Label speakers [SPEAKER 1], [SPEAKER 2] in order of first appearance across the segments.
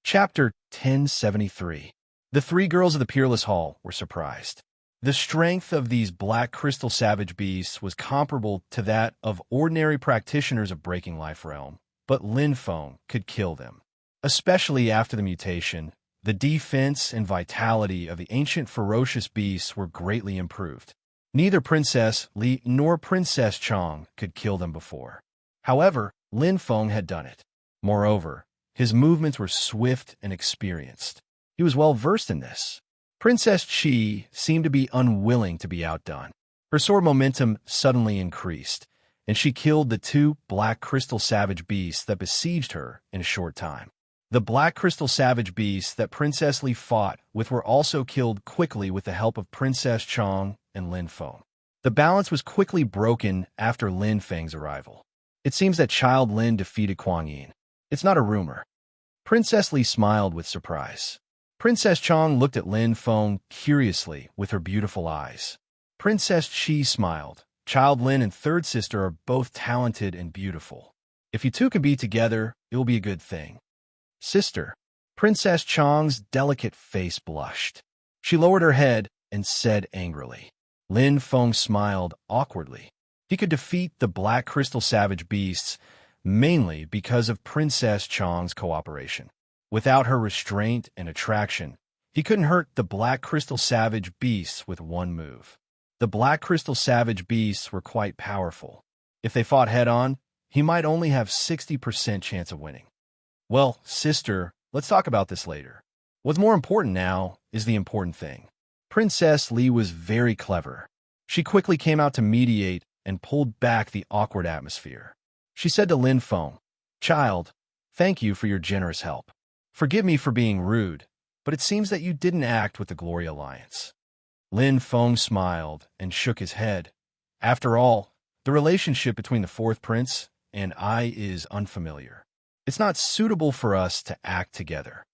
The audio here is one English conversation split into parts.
[SPEAKER 1] Chapter 1073. The three girls of the Peerless Hall were surprised. The strength of these black crystal savage beasts was comparable to that of ordinary practitioners of Breaking Life Realm, but Lin Feng could kill them. Especially after the mutation, the defense and vitality of the ancient ferocious beasts were greatly improved. Neither Princess Li nor Princess Chang could kill them before. However, Lin Feng had done it. Moreover, his movements were swift and experienced. He was well versed in this. Princess Qi seemed to be unwilling to be outdone. Her sword momentum suddenly increased, and she killed the two black crystal savage beasts that besieged her in a short time. The black crystal savage beasts that Princess Li fought with were also killed quickly with the help of Princess Chang and Lin Feng. The balance was quickly broken after Lin Feng's arrival. It seems that Child Lin defeated Kuang Yin. It's not a rumor. Princess Li smiled with surprise. Princess Chang looked at Lin Feng curiously with her beautiful eyes. Princess Qi smiled. Child Lin and third sister are both talented and beautiful. If you two can be together, it will be a good thing. Sister. Princess Chang's delicate face blushed. She lowered her head and said angrily. Lin Feng smiled awkwardly. He could defeat the black crystal savage beasts mainly because of Princess Chang's cooperation. Without her restraint and attraction, he couldn't hurt the black crystal savage beasts with one move. The black crystal savage beasts were quite powerful. If they fought head-on, he might only have 60% chance of winning. Well, sister, let's talk about this later. What's more important now is the important thing. Princess Li was very clever. She quickly came out to mediate and pulled back the awkward atmosphere. She said to Lin Feng, "Child, thank you for your generous help. Forgive me for being rude, but it seems that you didn't act with the Glory Alliance." Lin Feng smiled and shook his head. After all, the relationship between the fourth prince and I is unfamiliar. It's not suitable for us to act together.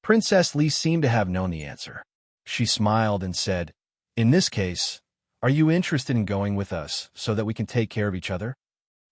[SPEAKER 1] Princess Li seemed to have known the answer. She smiled and said, "In this case, are you interested in going with us so that we can take care of each other?"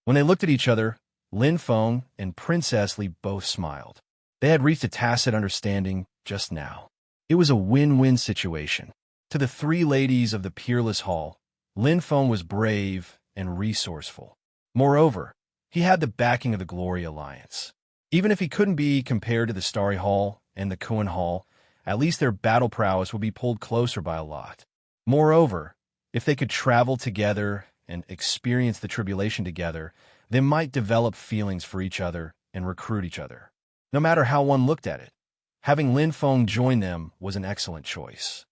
[SPEAKER 1] When they looked at each other, Lin Feng and Princess Li both smiled. They had reached a tacit understanding just now. It was a win-win situation. To the three ladies of the Peerless Hall, Lin Feng was brave and resourceful. Moreover, he had the backing of the Glory Alliance. Even if he couldn't be compared to the Starry Hall and the Kuan Hall, at least their battle prowess would be pulled closer by a lot. Moreover, if they could travel together and experience the tribulation together, they might develop feelings for each other and recruit each other. No matter how one looked at it, having Lin Feng join them was an excellent choice.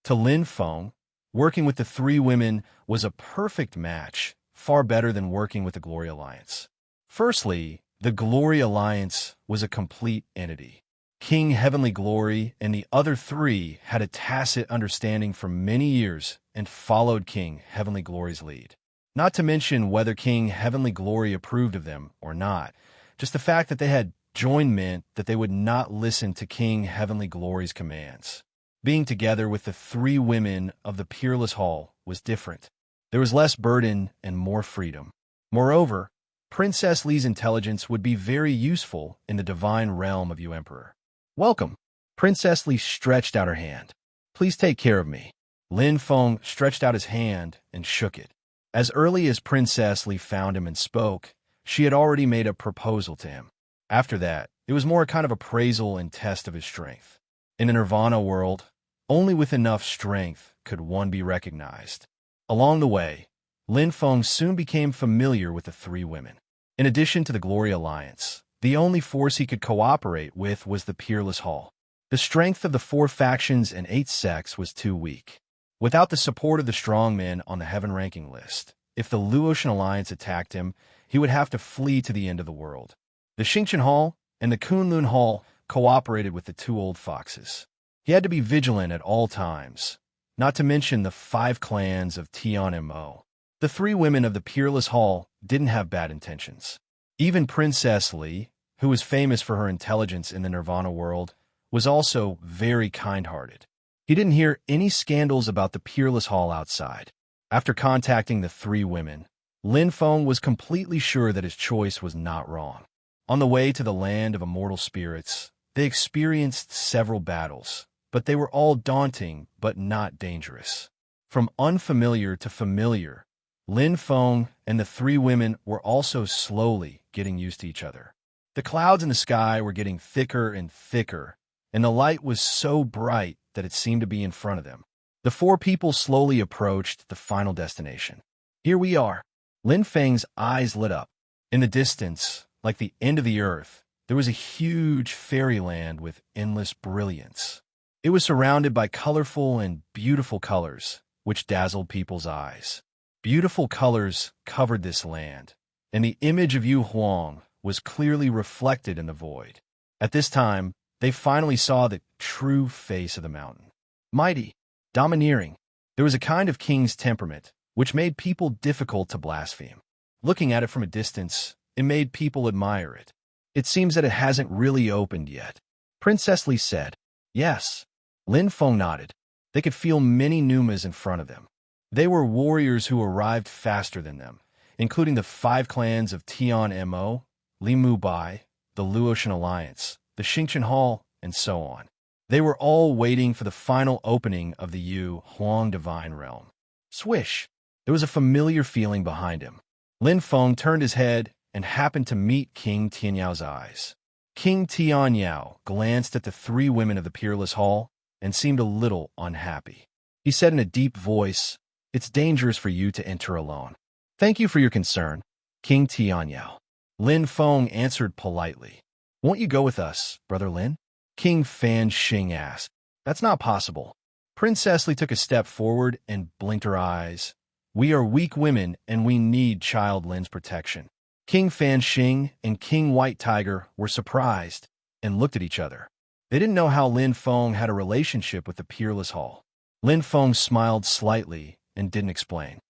[SPEAKER 1] To Lin Feng, working with the three women was a perfect match, far better than working with the Glory Alliance. Firstly, the Glory Alliance was a complete entity. King Heavenly Glory and the other three had a tacit understanding for many years and followed King Heavenly Glory's lead. Not to mention whether King Heavenly Glory approved of them or not, just the fact that they had joined meant that they would not listen to King Heavenly Glory's commands. Being together with the three women of the Peerless Hall was different. There was less burden and more freedom. Moreover, Princess Li's intelligence would be very useful in the divine realm of you Emperor. "Welcome." Princess Li stretched out her hand. "Please take care of me." Lin Feng stretched out his hand and shook it. As early as Princess Li found him and spoke, she had already made a proposal to him. After that, it was more a kind of appraisal and test of his strength. In the Nirvana world, only with enough strength could one be recognized. Along the way, Lin Feng soon became familiar with the three women. In addition to the Glory Alliance, the only force he could cooperate with was the Peerless Hall. The strength of the 4 factions and 8 sects was too weak. Without the support of the strong men on the Heaven ranking list, if the Luotian Alliance attacked him, he would have to flee to the end of the world. The Xingqian Hall and the Kunlun Hall cooperated with the 2 old foxes. He had to be vigilant at all times, not to mention the 5 clans of Tian and Mo. The 3 women of the Peerless Hall didn't have bad intentions. Even Princess Li, who was famous for her intelligence in the Nirvana world, was also very kind-hearted. He didn't hear any scandals about the Peerless Hall outside. After contacting the 3 women, Lin Feng was completely sure that his choice was not wrong. On the way to the land of immortal spirits, They experienced several battles, but they were all daunting but not dangerous. From unfamiliar to familiar, Lin Feng and the three women were also slowly getting used to each other. The clouds in the sky were getting thicker and thicker, and the light was so bright that it seemed to be in front of them. The four people slowly approached the final destination. Here we are. Lin Feng's eyes lit up. In the distance, like the end of the earth, there was a huge fairyland with endless brilliance. It was surrounded by colorful and beautiful colors, which dazzled people's eyes. Beautiful colors covered this land, and the image of Yu Huang was clearly reflected in the void. At this time, they finally saw the true face of the mountain. Mighty, domineering, there was a kind of king's temperament, which made people difficult to blaspheme. Looking at it from a distance, it made people admire it. It seems that it hasn't really opened yet. Princess Li said. Yes. Lin Feng nodded. They could feel many Numas in front of them. They were warriors who arrived faster than them, including the 5 clans of Tian Mo, Li Mu Bai, the Luotian Alliance, the Xingqian Hall, and so on. They were all waiting for the final opening of the Yu Huang Divine Realm. Swish! There was a familiar feeling behind him. Lin Feng turned his head and happened to meet King Tianyao's eyes. King Tianyao glanced at the 3 women of the Peerless Hall and seemed a little unhappy. He said in a deep voice, "It's dangerous for you to enter alone." "Thank you for your concern, King Tianyao." Lin Feng answered politely. "Won't you go with us, Brother Lin?" King Fan Xing asked. "That's not possible." Princess Li took a step forward and blinked her eyes. "We are weak women and we need Child Lin's protection." King Fan Xing and King White Tiger were surprised and looked at each other. They didn't know how Lin Feng had a relationship with the Peerless Hall. Lin Feng smiled slightly and didn't explain.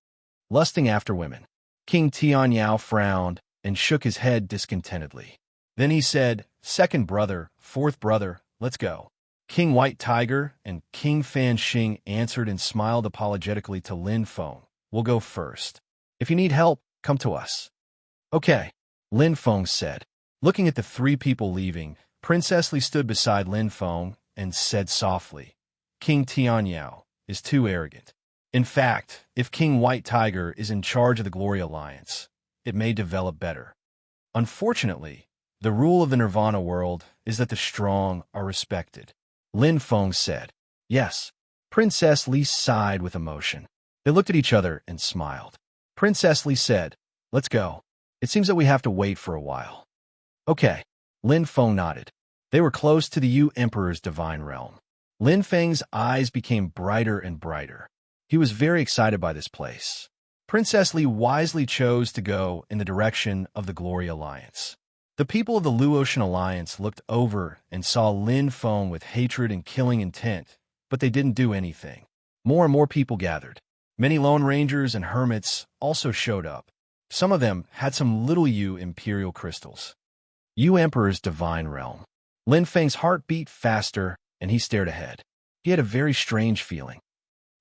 [SPEAKER 1] Lusting after women. King Tianyao frowned and shook his head discontentedly. Then he said, "Second brother, fourth brother, let's go." King White Tiger and King Fan Xing answered and smiled apologetically to Lin Feng. "We'll go first. If you need help, come to us." "Okay," Lin Feng said. Looking at the 3 people leaving, Princess Li stood beside Lin Feng and said softly, "King Tianyao is too arrogant. In fact, if King White Tiger is in charge of the Glory Alliance, it may develop better. Unfortunately, the rule of the Nirvana world is that the strong are respected." Lin Feng said. "Yes." Princess Li sighed with emotion. They looked at each other and smiled. Princess Li said, "Let's go. It seems that we have to wait for a while." "Okay." Lin Feng nodded. They were close to the Yu Emperor's divine realm. Lin Feng's eyes became brighter and brighter. He was very excited by this place. Princess Li wisely chose to go in the direction of the Glory Alliance. The people of the Luotian Alliance looked over and saw Lin Feng with hatred and killing intent, but they didn't do anything. More and more people gathered. Many Lone Rangers and Hermits also showed up. Some of them had some little Yu Imperial crystals. Yu Emperor's divine realm. Lin Feng's heart beat faster, and he stared ahead. He had a very strange feeling.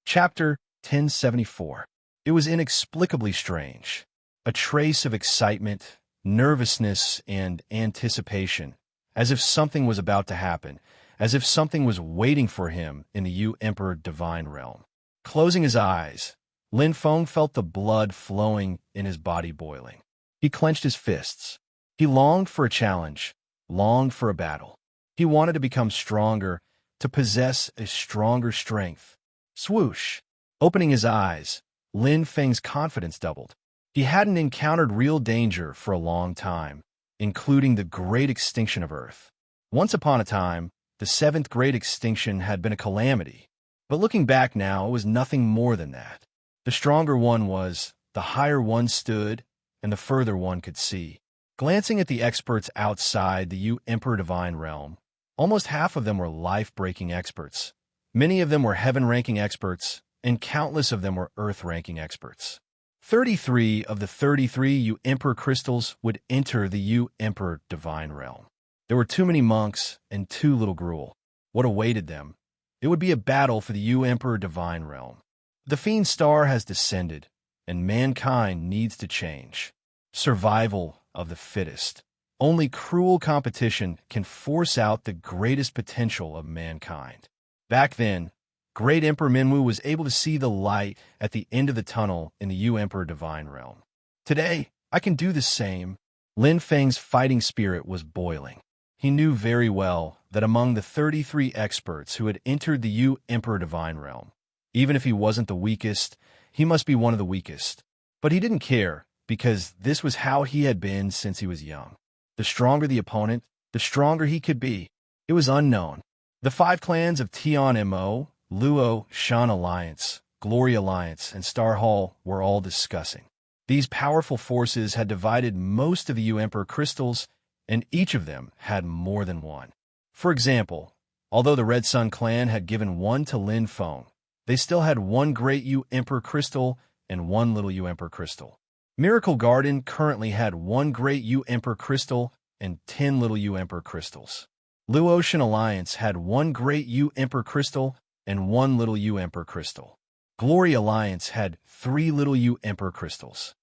[SPEAKER 1] Chapter 1074. It was inexplicably strange. A trace of excitement, nervousness, and anticipation, as if something was about to happen, as if something was waiting for him in the Yu Emperor divine realm. Closing his eyes, Lin Feng felt the blood flowing in his body boiling. He clenched his fists. He longed for a challenge, longed for a battle. He wanted to become stronger, to possess a stronger strength. Swoosh! Opening his eyes, Lin Feng's confidence doubled. He hadn't encountered real danger for a long time, including the great extinction of Earth. Once upon a time, the 7th great extinction had been a calamity. But looking back now, it was nothing more than that. The stronger one was, the higher one stood, and the further one could see. Glancing at the experts outside the Yu Emperor Divine Realm, almost half of them were life-breaking experts. Many of them were heaven-ranking experts, and countless of them were earth-ranking experts. 33 of the 33 Yu Emperor crystals would enter the Yu Emperor Divine Realm. There were too many monks and too little gruel. What awaited them? It would be a battle for the Yu Emperor Divine Realm. The Fiend Star has descended, and mankind needs to change. Survival of the fittest. Only cruel competition can force out the greatest potential of mankind. Back then, great Emperor Minwu was able to see the light at the end of the tunnel in the Emperor Divine Realm. Today, I can do the same. Lin Feng's fighting spirit was boiling. He knew very well that among the 33 experts who had entered the Emperor Divine Realm, even if he wasn't the weakest, he must be one of the weakest. But he didn't care, because this was how he had been since he was young. The stronger the opponent, the stronger he could be. It was unknown. The 5 clans of Tian Mo, Luo, Shan Alliance, Glory Alliance, and Star Hall were all discussing. These powerful forces had divided most of the Emperor crystals, and each of them had more than one. For example, although the Red Sun clan had given one to Lin Feng, they still had one great Emperor crystal and one little Emperor crystal. Miracle Garden currently had one great Emperor crystal and 10 little Emperor crystals. Blue Ocean Alliance had one great Emperor crystal and one little Emperor crystal. Glory Alliance had 3 little Emperor crystals.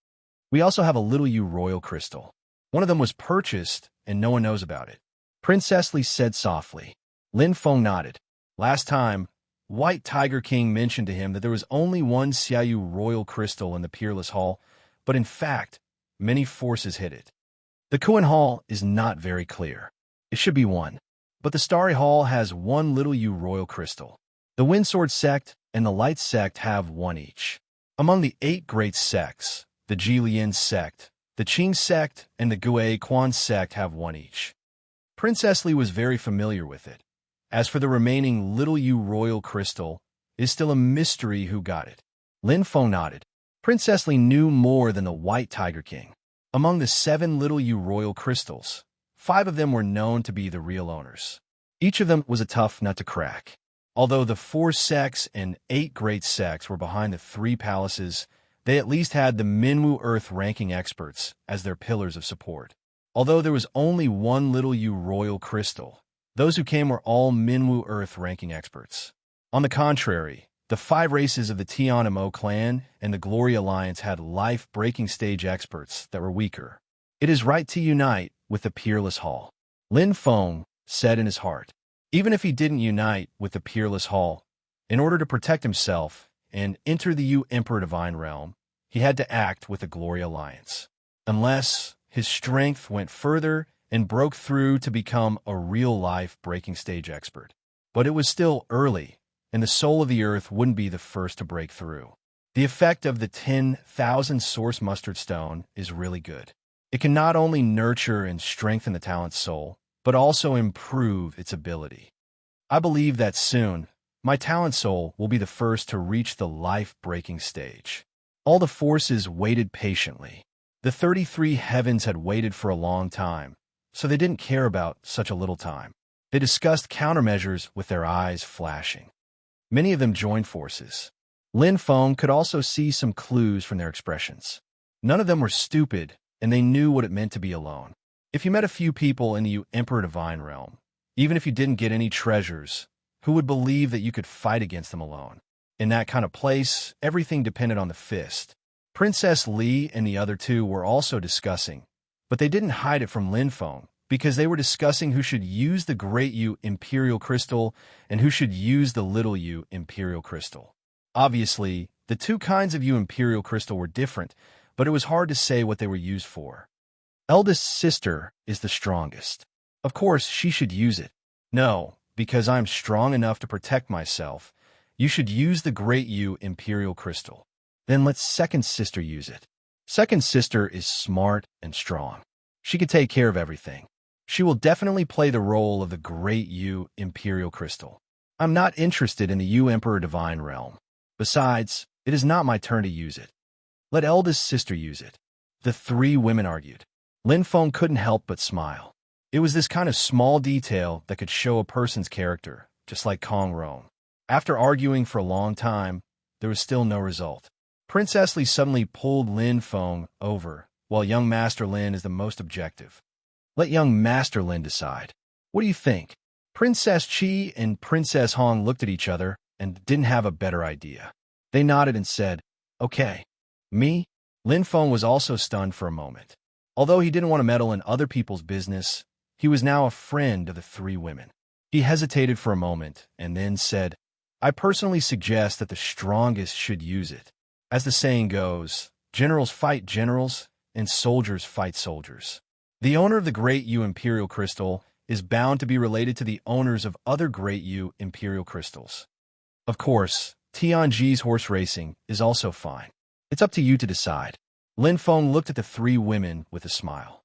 [SPEAKER 1] We also have a little Royal crystal. One of them was purchased, and no one knows about it. Princess Li said softly. Lin Feng nodded. Last time, White Tiger King mentioned to him that there was only one Xiaoyu Royal crystal in the Peerless Hall, but in fact, many forces hid it. The Kuan Hall is not very clear. It should be one. But the Starry Hall has one little Royal crystal. The Windsword sect and the Light sect have one each. Among the 8 great sects, the Jilian sect, the Qing sect, and the Gue Quan sect have one each. Princess Li was very familiar with it. As for the remaining little Royal crystal, it is still a mystery who got it. Lin Feng nodded. Princess Li knew more than the White Tiger King. Among the 7 little Royal crystals, 5 of them were known to be the real owners. Each of them was a tough nut to crack. Although the 4 sects and 8 great sects were behind the 3 palaces, they at least had the Minwu Earth ranking experts as their pillars of support. Although there was only one little Royal crystal, those who came were all Minwu Earth ranking experts. On the contrary, the 5 races of the Tian Mo clan and the Glory Alliance had life-breaking stage experts that were weaker. It is right to unite with the Peerless Hall. Lin Feng said in his heart. Even if he didn't unite with the Peerless Hall, in order to protect himself and enter the Emperor Divine Realm, he had to act with the Glory Alliance. Unless his strength went further and broke through to become a real-life breaking stage expert. But it was still early, and the soul of the earth wouldn't be the first to break through. The effect of the 10,000 Source Mustard Stone is really good. It can not only nurture and strengthen the talent's soul, but also improve its ability. I believe that soon, my talent soul will be the first to reach the life-breaking stage. All the forces waited patiently. The 33 heavens had waited for a long time, so they didn't care about such a little time. They discussed countermeasures with their eyes flashing. Many of them joined forces. Lin Feng could also see some clues from their expressions. None of them were stupid, and they knew what it meant to be alone. If you met a few people in the Emperor Divine Realm, even if you didn't get any treasures, who would believe that you could fight against them alone? In that kind of place, everything depended on the fist. Princess Li and the other 2 were also discussing, but they didn't hide it from Lin Feng because they were discussing who should use the Great Imperial Crystal and who should use the Little Imperial Crystal. Obviously, the 2 kinds of Imperial Crystal were different, but it was hard to say what they were used for. Eldest sister is the strongest. Of course, she should use it. No, because I'm strong enough to protect myself, you should use the Great Imperial Crystal. Then let second sister use it. Second sister is smart and strong. She can take care of everything. She will definitely play the role of the Great Imperial Crystal. I'm not interested in the Emperor Divine Realm. Besides, it is not my turn to use it. Let eldest sister use it. The 3 women argued. Lin Feng couldn't help but smile. It was this kind of small detail that could show a person's character, just like Kong Rong. After arguing for a long time, there was still no result. Princess Li suddenly pulled Lin Feng over, while young Master Lin is the most objective. Let young Master Lin decide. What do you think? Princess Qi and Princess Hong looked at each other and didn't have a better idea. They nodded and said, "Okay." Me? Lin Feng was also stunned for a moment. Although he didn't want to meddle in other people's business, he was now a friend of the three women. He hesitated for a moment and then said, "I personally suggest that the strongest should use it. As the saying goes, generals fight generals and soldiers fight soldiers. The owner of the Great U Imperial Crystal is bound to be related to the owners of other Great U Imperial Crystals. Of course, Tianji's horse racing is also fine. It's up to you to decide." Lin Feng looked at the three women with a smile.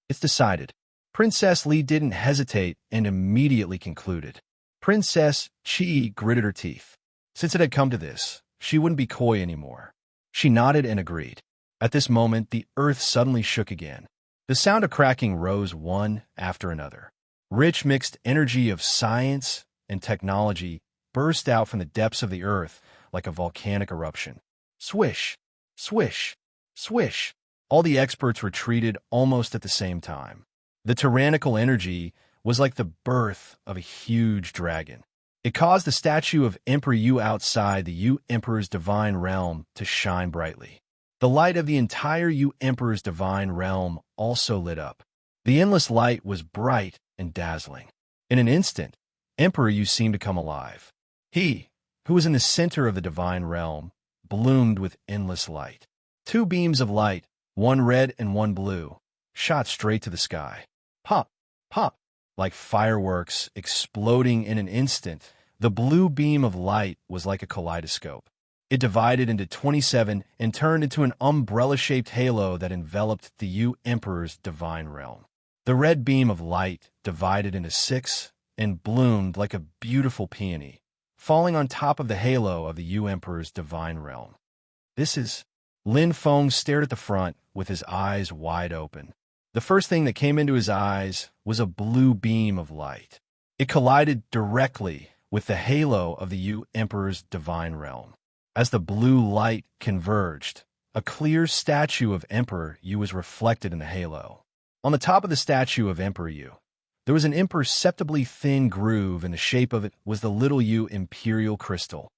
[SPEAKER 1] "It's decided." Princess Li didn't hesitate and immediately concluded. Princess Qi gritted her teeth. Since it had come to this, she wouldn't be coy anymore. She nodded and agreed. At this moment, the earth suddenly shook again. The sound of cracking rose one after another. Rich mixed energy of science and technology burst out from the depths of the earth like a volcanic eruption. Swish, swish, swish. All the experts retreated almost at the same time. The tyrannical energy was like the birth of a huge dragon. It caused the statue of Emperor Yu outside the Yu Emperor's divine realm to shine brightly. The light of the entire Yu Emperor's divine realm also lit up. The endless light was bright and dazzling. In an instant, Emperor Yu seemed to come alive. He, who was in the center of the divine realm, bloomed with endless light. Two beams of light, one red and one blue, shot straight to the sky. Pop, pop, like fireworks exploding in an instant. The blue beam of light was like a kaleidoscope. It divided into 27 and turned into an umbrella-shaped halo that enveloped the Yu Emperor's divine realm. The red beam of light divided into 6 and bloomed like a beautiful peony, falling on top of the halo of the Yu Emperor's divine realm. This is... Lin Feng stared at the front with his eyes wide open. The first thing that came into his eyes was a blue beam of light. It collided directly with the halo of the Yu Emperor's divine realm. As the blue light converged, a clear statue of Emperor Yu was reflected in the halo. On the top of the statue of Emperor Yu, there was an imperceptibly thin groove, and the shape of it was the little Yu Imperial Crystal.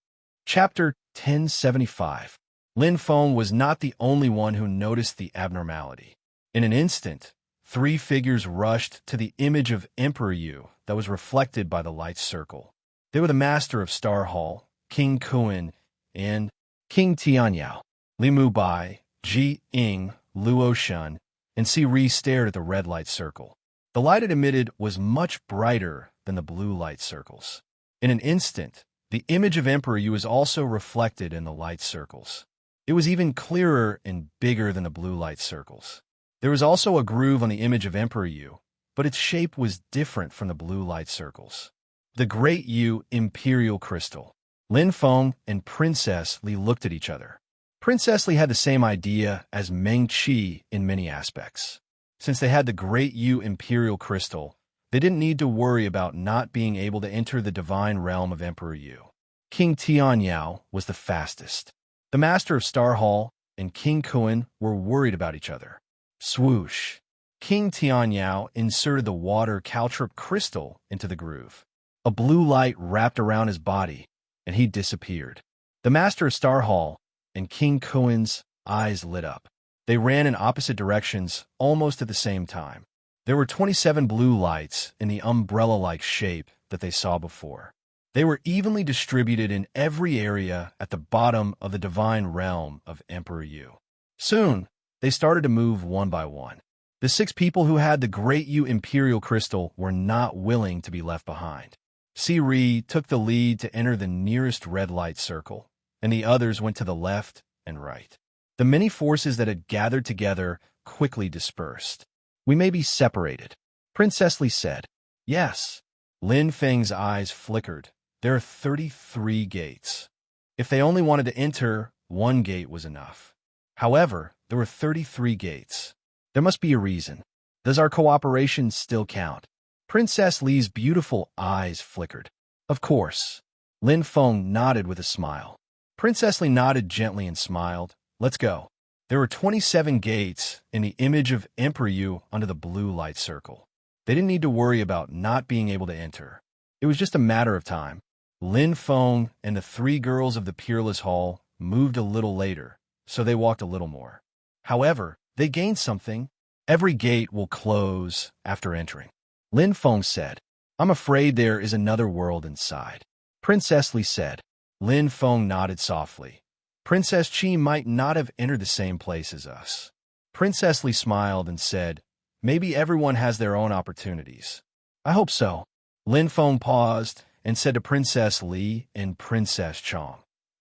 [SPEAKER 1] Chapter 1075. Lin Feng was not the only one who noticed the abnormality. In an instant, 3 figures rushed to the image of Emperor Yu that was reflected by the light circle. They were the Master of Star Hall, King Kuan, and King Tianyao. Li Mubai, Ji Ying, Luo Shun, and Si Ri stared at the red light circle. The light it emitted was much brighter than the blue light circles. In an instant, the image of Emperor Yu was also reflected in the light circles. It was even clearer and bigger than the blue light circles. There was also a groove on the image of Emperor Yu, but its shape was different from the blue light circles. The Great Yu Imperial Crystal. Lin Feng and Princess Li looked at each other. Princess Li had the same idea as Meng Qi in many aspects. Since they had the Great Yu Imperial Crystal, they didn't need to worry about not being able to enter the divine realm of Emperor Yu. King Tianyao was the fastest. The Master of Star Hall and King Kuan were worried about each other. Swoosh! King Tianyao inserted the water caltrip crystal into the groove. A blue light wrapped around his body, and he disappeared. The Master of Star Hall and King Kuan's eyes lit up. They ran in opposite directions almost at the same time. There were 27 blue lights in the umbrella-like shape that they saw before. They were evenly distributed in every area at the bottom of the divine realm of Emperor Yu. Soon, they started to move one by one. The 6 people who had the Great Yu Imperial Crystal were not willing to be left behind. Si Ri took the lead to enter the nearest red light circle, and the others went to the left and right. The many forces that had gathered together quickly dispersed. "We may be separated," Princess Li said. "Yes." Lin Feng's eyes flickered. "There are 33 gates. If they only wanted to enter, 1 gate was enough. However, there were 33 gates. There must be a reason. Does our cooperation still count?" Princess Li's beautiful eyes flickered. "Of course." Lin Feng nodded with a smile. Princess Li nodded gently and smiled. "Let's go." There were 27 gates in the image of Emperor Yu under the blue light circle. They didn't need to worry about not being able to enter. It was just a matter of time. Lin Feng and the 3 girls of the Peerless Hall moved a little later, so they walked a little more. However, they gained something. Every gate will close after entering. Lin Feng said, I'm afraid there is another world inside. Princess Li said. Lin Feng nodded softly. Princess Qi might not have entered the same place as us. Princess Li smiled and said, maybe everyone has their own opportunities. I hope so. Lin Feng paused and said to Princess Li and Princess Chong,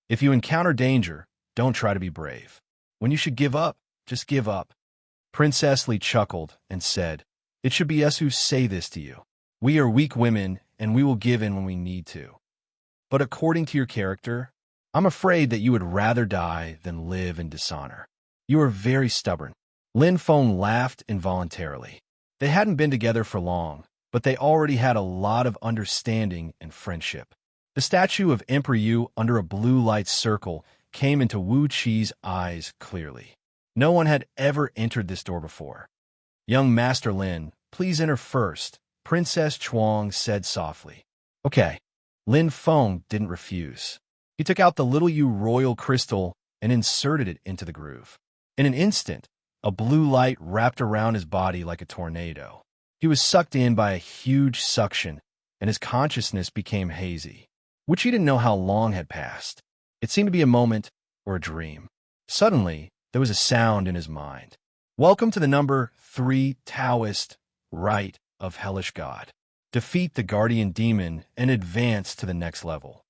[SPEAKER 1] if you encounter danger, don't try to be brave. When you should give up, just give up. Princess Li chuckled and said, it should be us who say this to you. We are weak women, and we will give in when we need to. But according to your character, I'm afraid that you would rather die than live in dishonor. You are very stubborn. Lin Feng laughed involuntarily. They hadn't been together for long, but they already had a lot of understanding and friendship. The statue of Emperor Yu under a blue light circle came into Wu Qi's eyes clearly. No one had ever entered this door before. Young Master Lin, please enter first, Princess Chuang said softly. Okay. Lin Feng didn't refuse. He took out the little Yu royal crystal and inserted it into the groove. In an instant, a blue light wrapped around his body like a tornado. He was sucked in by a huge suction, and his consciousness became hazy, which he didn't know how long had passed. It seemed to be a moment or a dream. Suddenly, there was a sound in his mind. Welcome to the number 3 Taoist Rite of Hellish God. Defeat the guardian demon and advance to the next level.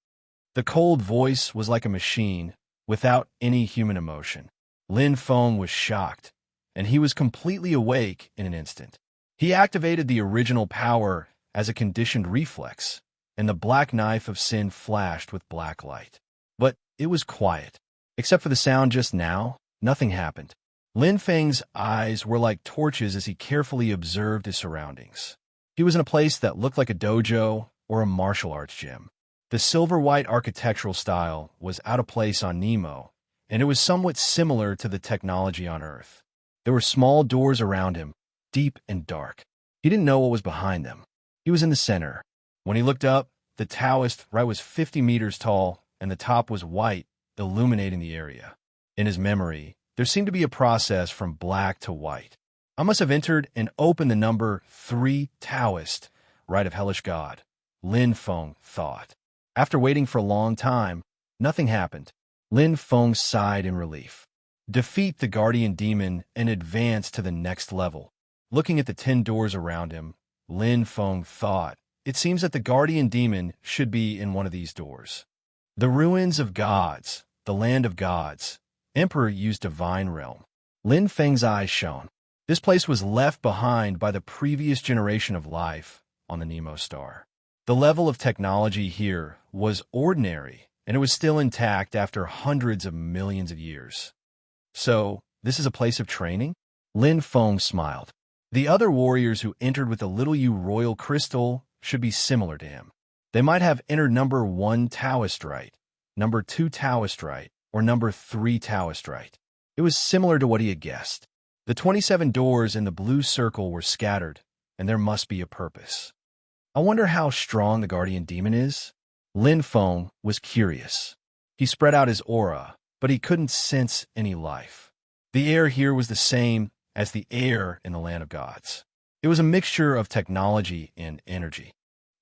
[SPEAKER 1] The cold voice was like a machine, without any human emotion. Lin Feng was shocked, and he was completely awake in an instant. He activated the original power as a conditioned reflex, and the black knife of sin flashed with black light. But it was quiet. Except for the sound just now, nothing happened. Lin Feng's eyes were like torches as he carefully observed his surroundings. He was in a place that looked like a dojo or a martial arts gym. The silver-white architectural style was out of place on Nemo, and it was somewhat similar to the technology on Earth. There were small doors around him, deep and dark. He didn't know what was behind them. He was in the center. When he looked up, the Taoist rite was 50 meters tall, and the top was white, illuminating the area. In his memory, there seemed to be a process from black to white. I must have entered and opened the number 3 Taoist Rite of Hellish God, Lin Feng thought. After waiting for a long time, nothing happened. Lin Feng sighed in relief. Defeat the guardian demon and advance to the next level. Looking at the 10 doors around him, Lin Feng thought, it seems that the guardian demon should be in one of these doors. The ruins of gods, the land of gods. Emperor Yu's divine realm. Lin Feng's eyes shone. This place was left behind by the previous generation of life on the Nemo star. The level of technology here was ordinary, and it was still intact after hundreds of millions of years. So, this is a place of training? Lin Feng smiled. The other warriors who entered with the little Yu royal crystal should be similar to him. They might have entered number 1 Taoist Rite, number 2 Taoist Rite, or number 3 Taoist Rite. It was similar to what he had guessed. The 27 doors in the blue circle were scattered, and there must be a purpose. I wonder how strong the guardian demon is? Lin Feng was curious. He spread out his aura, but he couldn't sense any life. The air here was the same as the air in the land of gods. It was a mixture of technology and energy.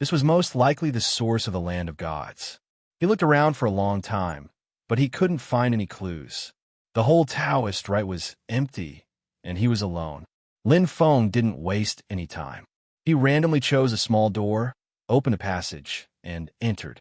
[SPEAKER 1] This was most likely the source of the land of gods. He looked around for a long time, but he couldn't find any clues. The whole Taoist rite was empty, and he was alone. Lin Feng didn't waste any time. He randomly chose a small door, opened a passage, and entered.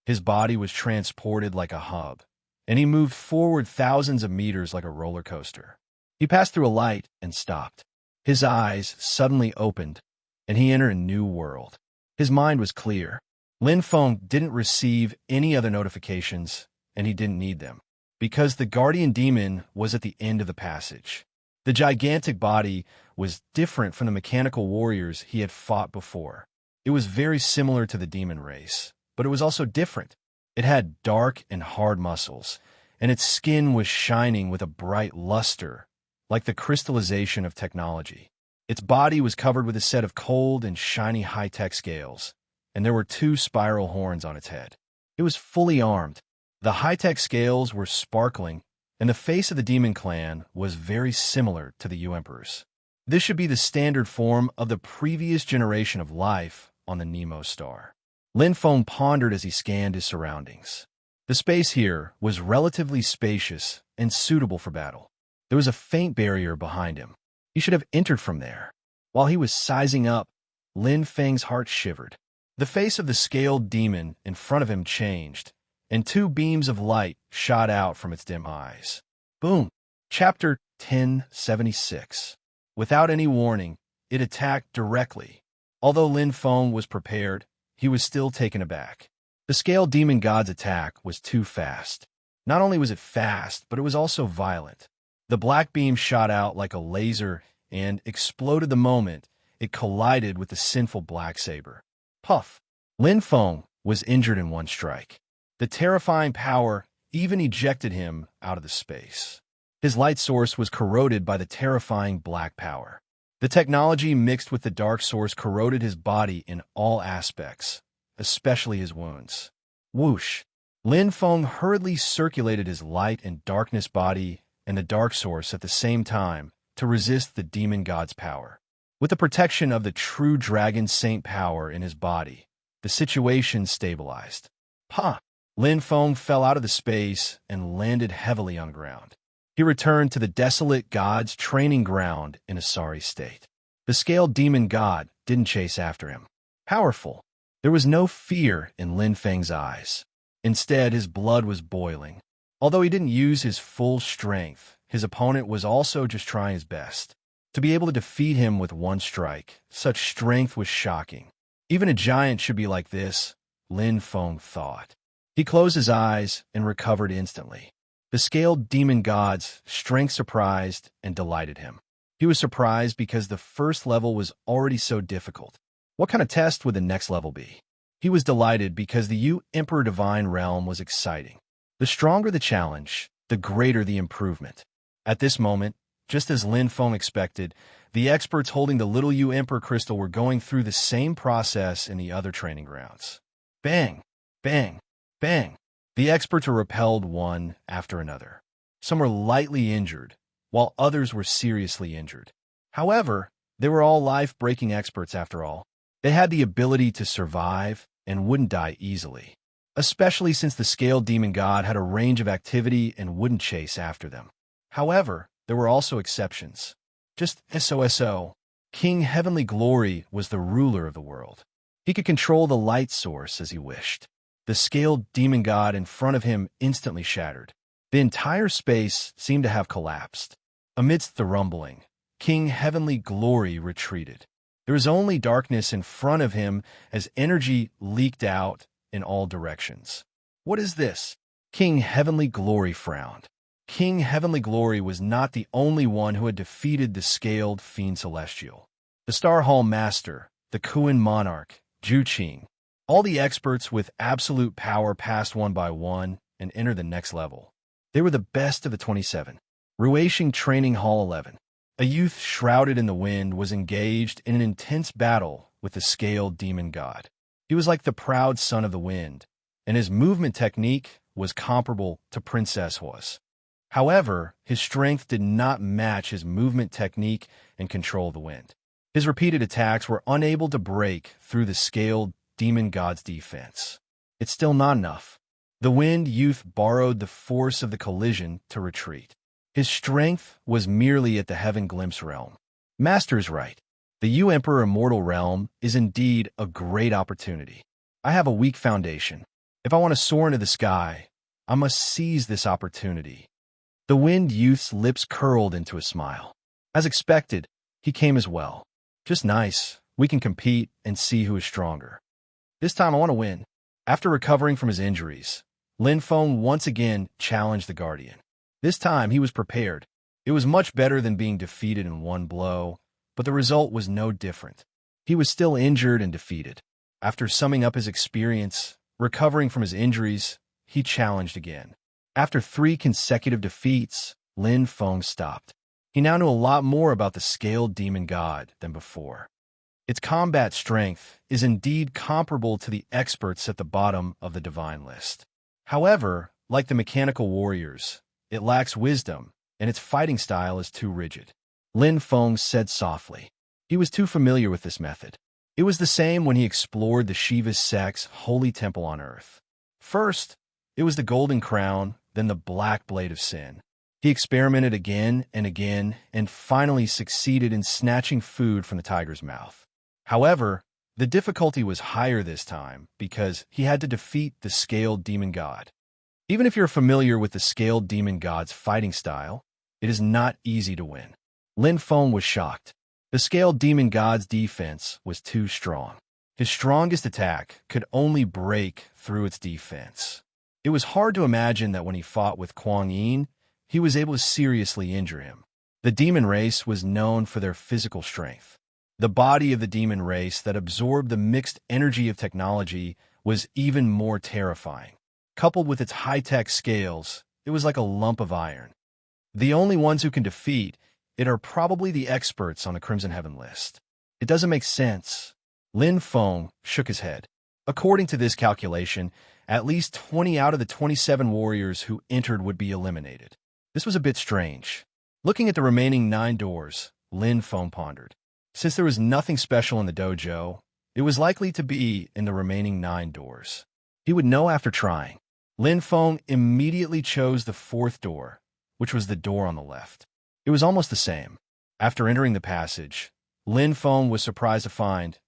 [SPEAKER 1] His body was transported like a hub, and he moved forward thousands of meters like a roller coaster. He passed through a light and stopped. His eyes suddenly opened, and he entered a new world. His mind was clear. Lin Feng didn't receive any other notifications, and he didn't need them, because the guardian demon was at the end of the passage. The gigantic body was different from the mechanical warriors he had fought before. It was very similar to the demon race, but it was also different. It had dark and hard muscles, and its skin was shining with a bright luster, like the crystallization of technology. Its body was covered with a set of cold and shiny high-tech scales, and there were 2 spiral horns on its head. It was fully armed. The high-tech scales were sparkling, and the face of the demon clan was very similar to the Yu Emperor's. This should be the standard form of the previous generation of life on the Nemo star. Lin Feng pondered as he scanned his surroundings. The space here was relatively spacious and suitable for battle. There was a faint barrier behind him. He should have entered from there. While he was sizing up, Lin Feng's heart shivered. The face of the scaled demon in front of him changed, and two beams of light shot out from its dim eyes. Boom! Chapter 1076. Without any warning, it attacked directly. Although Lin Feng was prepared, he was still taken aback. The scaled demon god's attack was too fast. Not only was it fast, but it was also violent. The black beam shot out like a laser and exploded the moment it collided with the sinful black saber. Puff! Lin Feng was injured in one strike. The terrifying power even ejected him out of the space. His light source was corroded by the terrifying black power. The technology mixed with the dark source corroded his body in all aspects, especially his wounds. Whoosh! Lin Feng hurriedly circulated his light and darkness body and the dark source at the same time to resist the demon god's power. With the protection of the true dragon saint power in his body, the situation stabilized. Pa! Lin Feng fell out of the space and landed heavily on ground. He returned to the desolate god's training ground in a sorry state. The scaled demon god didn't chase after him. Powerful. There was no fear in Lin Feng's eyes. Instead, his blood was boiling. Although he didn't use his full strength, his opponent was also just trying his best. To be able to defeat him with one strike, such strength was shocking. Even a giant should be like this, Lin Feng thought. He closed his eyes and recovered instantly. The scaled demon god's strength surprised and delighted him. He was surprised because the first level was already so difficult. What kind of test would the next level be? He was delighted because the Emperor Divine Realm was exciting. The stronger the challenge, the greater the improvement. At this moment, just as Lin Feng expected, the experts holding the little Emperor crystal were going through the same process in the other training grounds. Bang! Bang! Bang! The experts were repelled one after another. Some were lightly injured, while others were seriously injured. However, they were all life-breaking experts after all. They had the ability to survive and wouldn't die easily, especially since the scaled demon god had a range of activity and wouldn't chase after them. However, there were also exceptions. Just SOSO, King Heavenly Glory was the ruler of the world. He could control the light source as he wished. The scaled demon god in front of him instantly shattered. The entire space seemed to have collapsed. Amidst the rumbling, King Heavenly Glory retreated. There was only darkness in front of him as energy leaked out in all directions. What is this? King Heavenly Glory frowned. King Heavenly Glory was not the only one who had defeated the scaled Fiend Celestial. The Star Hall Master, the Kuan Monarch, Zhu Qing, all the experts with absolute power passed one by one and entered the next level. They were the best of the 27. Ruishing Training Hall 11. A youth shrouded in the wind was engaged in an intense battle with the scaled demon god. He was like the proud son of the wind, and his movement technique was comparable to Princess Hua's. However, his strength did not match his movement technique and control of the wind. His repeated attacks were unable to break through the scaled demon god's defense. It's still not enough. The wind youth borrowed the force of the collision to retreat. His strength was merely at the Heaven Glimpse realm. Master's right. The Emperor Immortal Realm is indeed a great opportunity. I have a weak foundation. If I want to soar into the sky, I must seize this opportunity. The wind youth's lips curled into a smile. As expected, he came as well. Just nice. We can compete and see who is stronger. This time I want to win. After recovering from his injuries, Lin Feng once again challenged the Guardian. This time he was prepared. It was much better than being defeated in one blow, but the result was no different. He was still injured and defeated. After summing up his experience, recovering from his injuries, he challenged again. After 3 consecutive defeats, Lin Feng stopped. He now knew a lot more about the scaled demon god than before. Its combat strength is indeed comparable to the experts at the bottom of the divine list. However, like the mechanical warriors, it lacks wisdom, and its fighting style is too rigid. Lin Feng said softly. He was too familiar with this method. It was the same when he explored the Shiva's sect's holy temple on Earth. First, it was the golden crown, then the black blade of sin. He experimented again and finally succeeded in snatching food from the tiger's mouth. However, the difficulty was higher this time because he had to defeat the scaled demon god. Even if you're familiar with the scaled demon god's fighting style, it is not easy to win. Lin Feng was shocked. The scaled demon god's defense was too strong. His strongest attack could only break through its defense. It was hard to imagine that when he fought with Kuang Yin, he was able to seriously injure him. The demon race was known for their physical strength. The body of the demon race that absorbed the mixed energy of technology was even more terrifying. Coupled with its high-tech scales, it was like a lump of iron. The only ones who can defeat it are probably the experts on the Crimson Heaven list. It doesn't make sense. Lin Feng shook his head. According to this calculation, at least 20 out of the 27 warriors who entered would be eliminated. This was a bit strange. Looking at the remaining 9 doors, Lin Feng pondered. Since there was nothing special in the dojo, it was likely to be in the remaining 9 doors. He would know after trying. Lin Feng immediately chose the 4th door, which was the door on the left. It was almost the same. After entering the passage, Lin Feng was surprised to find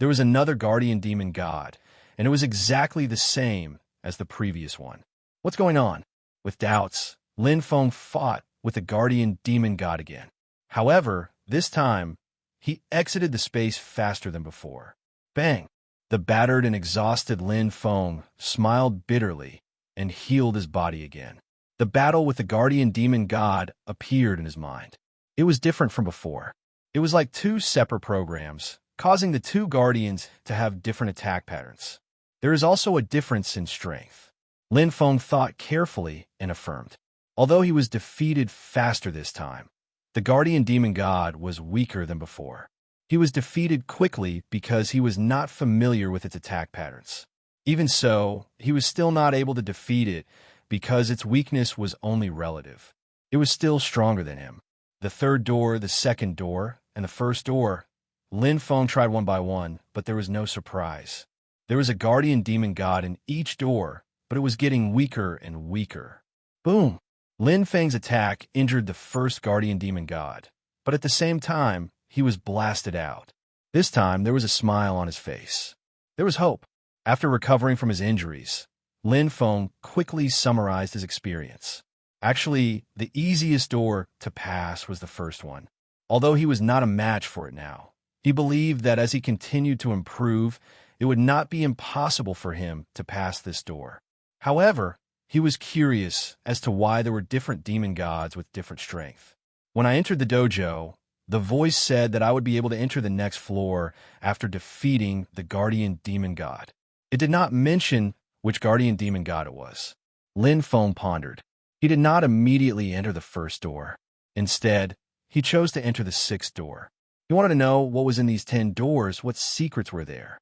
[SPEAKER 1] there was another guardian demon god, and it was exactly the same as the previous one. What's going on? With doubts, Lin Feng fought with the guardian demon god again. However, this time, he exited the space faster than before. Bang! The battered and exhausted Lin Feng smiled bitterly and healed his body again. The battle with the guardian demon god appeared in his mind. It was different from before. It was like 2 separate programs, causing the 2 guardians to have different attack patterns. There is also a difference in strength. Lin Feng thought carefully and affirmed. Although he was defeated faster this time, the guardian demon god was weaker than before. He was defeated quickly because he was not familiar with its attack patterns. Even so, he was still not able to defeat it because its weakness was only relative. It was still stronger than him. The 3rd door, the 2nd door, and the 1st door, Lin Feng tried one by one, but there was no surprise. There was a guardian demon god in each door, but it was getting weaker and weaker. Boom! Lin Feng's attack injured the 1st guardian demon god, but at the same time, he was blasted out. This time, there was a smile on his face. There was hope. After recovering from his injuries, Lin Feng quickly summarized his experience. Actually, the easiest door to pass was the 1st one. Although he was not a match for it now, he believed that as he continued to improve, it would not be impossible for him to pass this door. However, he was curious as to why there were different demon gods with different strength. When I entered the dojo, the voice said that I would be able to enter the next floor after defeating the guardian demon god. It did not mention which guardian demon god it was. Lin Feng pondered. He did not immediately enter the 1st door. Instead, he chose to enter the 6th door. He wanted to know what was in these 10 doors, what secrets were there.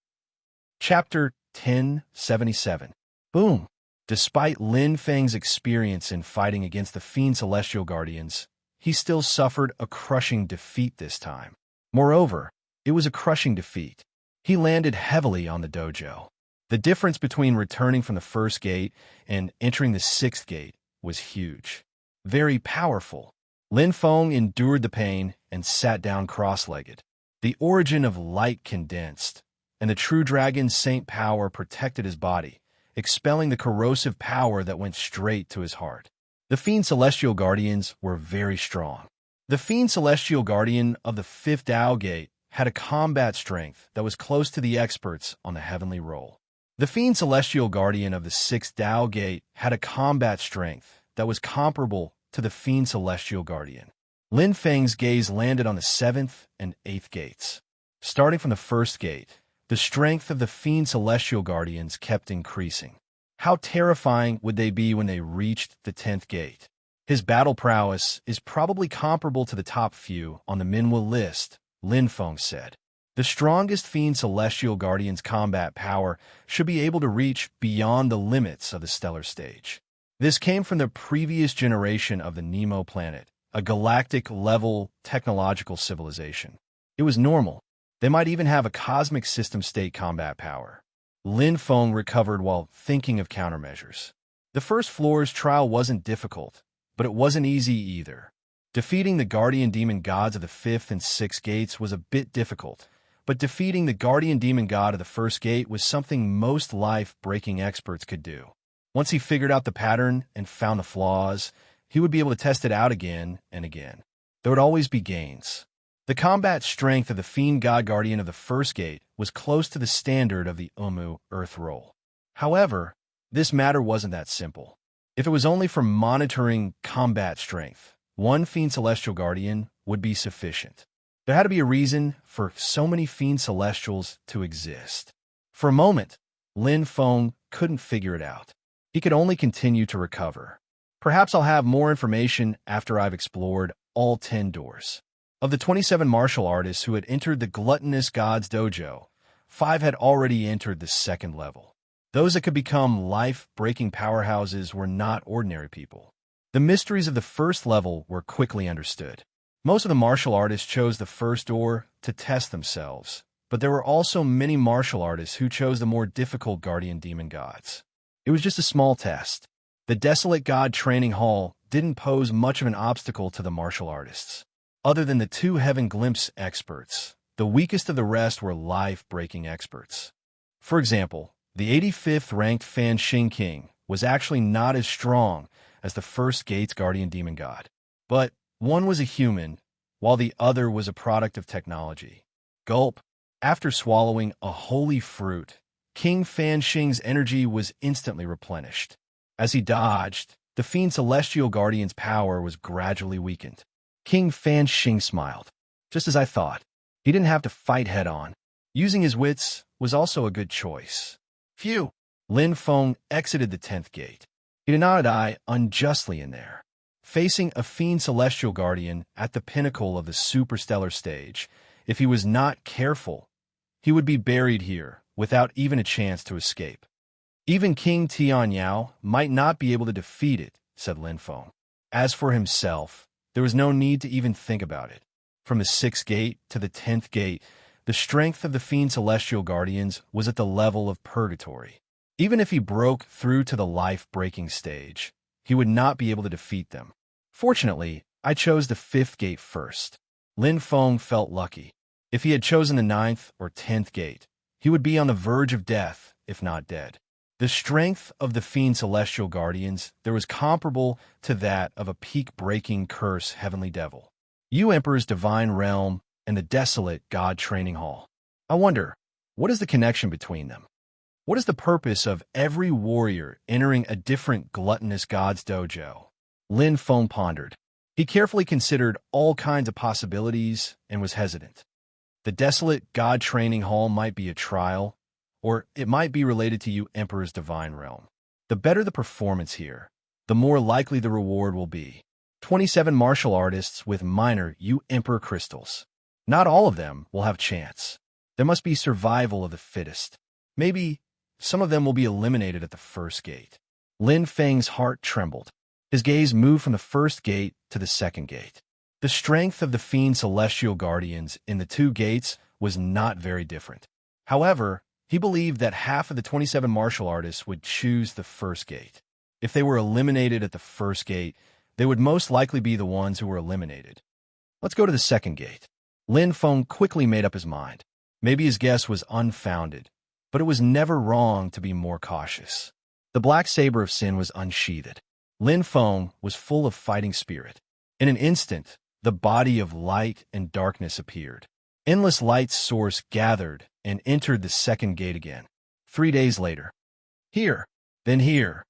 [SPEAKER 1] Chapter 1077. Boom! Despite Lin Feng's experience in fighting against the Fiend Celestial Guardians, he still suffered a crushing defeat this time. Moreover, it was a crushing defeat. He landed heavily on the dojo. The difference between returning from the 1st gate and entering the 6th gate was huge. Very powerful. Lin Feng endured the pain and sat down cross-legged. The origin of light condensed, and the true dragon's saint power protected his body, expelling the corrosive power that went straight to his heart. The Fiend Celestial Guardians were very strong. The Fiend Celestial Guardian of the 5th Dao Gate had a combat strength that was close to the experts on the heavenly roll. The Fiend Celestial Guardian of the 6th Dao Gate had a combat strength that was comparable to the Fiend Celestial Guardian. Lin Feng's gaze landed on the 7th and 8th gates. Starting from the 1st gate, the strength of the Fiend Celestial Guardians kept increasing. How terrifying would they be when they reached the 10th gate? His battle prowess is probably comparable to the top few on the Minwa list, Lin Feng said. The strongest Fiend Celestial Guardian's combat power should be able to reach beyond the limits of the stellar stage. This came from the previous generation of the Nemo planet, a galactic-level technological civilization. It was normal. They might even have a cosmic system-state combat power. Lin Feng recovered while thinking of countermeasures. The first floor's trial wasn't difficult, but it wasn't easy either. Defeating the guardian demon gods of the 5th and 6th gates was a bit difficult, but defeating the guardian demon god of the 1st gate was something most life-breaking experts could do. Once he figured out the pattern and found the flaws, he would be able to test it out again and again. There would always be gains. The combat strength of the Fiend God Guardian of the 1st gate was close to the standard of the Earth role. However, this matter wasn't that simple. If it was only for monitoring combat strength, one Fiend Celestial Guardian would be sufficient. There had to be a reason for so many Fiend Celestials to exist. For a moment, Lin Feng couldn't figure it out. He could only continue to recover. Perhaps I'll have more information after I've explored all 10 doors. Of the 27 martial artists who had entered the Gluttonous Gods Dojo, 5 had already entered the 2nd level. Those that could become life-breaking powerhouses were not ordinary people. The mysteries of the 1st level were quickly understood. Most of the martial artists chose the 1st door to test themselves, but there were also many martial artists who chose the more difficult guardian demon gods. It was just a small test. The Desolate God Training Hall didn't pose much of an obstacle to the martial artists. Other than the 2 Heaven Glimpse experts, the weakest of the rest were life-breaking experts. For example, the 85th ranked Fan Xing King was actually not as strong as the 1st gate's guardian demon god. But one was a human, while the other was a product of technology. Gulp. After swallowing a holy fruit, King Fan Xing's energy was instantly replenished. As he dodged, the Fiend Celestial Guardian's power was gradually weakened. King Fan Xing smiled. Just as I thought. He didn't have to fight head-on. Using his wits was also a good choice. Phew! Lin Feng exited the 10th gate. He did not die unjustly in there. Facing a Fiend Celestial Guardian at the pinnacle of the superstellar stage, if he was not careful, he would be buried here without even a chance to escape. Even King Tian Yao might not be able to defeat it, said Lin Feng. As for himself, there was no need to even think about it. From the 6th gate to the 10th gate, the strength of the Fiend Celestial Guardians was at the level of purgatory. Even if he broke through to the life-breaking stage, he would not be able to defeat them. Fortunately, I chose the 5th gate first. Lin Feng felt lucky. If he had chosen the 9th or 10th gate, he would be on the verge of death, if not dead. The strength of the Fiend Celestial Guardians there was comparable to that of a peak-breaking curse heavenly devil. Emperor's Divine Realm and the Desolate God Training Hall. I wonder, what is the connection between them? What is the purpose of every warrior entering a different Gluttonous Gods dojo? Lin Feng pondered. He carefully considered all kinds of possibilities and was hesitant. The Desolate God Training Hall might be a trial, or it might be related to Emperor's Divine Realm. The better the performance here, the more likely the reward will be. 27 martial artists with minor Emperor crystals. Not all of them will have chance. There must be survival of the fittest. Maybe some of them will be eliminated at the 1st gate. Lin Feng's heart trembled. His gaze moved from the 1st gate to the 2nd gate. The strength of the Fiend Celestial Guardians in the 2 gates was not very different. However, he believed that half of the 27 martial artists would choose the 1st gate. If they were eliminated at the 1st gate, they would most likely be the ones who were eliminated. Let's go to the 2nd gate. Lin Feng quickly made up his mind. Maybe his guess was unfounded, but it was never wrong to be more cautious. The black saber of sin was unsheathed. Lin Feng was full of fighting spirit. In an instant, the body of light and darkness appeared. Endless light's source gathered and entered the 2nd gate again. 3 days later. Here, then here.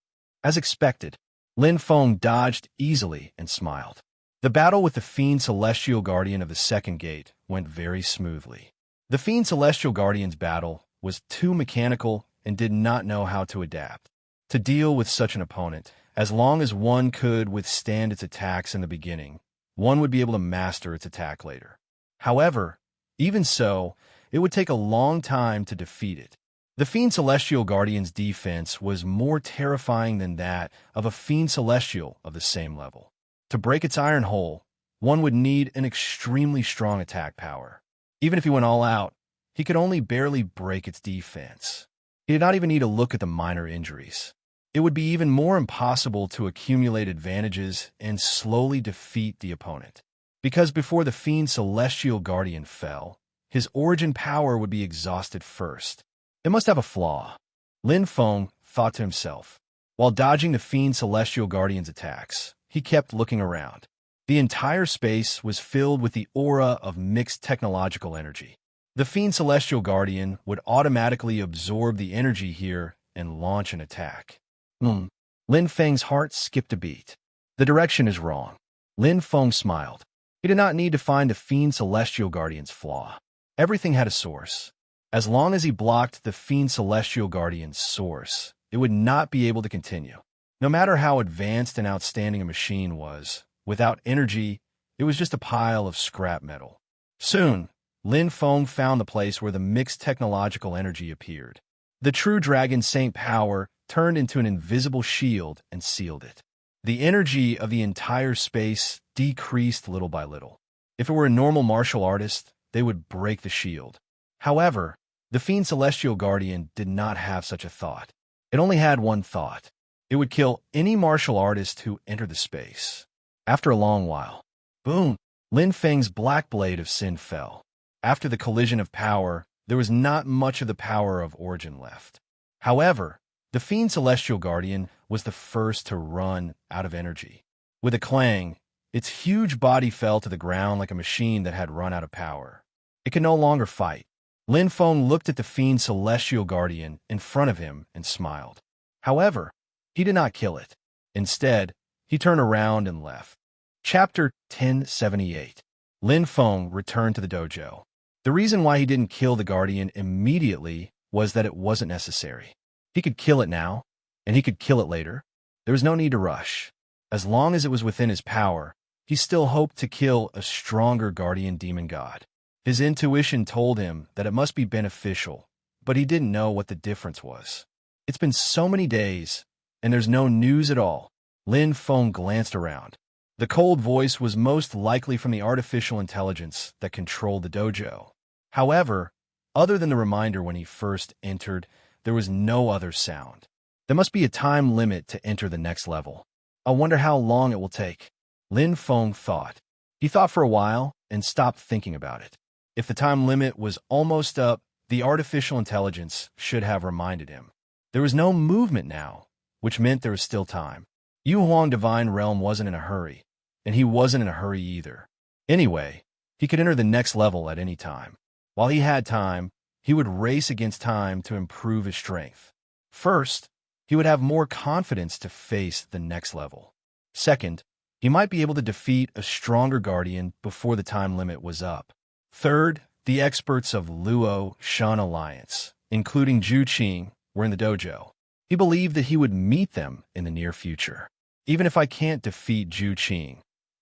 [SPEAKER 1] As expected, Lin Feng dodged easily and smiled. The battle with the Fiend Celestial Guardian of the 2nd gate went very smoothly. The Fiend Celestial Guardian's battle was too mechanical and did not know how to adapt. To deal with such an opponent, as long as one could withstand its attacks in the beginning, one would be able to master its attack later. However, even so, it would take a long time to defeat it. The Fiend Celestial Guardian's defense was more terrifying than that of a Fiend Celestial of the same level. To break its iron hull, one would need an extremely strong attack power. Even if he went all out, he could only barely break its defense. He did not even need to look at the minor injuries. It would be even more impossible to accumulate advantages and slowly defeat the opponent. Because before the Fiend's Celestial Guardian fell, his origin power would be exhausted first. It must have a flaw, Lin Feng thought to himself. While dodging the Fiend's Celestial Guardian's attacks, he kept looking around. The entire space was filled with the aura of mixed technological energy. The Fiend's Celestial Guardian would automatically absorb the energy here and launch an attack. Lin Feng's heart skipped a beat. The direction is wrong. Lin Feng smiled. He did not need to find the Fiend's Celestial Guardian's flaw. Everything had a source. As long as he blocked the Fiend's Celestial Guardian's source, it would not be able to continue. No matter how advanced and outstanding a machine was, without energy, it was just a pile of scrap metal. Soon, Lin Feng found the place where the mixed technological energy appeared. The true Dragon Saint power turned into an invisible shield and sealed it. The energy of the entire space decreased little by little. If it were a normal martial artist, they would break the shield. However, the Fiend's Celestial Guardian did not have such a thought. It only had one thought. It would kill any martial artist who entered the space. After a long while, boom! Lin Feng's black blade of sin fell. After the collision of power, there was not much of the power of origin left. However, the Fiend's Celestial Guardian was the first to run out of energy. With a clang, its huge body fell to the ground like a machine that had run out of power. It could no longer fight. Lin Feng looked at the Fiend's Celestial Guardian in front of him and smiled. However, he did not kill it. Instead, he turned around and left. Chapter 1078. Lin Feng returned to the dojo. The reason why he didn't kill the Guardian immediately was that it wasn't necessary. He could kill it now, and he could kill it later. There was no need to rush. As long as it was within his power, he still hoped to kill a stronger guardian demon god. His intuition told him that it must be beneficial, but he didn't know what the difference was. It's been so many days, and there's no news at all. Lin Feng glanced around. The cold voice was most likely from the artificial intelligence that controlled the dojo. However, other than the reminder when he first entered, there was no other sound. There must be a time limit to enter the next level. I wonder how long it will take. Lin Feng thought. He thought for a while and stopped thinking about it. If the time limit was almost up, the artificial intelligence should have reminded him. There was no movement now, which meant there was still time. Yu Huang Divine Realm wasn't in a hurry, and he wasn't in a hurry either. Anyway, he could enter the next level at any time. While he had time, he would race against time to improve his strength. First, he would have more confidence to face the next level. Second, he might be able to defeat a stronger guardian before the time limit was up. Third, the experts of Luo Shan Alliance, including Zhu Qing, were in the dojo. He believed that he would meet them in the near future. Even if I can't defeat Zhu Qing,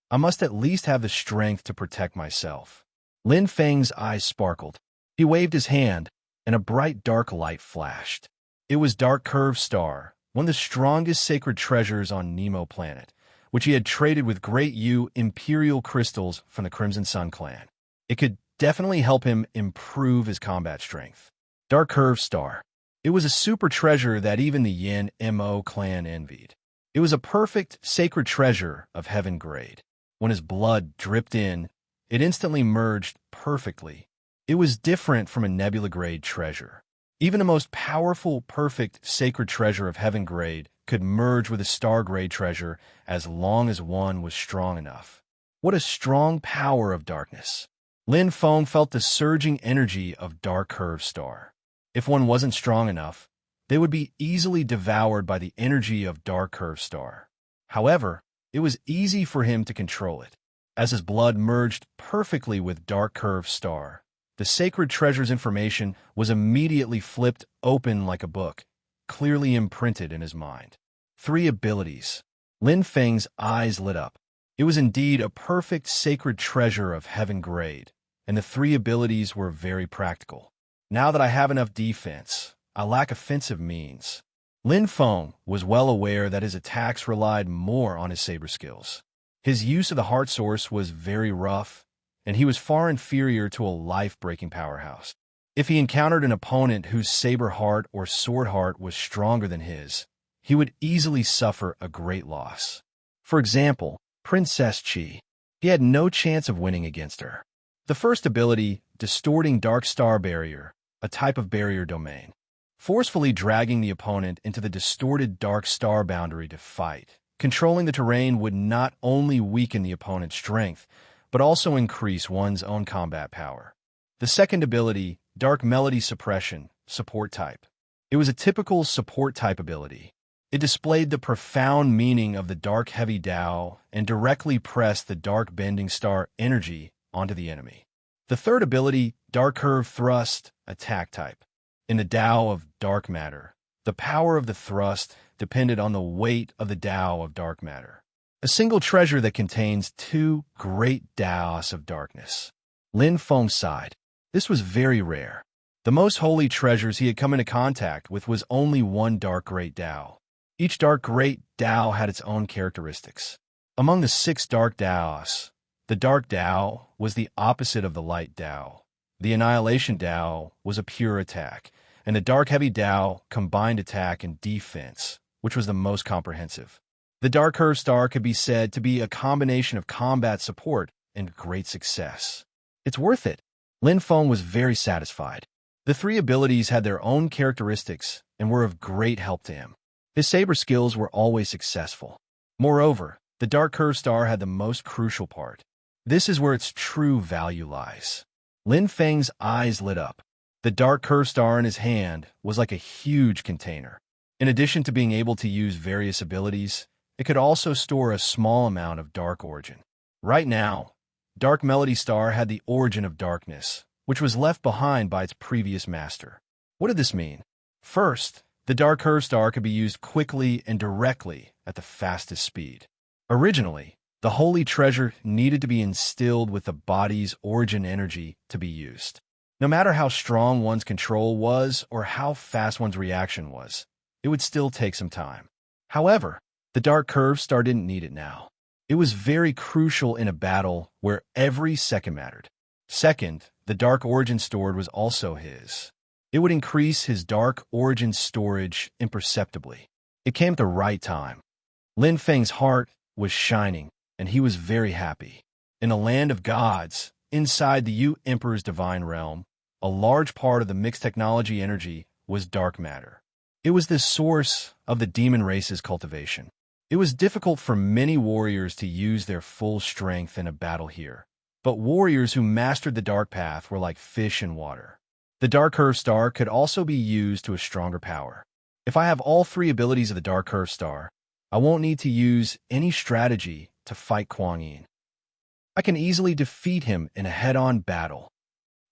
[SPEAKER 1] I must at least have the strength to protect myself. Lin Feng's eyes sparkled. He waved his hand, and a bright dark light flashed. It was Dark Curve Star, one of the strongest sacred treasures on Nemo planet, which he had traded with Great Yu Imperial crystals from the Crimson Sun clan. It could definitely help him improve his combat strength. Dark Curve Star. It was a super treasure that even the Yin Mo clan envied. It was a perfect sacred treasure of heaven grade. When his blood dripped in, it instantly merged perfectly. It was different from a nebula grade treasure. Even the most powerful, perfect, sacred treasure of heaven grade could merge with a star grade treasure as long as one was strong enough. What a strong power of darkness. Lin Feng felt the surging energy of Dark Curve Star. If one wasn't strong enough, they would be easily devoured by the energy of Dark Curve Star. However, it was easy for him to control it. As his blood merged perfectly with Dark Curve Star, the sacred treasure's information was immediately flipped open like a book, clearly imprinted in his mind. 3 abilities. Lin Feng's eyes lit up. It was indeed a perfect sacred treasure of heaven grade, and the 3 abilities were very practical. Now that I have enough defense, I lack offensive means. Lin Feng was well aware that his attacks relied more on his saber skills. His use of the heart source was very rough, and he was far inferior to a life-breaking powerhouse. If he encountered an opponent whose saber heart or sword heart was stronger than his, he would easily suffer a great loss. For example, Princess Chi. He had no chance of winning against her. The first ability, Distorting Dark Star Barrier, a type of barrier domain. Forcefully dragging the opponent into the distorted dark star boundary to fight. Controlling the terrain would not only weaken the opponent's strength, but also increase one's own combat power. The second ability, Dark Melody Suppression, support type. It was a typical support type ability. It displayed the profound meaning of the Dark Heavy Tao and directly pressed the Dark Bending Star energy onto the enemy. The third ability, Dark Curve Thrust, attack type. In the Tao of Dark Matter, the power of the thrust depended on the weight of the Tao of Dark Matter. A single treasure that contains two great Taos of darkness. Lin Feng sighed. This was very rare. The most holy treasures he had come into contact with was only one Dark Great Tao. Each Dark Great Tao had its own characteristics. Among the 6 Dark Taos, the Dark Tao was the opposite of the Light Tao. The Annihilation Tao was a pure attack, and the Dark Heavy Tao combined attack and defense, which was the most comprehensive. The Dark Curve Star could be said to be a combination of combat support and great success. It's worth it. Lin Feng was very satisfied. The 3 abilities had their own characteristics and were of great help to him. His saber skills were always successful. Moreover, the Dark Curve Star had the most crucial part. This is where its true value lies. Lin Feng's eyes lit up. The Dark Curve Star in his hand was like a huge container. In addition to being able to use various abilities, it could also store a small amount of Dark Origin. Right now, Dark Melody Star had the Origin of Darkness, which was left behind by its previous master. What did this mean? First, the Dark Curve Star could be used quickly and directly at the fastest speed. Originally, the holy treasure needed to be instilled with the body's origin energy to be used. No matter how strong one's control was or how fast one's reaction was, it would still take some time. However, the Dark Curve Star didn't need it now. It was very crucial in a battle where every second mattered. Second, the Dark Origin stored was also his. It would increase his Dark Origin storage imperceptibly. It came at the right time. Lin Feng's heart was shining, and he was very happy. In a land of gods, inside the Yu Emperor's divine realm, a large part of the mixed technology energy was dark matter. It was the source of the demon race's cultivation. It was difficult for many warriors to use their full strength in a battle here, but warriors who mastered the dark path were like fish in water. The Dark Curve Star could also be used to a stronger power. If I have all 3 abilities of the Dark Curve Star, I won't need to use any strategy to fight Kuang Yin. I can easily defeat him in a head-on battle.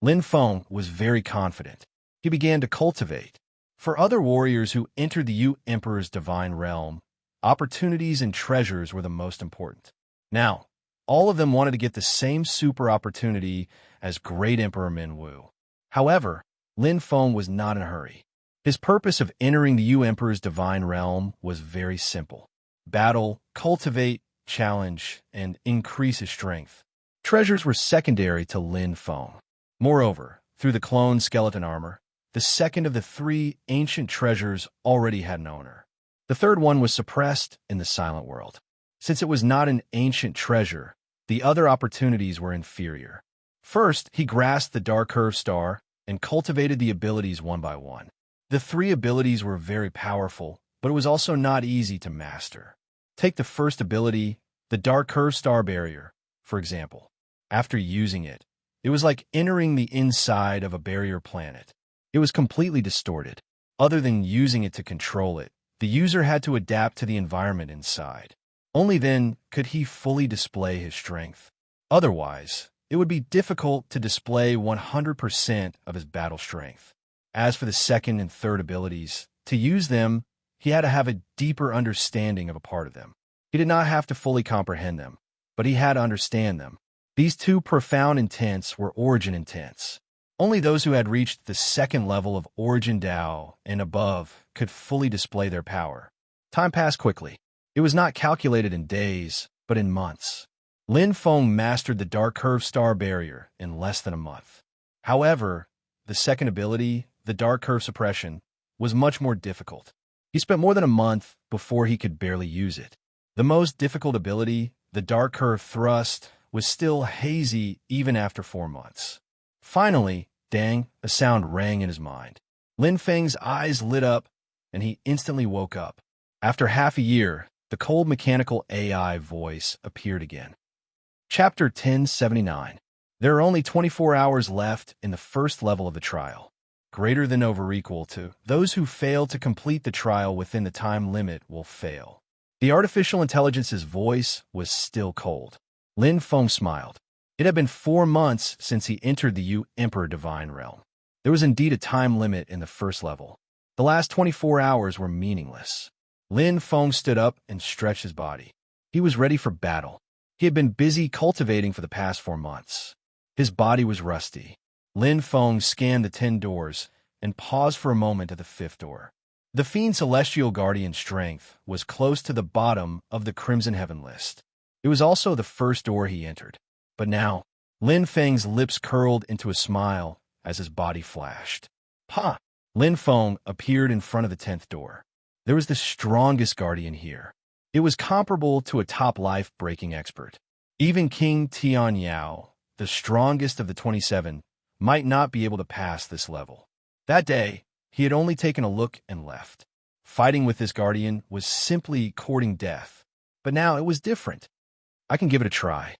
[SPEAKER 1] Lin Feng was very confident. He began to cultivate. For other warriors who entered the Yu Emperor's divine realm, opportunities and treasures were the most important. Now, all of them wanted to get the same super opportunity as Great Emperor Minwu. However, Lin Feng was not in a hurry. His purpose of entering the Yu Emperor's divine realm was very simple. Battle, cultivate, challenge, and increase his strength. Treasures were secondary to Lin Feng. Moreover, through the clone skeleton armor, the second of the 3 ancient treasures already had an owner. The third one was suppressed in the Silent World. Since it was not an ancient treasure, the other opportunities were inferior. First, he grasped the Dark Curve Star and cultivated the abilities one by one. The 3 abilities were very powerful, but it was also not easy to master. Take the first ability, the Dark Curve Star Barrier, for example. After using it, it was like entering the inside of a barrier planet. It was completely distorted. Other than using it to control it, the user had to adapt to the environment inside. Only then could he fully display his strength. Otherwise, it would be difficult to display 100% of his battle strength. As for the second and third abilities, to use them, he had to have a deeper understanding of a part of them. He did not have to fully comprehend them, but he had to understand them. These 2 profound intents were origin intents. Only those who had reached the second level of Origin Tao and above could fully display their power. Time passed quickly. It was not calculated in days, but in months. Lin Feng mastered the Dark Curve Star Barrier in less than a month. However, the second ability, the Dark Curve Suppression, was much more difficult. He spent more than a month before he could barely use it. The most difficult ability, the Dark Curve Thrust, was still hazy even after 4 months. Finally, dang, a sound rang in his mind. Lin Feng's eyes lit up, and he instantly woke up. After half a year, the cold mechanical AI voice appeared again. Chapter 1079. There are only 24 hours left in the first level of the trial. Greater than over equal to those who fail to complete the trial within the time limit will fail. The artificial intelligence's voice was still cold. Lin Feng smiled. It had been 4 months since he entered the Emperor Divine Realm. There was indeed a time limit in the first level. The last 24 hours were meaningless. Lin Feng stood up and stretched his body. He was ready for battle. He had been busy cultivating for the past 4 months. His body was rusty. Lin Feng scanned the 10 doors and paused for a moment at the 5th door. The Fiend Celestial Guardian Strength was close to the bottom of the Crimson Heaven list. It was also the first door he entered. But now, Lin Feng's lips curled into a smile as his body flashed. Ha! Lin Feng appeared in front of the 10th door. There was the strongest guardian here. It was comparable to a top life-breaking expert. Even King Tian Yao, the strongest of the 27, might not be able to pass this level. That day, he had only taken a look and left. Fighting with this guardian was simply courting death. But now it was different. I can give it a try.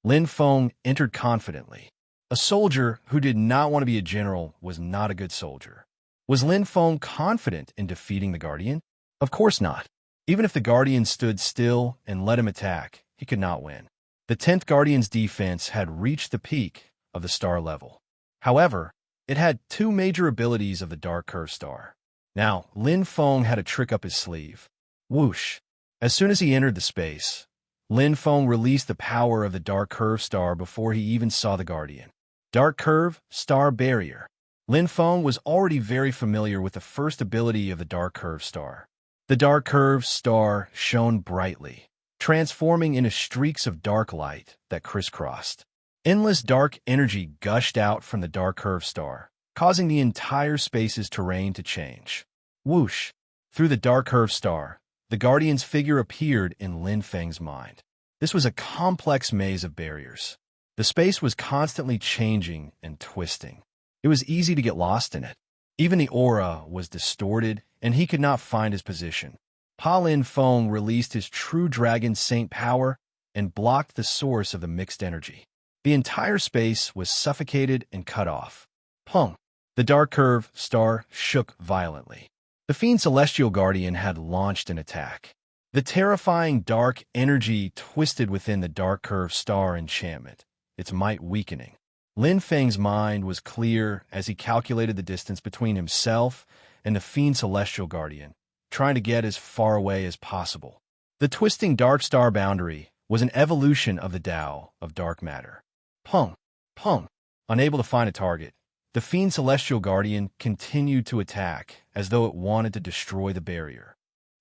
[SPEAKER 1] Lin Feng entered confidently. A soldier who did not want to be a general was not a good soldier. Was Lin Feng confident in defeating the guardian? Of course not. Even if the guardian stood still and let him attack, he could not win. The 10th guardian's defense had reached the peak of the star level. However, it had 2 major abilities of the Dark Curve Star. Now, Lin Feng had a trick up his sleeve. Whoosh! As soon as he entered the space, Lin Feng released the power of the Dark Curve Star before he even saw the guardian. Dark Curve Star Barrier. Lin Feng was already very familiar with the first ability of the Dark Curve Star. The Dark Curve Star shone brightly, transforming into streaks of dark light that crisscrossed. Endless dark energy gushed out from the Dark Curve Star, causing the entire space's terrain to change. Whoosh! Through the Dark Curve Star, the guardian's figure appeared in Lin Feng's mind. This was a complex maze of barriers. The space was constantly changing and twisting. It was easy to get lost in it. Even the aura was distorted, and he could not find his position. Pa Lin Feng released his true dragon saint power and blocked the source of the mixed energy. The entire space was suffocated and cut off. Pung! The Dark Curve Star shook violently. The Fiend Celestial Guardian had launched an attack. The terrifying dark energy twisted within the Dark Curve Star enchantment, its might weakening. Lin Feng's mind was clear as he calculated the distance between himself and the Fiend Celestial Guardian, trying to get as far away as possible. The twisting dark star boundary was an evolution of the Tao of dark matter. Pung! Pung! Unable to find a target, the Fiend Celestial Guardian continued to attack as though it wanted to destroy the barrier.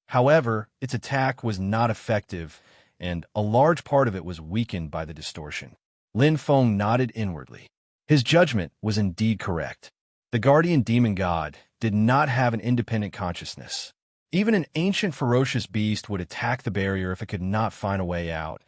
[SPEAKER 1] However, its attack was not effective, and a large part of it was weakened by the distortion. Lin Feng nodded inwardly. His judgment was indeed correct. The guardian demon god did not have an independent consciousness. Even an ancient ferocious beast would attack the barrier if it could not find a way out,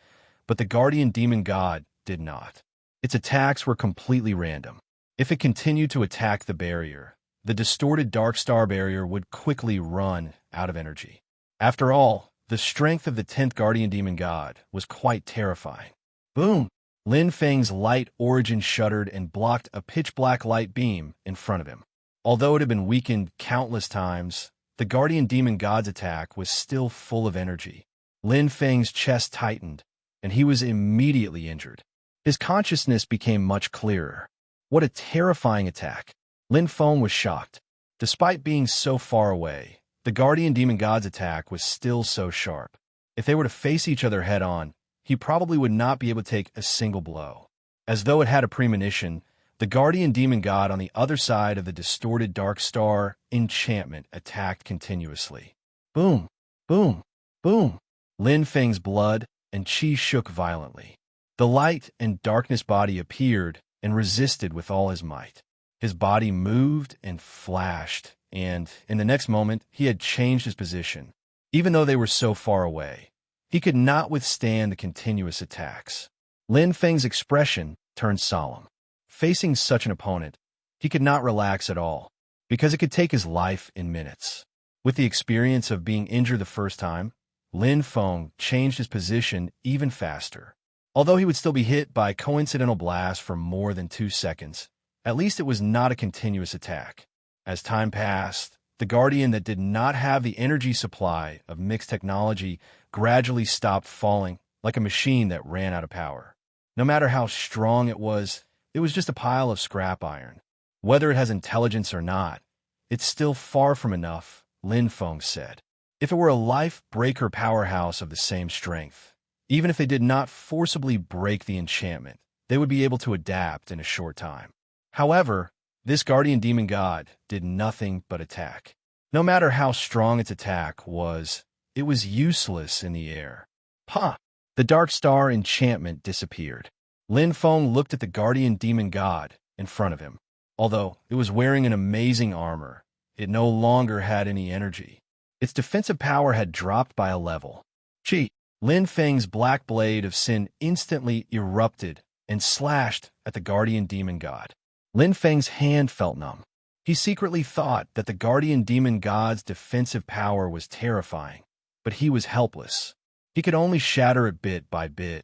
[SPEAKER 1] but the guardian demon god did not. Its attacks were completely random. If it continued to attack the barrier, the distorted dark star barrier would quickly run out of energy. After all, the strength of the 10th guardian demon god was quite terrifying. Boom! Lin Feng's light origin shuddered and blocked a pitch-black light beam in front of him. Although it had been weakened countless times, the guardian demon god's attack was still full of energy. Lin Feng's chest tightened, and he was immediately injured. His consciousness became much clearer. What a terrifying attack! Lin Feng was shocked. Despite being so far away, the guardian demon god's attack was still so sharp. If they were to face each other head-on, he probably would not be able to take a single blow. As though it had a premonition, the guardian demon god on the other side of the distorted dark star enchantment attacked continuously. Boom! Boom! Boom! Lin Feng's blood, and Chi shook violently. The light and darkness body appeared and resisted with all his might. His body moved and flashed, and in the next moment he had changed his position. Even though they were so far away, he could not withstand the continuous attacks. Lin Feng's expression turned solemn. Facing such an opponent, he could not relax at all, because it could take his life in minutes. With the experience of being injured the first time, Lin Feng changed his position even faster. Although he would still be hit by coincidental blasts for more than 2 seconds, at least it was not a continuous attack. As time passed, the Guardian that did not have the energy supply of mixed technology gradually stopped falling like a machine that ran out of power. No matter how strong it was just a pile of scrap iron. Whether it has intelligence or not, it's still far from enough, Lin Feng said. If it were a life-breaker powerhouse of the same strength, even if they did not forcibly break the enchantment, they would be able to adapt in a short time. However, this guardian demon god did nothing but attack. No matter how strong its attack was, it was useless in the air. Ha! The dark star enchantment disappeared. Lin Feng looked at the guardian demon god in front of him. Although it was wearing an amazing armor, it no longer had any energy. Its defensive power had dropped by a level. Chi! Lin Feng's black blade of sin instantly erupted and slashed at the guardian demon god. Lin Feng's hand felt numb. He secretly thought that the guardian demon god's defensive power was terrifying, but he was helpless. He could only shatter it bit by bit,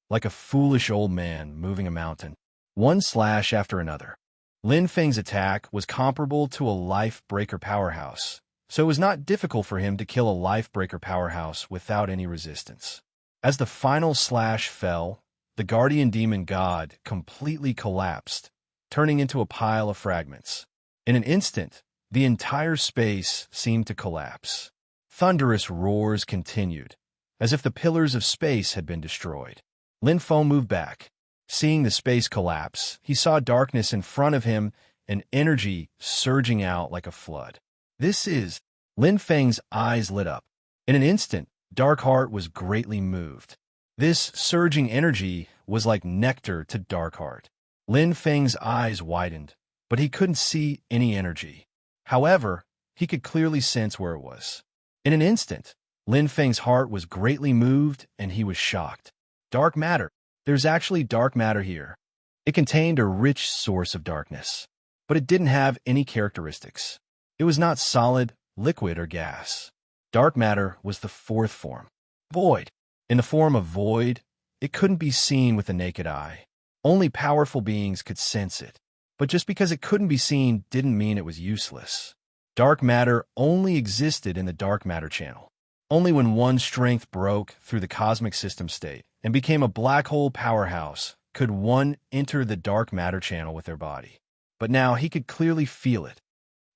[SPEAKER 1] like a foolish old man moving a mountain. One slash after another. Lin Feng's attack was comparable to a life-breaker powerhouse, so it was not difficult for him to kill a life-breaker powerhouse without any resistance. As the final slash fell, the guardian demon god completely collapsed, turning into a pile of fragments. In an instant, the entire space seemed to collapse. Thunderous roars continued, as if the pillars of space had been destroyed. Lin Feng moved back. Seeing the space collapse, he saw darkness in front of him and energy surging out like a flood. This is... Lin Feng's eyes lit up. In an instant, Darkheart was greatly moved. This surging energy was like nectar to Darkheart. Lin Feng's eyes widened, but he couldn't see any energy. However, he could clearly sense where it was. In an instant, Lin Feng's heart was greatly moved and he was shocked. Dark matter. There's actually dark matter here. It contained a rich source of darkness, but it didn't have any characteristics. It was not solid, liquid, or gas. Dark matter was the fourth form. Void. In the form of void, it couldn't be seen with the naked eye. Only powerful beings could sense it. But just because it couldn't be seen didn't mean it was useless. Dark matter only existed in the dark matter channel. Only when one's strength broke through the cosmic system state and became a black hole powerhouse could one enter the dark matter channel with their body. But now he could clearly feel it.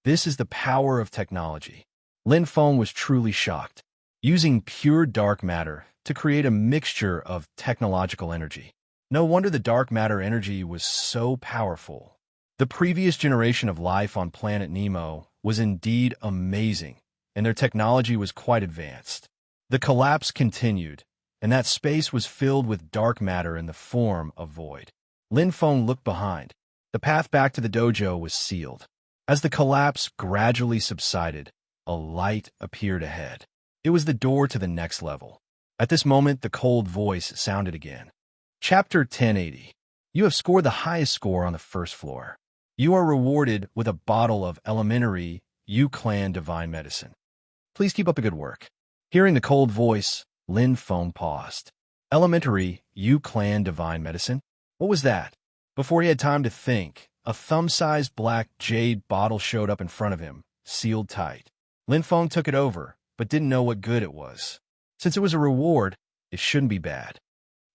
[SPEAKER 1] This is the power of technology. Lin Feng was truly shocked. Using pure dark matter to create a mixture of technological energy. No wonder the dark matter energy was so powerful. The previous generation of life on planet Nemo was indeed amazing, and their technology was quite advanced. The collapse continued, and that space was filled with dark matter in the form of void. Lin Feng looked behind. The path back to the dojo was sealed. As the collapse gradually subsided, a light appeared ahead. It was the door to the next level. At this moment, the cold voice sounded again. Chapter 1080. You have scored the highest score on the first floor. You are rewarded with a bottle of elementary U-Clan divine medicine. Please keep up the good work. Hearing the cold voice, Lin Feng paused. Elementary U-Clan divine medicine? What was that? Before he had time to think, a thumb-sized black jade bottle showed up in front of him, sealed tight. Lin Feng took it over, but didn't know what good it was. Since it was a reward, it shouldn't be bad.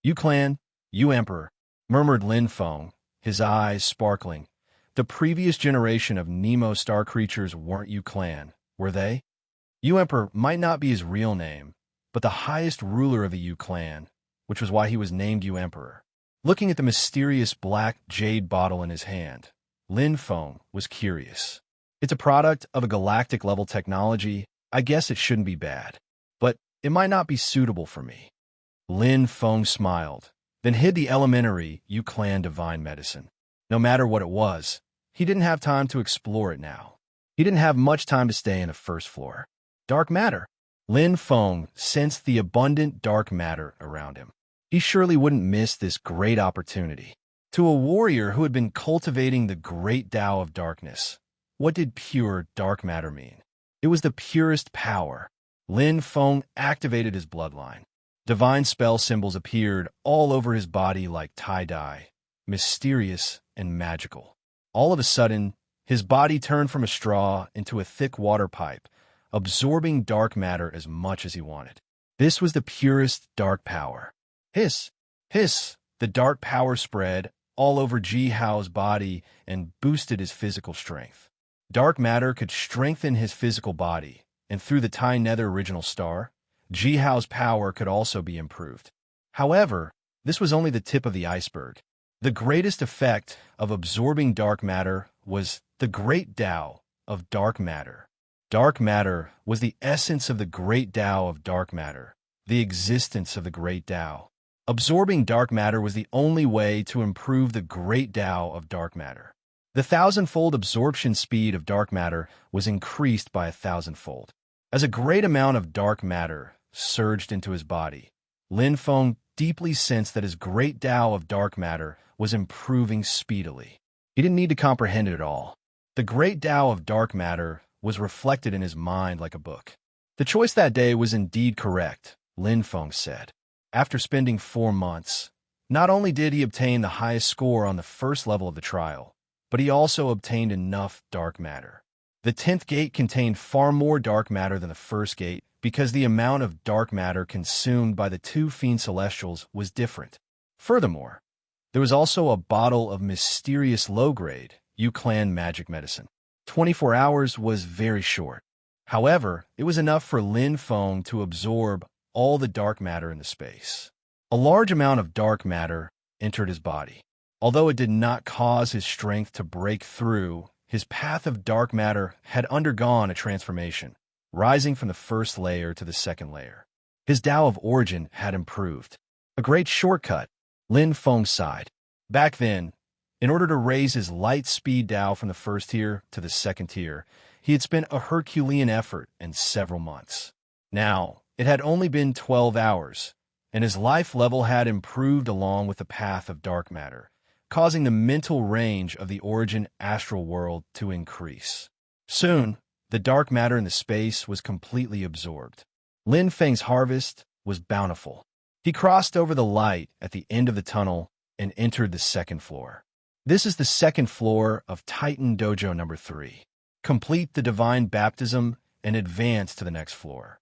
[SPEAKER 1] U-Clan, U-Emperor, murmured Lin Feng, his eyes sparkling. The previous generation of Nemo star creatures weren't U-Clan, were they? U-Emperor might not be his real name, but the highest ruler of the U-Clan, which was why he was named U-Emperor. Looking at the mysterious black jade bottle in his hand, Lin Feng was curious. It's a product of a galactic-level technology. I guess it shouldn't be bad, but it might not be suitable for me. Lin Feng smiled, then hid the elementary Yu Clan divine medicine. No matter what it was, he didn't have time to explore it now. He didn't have much time to stay in the first floor. Dark matter. Lin Feng sensed the abundant dark matter around him. He surely wouldn't miss this great opportunity. To a warrior who had been cultivating the great Tao of darkness, what did pure dark matter mean? It was the purest power. Lin Feng activated his bloodline. Divine spell symbols appeared all over his body like tie-dye, mysterious and magical. All of a sudden, his body turned from a straw into a thick water pipe, absorbing dark matter as much as he wanted. This was the purest dark power. Hiss! Hiss! The dark power spread all over Ji Hao's body and boosted his physical strength. Dark matter could strengthen his physical body, and through the Tai Nether original star, Ji Hao's power could also be improved. However, this was only the tip of the iceberg. The greatest effect of absorbing dark matter was the great Tao of dark matter. Dark matter was the essence of the great Tao of dark matter, the existence of the great Tao. Absorbing dark matter was the only way to improve the great Tao of dark matter. The 1,000-fold absorption speed of dark matter was increased by 1,000-fold. As a great amount of dark matter surged into his body, Lin Feng deeply sensed that his great Tao of dark matter was improving speedily. He didn't need to comprehend it at all. The great Tao of dark matter was reflected in his mind like a book. The choice that day was indeed correct, Lin Feng said. After spending 4 months, not only did he obtain the highest score on the first level of the trial, but he also obtained enough dark matter. The 10th gate contained far more dark matter than the first gate because the amount of dark matter consumed by the 2 fiend celestials was different. Furthermore, there was also a bottle of mysterious low-grade Yu Clan magic medicine. 24 hours was very short. However, it was enough for Lin Feng to absorb all the dark matter in the space. A large amount of dark matter entered his body. Although it did not cause his strength to break through, his path of dark matter had undergone a transformation, rising from the first layer to the second layer. His Tao of origin had improved. A great shortcut, Lin Feng sighed. Back then, in order to raise his light speed Tao from the first tier to the second tier, he had spent a Herculean effort and several months. Now, it had only been 12 hours, and his life level had improved along with the path of dark matter, causing the mental range of the origin astral world to increase. Soon, the dark matter in the space was completely absorbed. Lin Feng's harvest was bountiful. He crossed over the light at the end of the tunnel and entered the second floor. This is the second floor of Titan Dojo number 3. Complete the divine baptism and advance to the next floor.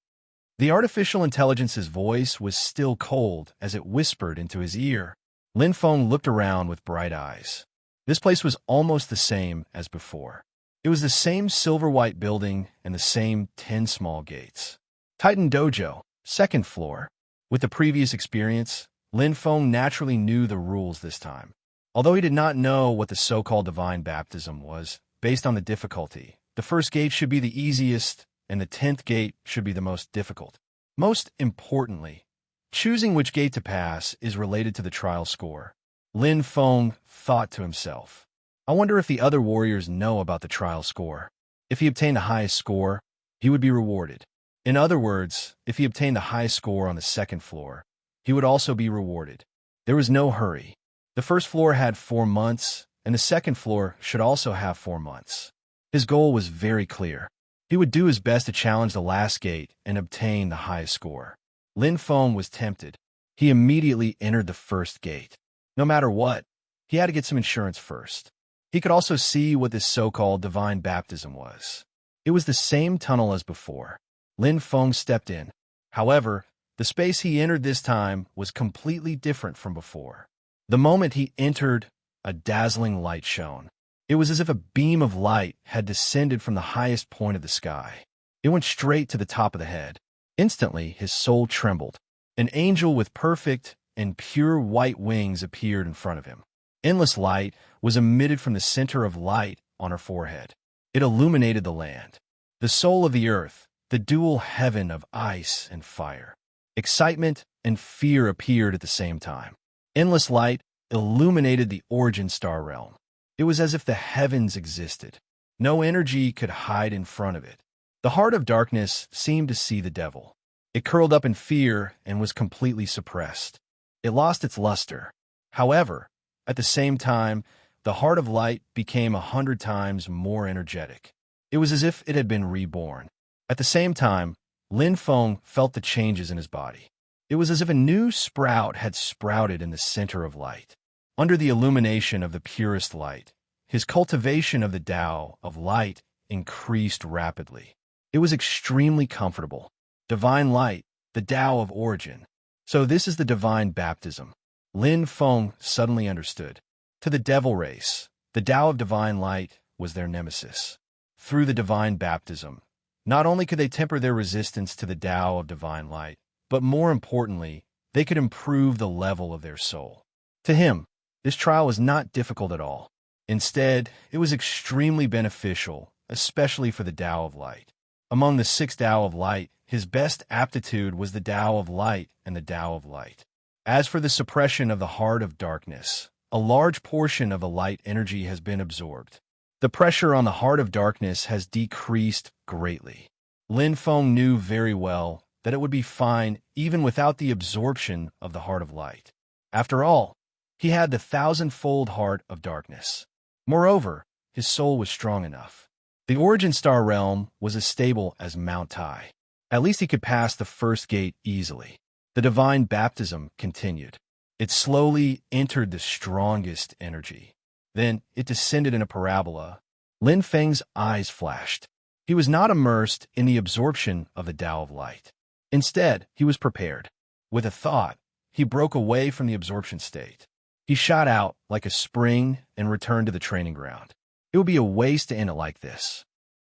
[SPEAKER 1] The artificial intelligence's voice was still cold as it whispered into his ear. Lin Feng looked around with bright eyes. This place was almost the same as before. It was the same silver-white building and the same 10 small gates. Titan Dojo, second floor. With the previous experience, Lin Feng naturally knew the rules this time. Although he did not know what the so-called divine baptism was, based on the difficulty, the first gate should be the easiest, and the 10th gate should be the most difficult. Most importantly, choosing which gate to pass is related to the trial score. Lin Feng thought to himself, I wonder if the other warriors know about the trial score. If he obtained the highest score, he would be rewarded. In other words, if he obtained the highest score on the second floor, he would also be rewarded. There was no hurry. The first floor had 4 months, and the second floor should also have 4 months. His goal was very clear. He would do his best to challenge the last gate and obtain the highest score. Lin Feng was tempted. He immediately entered the first gate. No matter what, he had to get some insurance first. He could also see what this so-called divine baptism was. It was the same tunnel as before. Lin Feng stepped in. However, the space he entered this time was completely different from before. The moment he entered, a dazzling light shone. It was as if a beam of light had descended from the highest point of the sky. It went straight to the top of the head. Instantly, his soul trembled. An angel with perfect and pure white wings appeared in front of him. Endless light was emitted from the center of light on her forehead. It illuminated the land, the soul of the earth, the dual heaven of ice and fire. Excitement and fear appeared at the same time. Endless light illuminated the origin star realm. It was as if the heavens existed. No energy could hide in front of it. The heart of darkness seemed to see the devil. It curled up in fear and was completely suppressed. It lost its luster. However, at the same time, the heart of light became 100 times more energetic. It was as if it had been reborn. At the same time, Lin Feng felt the changes in his body. It was as if a new sprout had sprouted in the center of light. Under the illumination of the purest light, his cultivation of the Tao of light increased rapidly. It was extremely comfortable. Divine light, the Tao of origin. So this is the divine baptism. Lin Feng suddenly understood. To the devil race, the Tao of divine light was their nemesis. Through the divine baptism, not only could they temper their resistance to the Tao of divine light, but more importantly, they could improve the level of their soul. To him, this trial was not difficult at all. Instead, it was extremely beneficial, especially for the Tao of light. Among the 6 Tao of light, his best aptitude was the Tao of light and the Tao of light. As for the suppression of the heart of darkness, a large portion of the light energy has been absorbed. The pressure on the heart of darkness has decreased greatly. Lin Feng knew very well that it would be fine even without the absorption of the heart of light. After all, he had the 1,000-fold heart of darkness. Moreover, his soul was strong enough. The origin star realm was as stable as Mount Tai. At least he could pass the first gate easily. The divine baptism continued. It slowly entered the strongest energy. Then it descended in a parabola. Lin Feng's eyes flashed. He was not immersed in the absorption of the Tao of light. Instead, he was prepared. With a thought, he broke away from the absorption state. He shot out like a spring and returned to the training ground. It would be a waste to end it like this.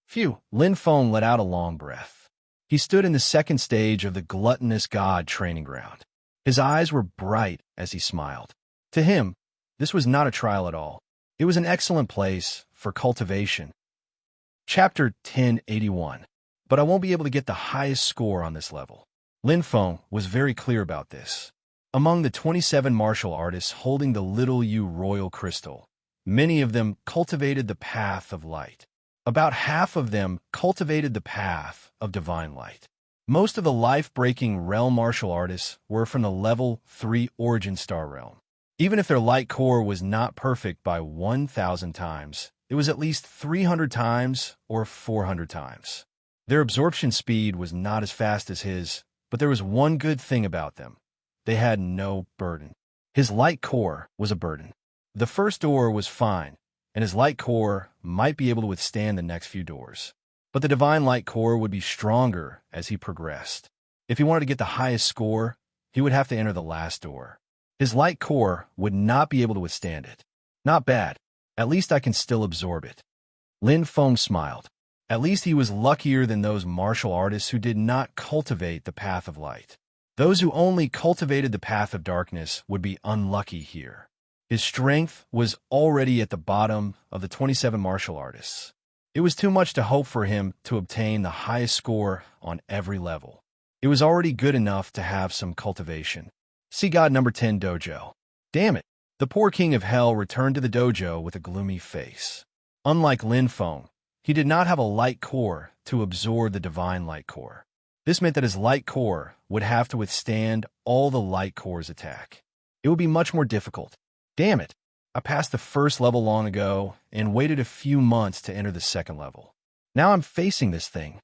[SPEAKER 1] Phew, Lin Feng let out a long breath. He stood in the second stage of the gluttonous god training ground. His eyes were bright as he smiled. To him, this was not a trial at all. It was an excellent place for cultivation. Chapter 1081. But I won't be able to get the highest score on this level. Lin Feng was very clear about this. Among the 27 martial artists holding the Little U Royal Crystal, many of them cultivated the path of light. About half of them cultivated the path of divine light. Most of the life-breaking realm martial artists were from the level 3 origin star realm. Even if their light core was not perfect by 1,000 times, it was at least 300 times or 400 times. Their absorption speed was not as fast as his, but there was one good thing about them. They had no burden. His light core was a burden. The first door was fine, and his light core might be able to withstand the next few doors. But the divine light core would be stronger as he progressed. If he wanted to get the highest score, he would have to enter the last door. His light core would not be able to withstand it. Not bad. At least I can still absorb it. Lin Feng smiled. At least he was luckier than those martial artists who did not cultivate the path of light. Those who only cultivated the path of darkness would be unlucky here. His strength was already at the bottom of the 27 martial artists. It was too much to hope for him to obtain the highest score on every level. It was already good enough to have some cultivation. See God number 10 dojo. Damn it! The poor king of hell returned to the dojo with a gloomy face. Unlike Lin Feng, he did not have a light core to absorb the divine light core. This meant that his light core would have to withstand all the light core's attack. It would be much more difficult. Damn it! I passed the first level long ago and waited a few months to enter the second level. Now I'm facing this thing.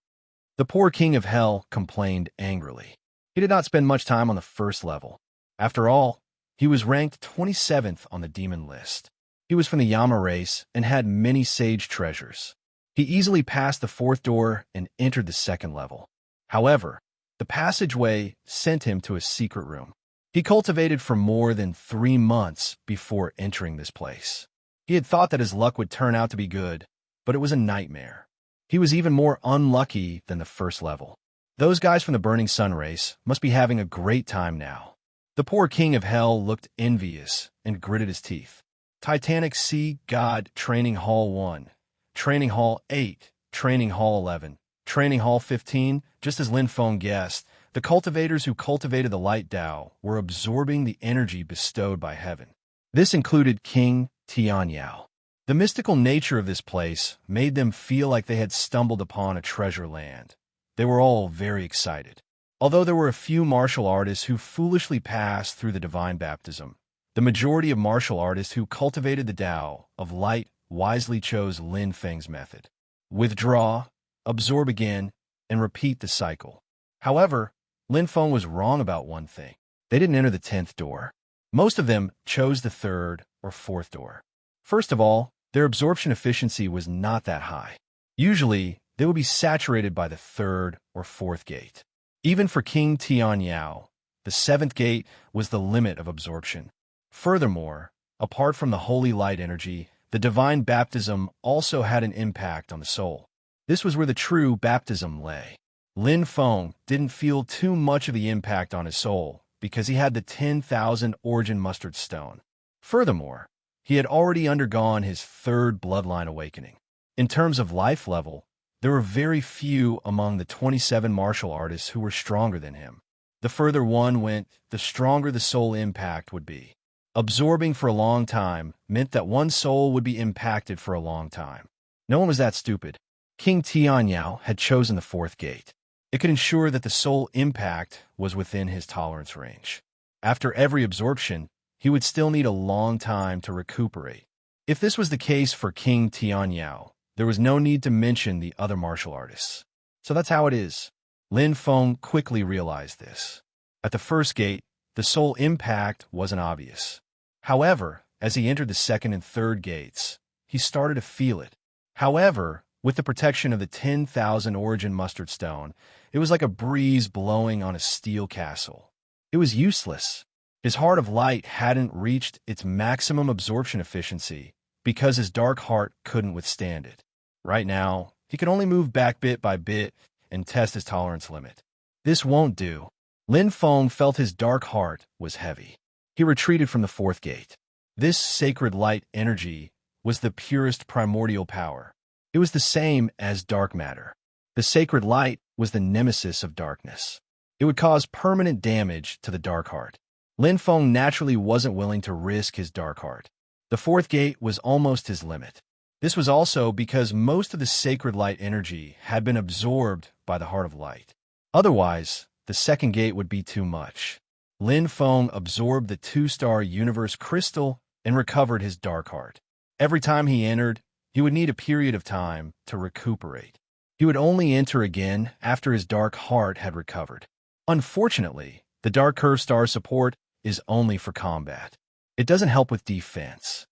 [SPEAKER 1] The poor king of hell complained angrily. He did not spend much time on the first level. After all, he was ranked 27th on the demon list. He was from the Yama race and had many sage treasures. He easily passed the fourth door and entered the second level. However, the passageway sent him to a secret room. He cultivated for more than 3 months before entering this place. He had thought that his luck would turn out to be good, but it was a nightmare. He was even more unlucky than the first level. Those guys from the Burning Sun race must be having a great time now. The poor king of hell looked envious and gritted his teeth. Titanic Sea God Training Hall 1, Training Hall 8, Training Hall 11, Training Hall 15, just as Lin Feng guessed, The cultivators who cultivated the light Tao were absorbing the energy bestowed by heaven. This included King Tianyao. The mystical nature of this place made them feel like they had stumbled upon a treasure land. They were all very excited. Although there were a few martial artists who foolishly passed through the divine baptism, the majority of martial artists who cultivated the Tao of light wisely chose Lin Feng's method. Withdraw, absorb again, and repeat the cycle. However, Lin Feng was wrong about one thing. They didn't enter the 10th door. Most of them chose the 3rd or 4th door. First of all, their absorption efficiency was not that high. Usually, they would be saturated by the 3rd or 4th gate. Even for King Tianyao, the 7th gate was the limit of absorption. Furthermore, apart from the holy light energy, the divine baptism also had an impact on the soul. This was where the true baptism lay. Lin Feng didn't feel too much of the impact on his soul because he had the 10,000 origin mustard stone. Furthermore, he had already undergone his 3rd bloodline awakening. In terms of life level, there were very few among the 27 martial artists who were stronger than him. The further one went, the stronger the soul impact would be. Absorbing for a long time meant that one's soul would be impacted for a long time. No one was that stupid. King Tianyao had chosen the 4th gate. It could ensure that the soul impact was within his tolerance range. After every absorption, he would still need a long time to recuperate. If this was the case for King Tianyao, there was no need to mention the other martial artists. So that's how it is. Lin Feng quickly realized this. At the 1st gate, the soul impact wasn't obvious. However, as he entered the 2nd and 3rd gates, he started to feel it. However, with the protection of the 10,000 origin mustard stone, it was like a breeze blowing on a steel castle. It was useless. His heart of light hadn't reached its maximum absorption efficiency because his dark heart couldn't withstand it. Right now, he could only move back bit by bit and test his tolerance limit. This won't do. Lin Feng felt his dark heart was heavy. He retreated from the 4th gate. This sacred light energy was the purest primordial power. It was the same as dark matter. The sacred light was the nemesis of darkness. It would cause permanent damage to the dark heart. Lin Feng naturally wasn't willing to risk his dark heart. The 4th gate was almost his limit. This was also because most of the sacred light energy had been absorbed by the heart of light. Otherwise, the 2nd gate would be too much. Lin Feng absorbed the 2-star universe crystal and recovered his dark heart. Every time he entered, he would need a period of time to recuperate. He would only enter again after his dark heart had recovered. Unfortunately, the dark curve star support is only for combat. It doesn't help with defense.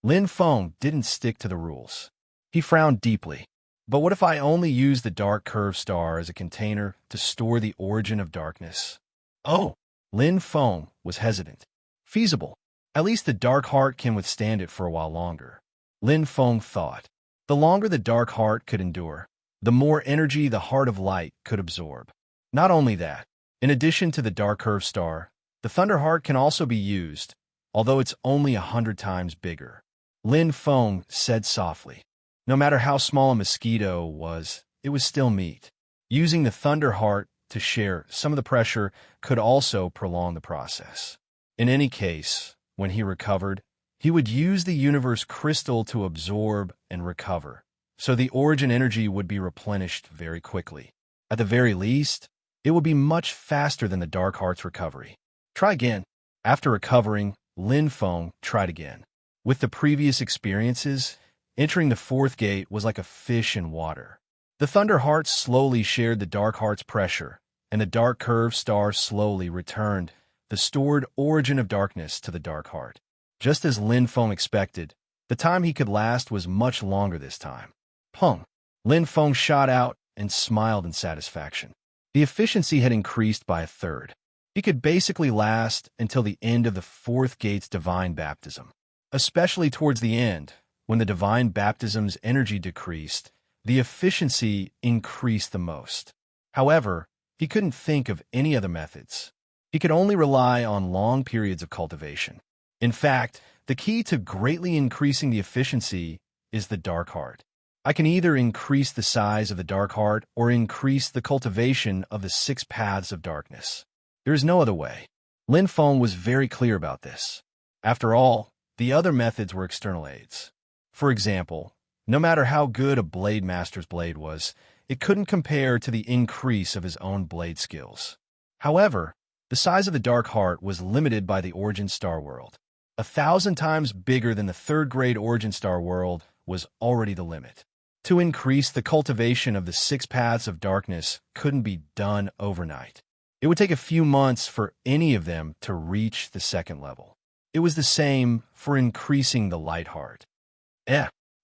[SPEAKER 1] Lin Feng didn't stick to the rules. He frowned deeply. But what if I only use the dark curve star as a container to store the origin of darkness? Oh! Lin Feng was hesitant. Feasible. At least the dark heart can withstand it for a while longer. Lin Feng thought. The longer the dark heart could endure, the more energy the heart of light could absorb. Not only that, in addition to the dark curve star, the thunder heart can also be used, although it's only 100 times bigger. Lin Feng said softly. No matter how small a mosquito was, it was still meat. Using the thunder heart to share some of the pressure could also prolong the process. In any case, when he recovered, he would use the universe crystal to absorb and recover, so the origin energy would be replenished very quickly. At the very least, it would be much faster than the dark heart's recovery. Try again. After recovering, Lin Feng tried again. With the previous experiences, entering the 4th gate was like a fish in water. The thunder heart slowly shared the dark heart's pressure, and the dark curved star slowly returned the stored origin of darkness to the dark heart. Just as Lin Feng expected, the time he could last was much longer this time. Pung! Lin Feng shot out and smiled in satisfaction. The efficiency had increased by 1/3. He could basically last until the end of the 4th gate's divine baptism. Especially towards the end, when the divine baptism's energy decreased, the efficiency increased the most. However, he couldn't think of any other methods. He could only rely on long periods of cultivation. In fact, the key to greatly increasing the efficiency is the dark heart. I can either increase the size of the dark heart or increase the cultivation of the 6 paths of darkness. There is no other way. Lin Feng was very clear about this. After all, the other methods were external aids. For example, no matter how good a blade master's blade was, it couldn't compare to the increase of his own blade skills. However, the size of the dark heart was limited by the origin star world. 1,000 times bigger than the third-grade origin star world was already the limit. To increase the cultivation of the 6 paths of darkness couldn't be done overnight. It would take a few months for any of them to reach the second level. It was the same for increasing the light heart.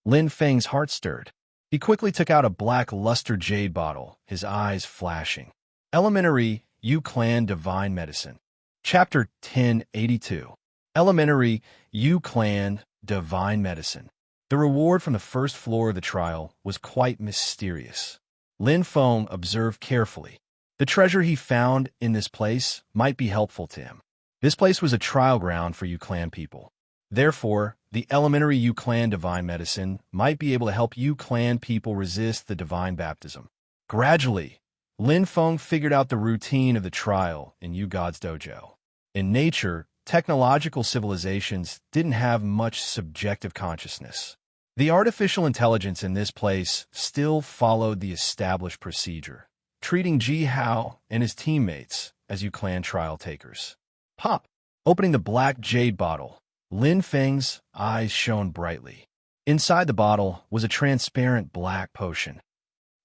[SPEAKER 1] Lin Feng's heart stirred. He quickly took out a black luster jade bottle, his eyes flashing. Elementary Yu Clan Divine Medicine. Chapter 1082. Elementary Yu Clan Divine Medicine. The reward from the first floor of the trial was quite mysterious. Lin Feng observed carefully. The treasure he found in this place might be helpful to him. This place was a trial ground for Yu Clan people. Therefore, the elementary Yu Clan Divine Medicine might be able to help Yu Clan people resist the divine baptism. Gradually, Lin Feng figured out the routine of the trial in Yu God's dojo. In nature, technological civilizations didn't have much subjective consciousness. The artificial intelligence in this place still followed the established procedure, treating Ji Hao and his teammates as Yu Clan trial takers. Pop! Opening the black jade bottle, Lin Feng's eyes shone brightly. Inside the bottle was a transparent black potion.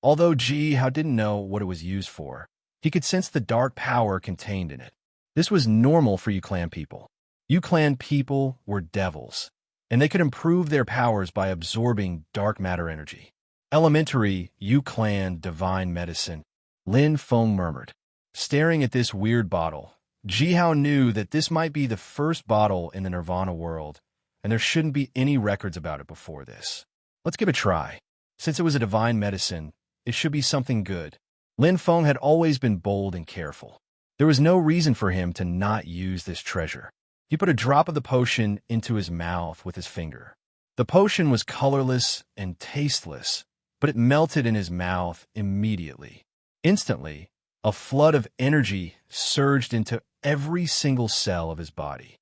[SPEAKER 1] Although Ji Hao didn't know what it was used for, he could sense the dark power contained in it. This was normal for Yu Clan people. Yu Clan people were devils, and they could improve their powers by absorbing dark matter energy. Elementary Yu Clan Divine Medicine, Lin Feng murmured. Staring at this weird bottle, Ji Hao knew that this might be the first bottle in the Nirvana world, and there shouldn't be any records about it before this. Let's give it a try. Since it was a divine medicine, it should be something good. Lin Feng had always been bold and careful. There was no reason for him to not use this treasure. He put a drop of the potion into his mouth with his finger. The potion was colorless and tasteless, but it melted in his mouth immediately. Instantly, a flood of energy surged into every single cell of his body.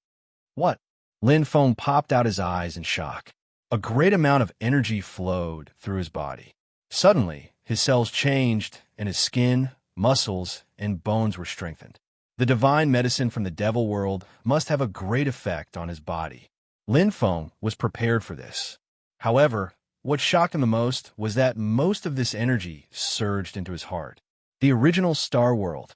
[SPEAKER 1] What? Lin Feng popped out his eyes in shock. A great amount of energy flowed through his body. Suddenly, his cells changed, and his skin, muscles, and bones were strengthened. The divine medicine from the devil world must have a great effect on his body. Lin Feng was prepared for this. However, what shocked him the most was that most of this energy surged into his heart. The original star world.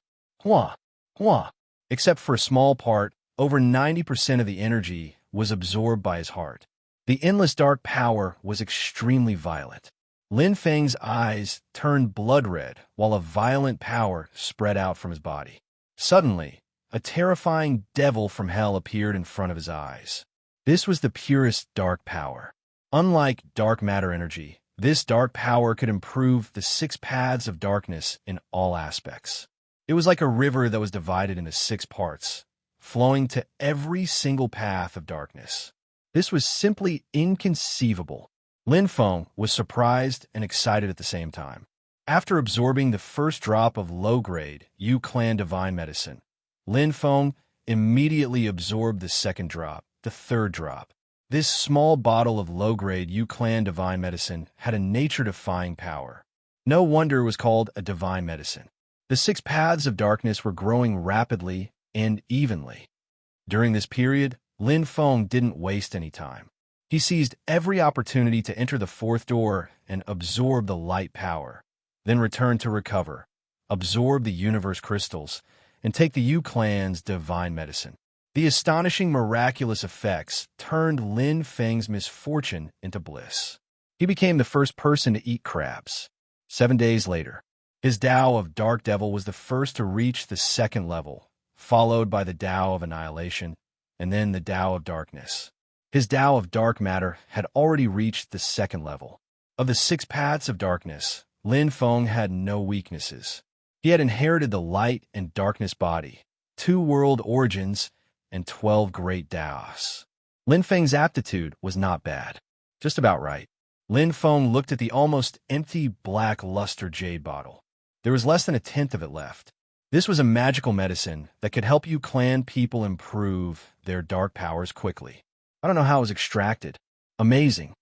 [SPEAKER 1] Except for a small part, over 90% of the energy was absorbed by his heart. The endless dark power was extremely violent. Lin Feng's eyes turned blood red while a violent power spread out from his body. Suddenly, a terrifying devil from hell appeared in front of his eyes. This was the purest dark power. Unlike dark matter energy, this dark power could improve the 6 paths of darkness in all aspects. It was like a river that was divided into 6 parts, flowing to every single path of darkness. This was simply inconceivable. Lin Feng was surprised and excited at the same time. After absorbing the first drop of low-grade Yu Clan Divine Medicine, Lin Feng immediately absorbed the second drop, the third drop. This small bottle of low-grade Yu Clan Divine Medicine had a nature-defying power. No wonder it was called a divine medicine. The 6 paths of darkness were growing rapidly and evenly. During this period, Lin Feng didn't waste any time. He seized every opportunity to enter the 4th door and absorb the light power, then return to recover, absorb the universe crystals, and take the Yu Clan's divine medicine. The astonishing miraculous effects turned Lin Feng's misfortune into bliss. He became the first person to eat crabs. 7 days later, his Tao of Dark Devil was the first to reach the 2nd level, followed by the Tao of Annihilation, and then the Tao of Darkness. His Tao of Dark Matter had already reached the 2nd level. Of the 6 paths of darkness, Lin Feng had no weaknesses. He had inherited the light and darkness body, 2 world origins, and 12 great Taos. Lin Feng's aptitude was not bad, just about right. Lin Feng looked at the almost empty black luster jade bottle. There was less than a tenth of it left. This was a magical medicine that could help you clan people improve their dark powers quickly. I don't know how it was extracted. Amazing.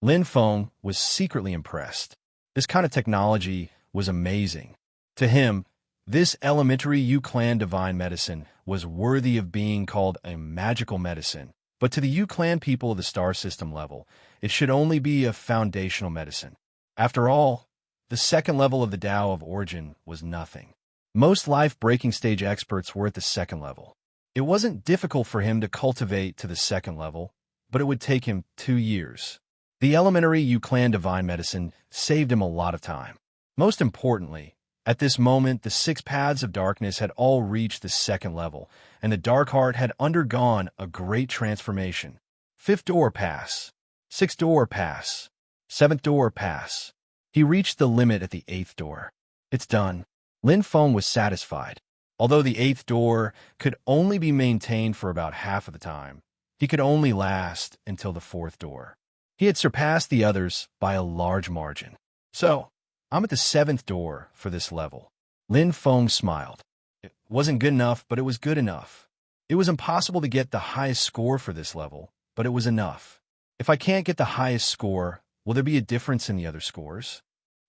[SPEAKER 1] Lin Feng was secretly impressed. This kind of technology was amazing. To him, this elementary U-Clan divine medicine was worthy of being called a magical medicine. But to the U-Clan people of the star system level, it should only be a foundational medicine. After all, the second level of the Tao of Origin was nothing. Most life-breaking stage experts were at the second level. It wasn't difficult for him to cultivate to the second level, but it would take him 2 years. The elementary U-Clan divine medicine saved him a lot of time. Most importantly, at this moment, the 6 paths of darkness had all reached the second level, and the dark heart had undergone a great transformation. 5th door pass. 6th door pass. 7th door pass. He reached the limit at the 8th door. It's done. Lin Feng was satisfied. Although the 8th door could only be maintained for about half of the time, he could only last until the 4th door. He had surpassed the others by a large margin. So, I'm at the 7th door for this level. Lin Feng smiled. It wasn't good enough, but it was good enough. It was impossible to get the highest score for this level, but it was enough. If I can't get the highest score, will there be a difference in the other scores?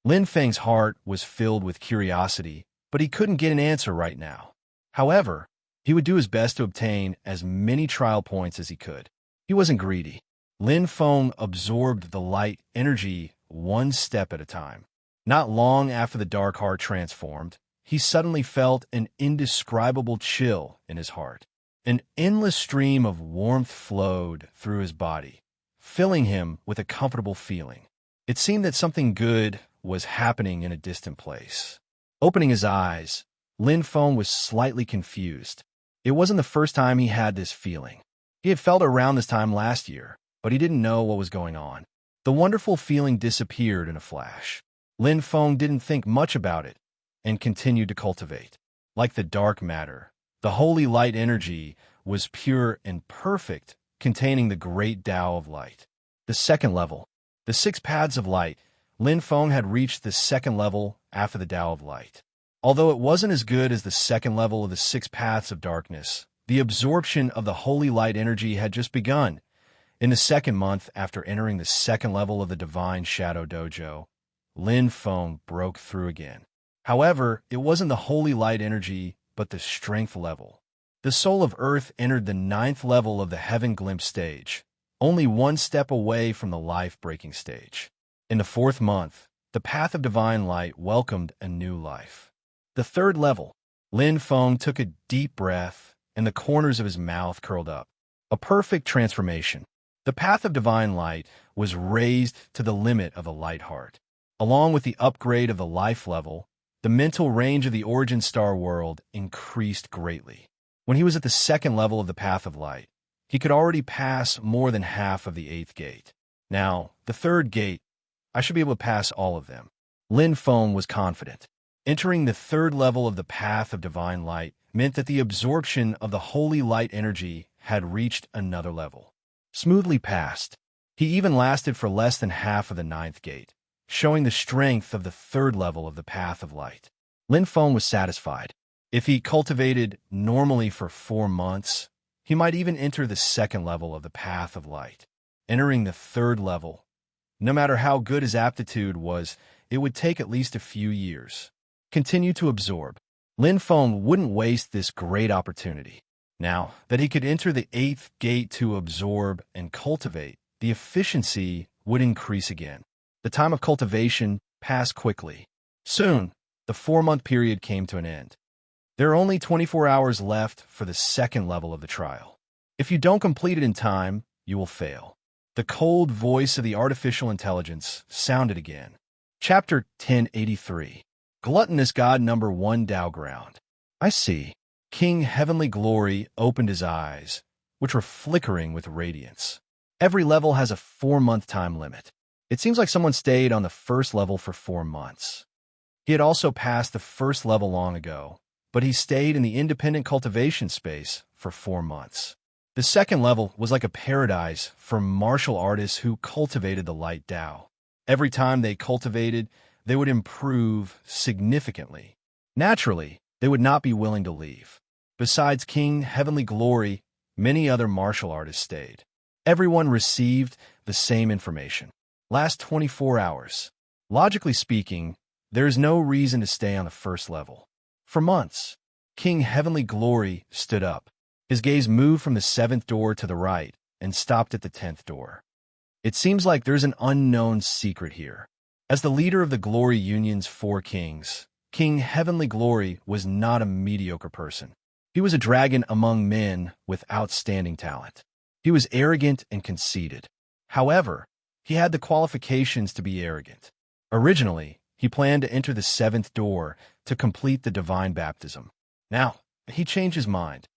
[SPEAKER 1] Lin Feng's heart was filled with curiosity, but he couldn't get an answer right now. However, he would do his best to obtain as many trial points as he could. He wasn't greedy. Lin Feng absorbed the light energy one step at a time. Not long after the dark heart transformed, he suddenly felt an indescribable chill in his heart. An endless stream of warmth flowed through his body, filling him with a comfortable feeling. It seemed that something good was happening in a distant place. Opening his eyes, Lin Feng was slightly confused. It wasn't the first time he had this feeling. He had felt it around this time last year, but he didn't know what was going on. The wonderful feeling disappeared in a flash. Lin Feng didn't think much about it and continued to cultivate. Like the dark matter, the holy light energy was pure and perfect, containing the great Tao of light. The second level, the 6 paths of light. Lin Feng had reached the second level after the Tao of light. Although it wasn't as good as the second level of the 6 paths of darkness, the absorption of the holy light energy had just begun. In the second month after entering the second level of the Divine Shadow Dojo, Lin Feng broke through again. However, it wasn't the holy light energy, but the strength level. The soul of Earth entered the 9th level of the Heaven Glimpse stage, only 1 step away from the life-breaking stage. In the 4th month, the path of divine light welcomed a new life. The 3rd level. Lin Feng took a deep breath, and the corners of his mouth curled up. A perfect transformation. The path of divine light was raised to the limit of the light heart. Along with the upgrade of the life level, the mental range of the origin star world increased greatly. When he was at the 2nd level of the path of light, he could already pass more than half of the 8th gate. Now, the 3rd gate, I should be able to pass all of them. Lin Feng was confident. Entering the 3rd level of the path of divine light meant that the absorption of the holy light energy had reached another level. Smoothly passed. He even lasted for less than half of the 9th gate, showing the strength of the 3rd level of the path of light. Lin Feng was satisfied. If he cultivated normally for 4 months, he might even enter the 2nd level of the path of light. Entering the 3rd level, no matter how good his aptitude was, it would take at least a few years. Continue to absorb. Lin Feng wouldn't waste this great opportunity. Now that he could enter the 8th gate to absorb and cultivate, the efficiency would increase again. The time of cultivation passed quickly. Soon, the 4-month period came to an end. There are only 24 hours left for the 2nd level of the trial. If you don't complete it in time, you will fail. The cold voice of the artificial intelligence sounded again. Chapter 1083. Gluttonous God number 1 Tao Ground. I see. King Heavenly Glory opened his eyes, which were flickering with radiance. Every level has a 4-month time limit. It seems like someone stayed on the 1st level for 4 months. He had also passed the 1st level long ago, but he stayed in the independent cultivation space for 4 months. The 2nd level was like a paradise for martial artists who cultivated the light Tao. Every time they cultivated, they would improve significantly. Naturally, they would not be willing to leave. Besides King Heavenly Glory, many other martial artists stayed. Everyone received the same information. Last 24 hours. Logically speaking, there is no reason to stay on the first level. For months, King Heavenly Glory stood up. His gaze moved from the 7th door to the right and stopped at the 10th door. It seems like there's an unknown secret here. As the leader of the Glory Union's 4 kings, King Heavenly Glory was not a mediocre person. He was a dragon among men with outstanding talent. He was arrogant and conceited. However, he had the qualifications to be arrogant. Originally, he planned to enter the 7th door to complete the divine baptism. Now, he changed his mind.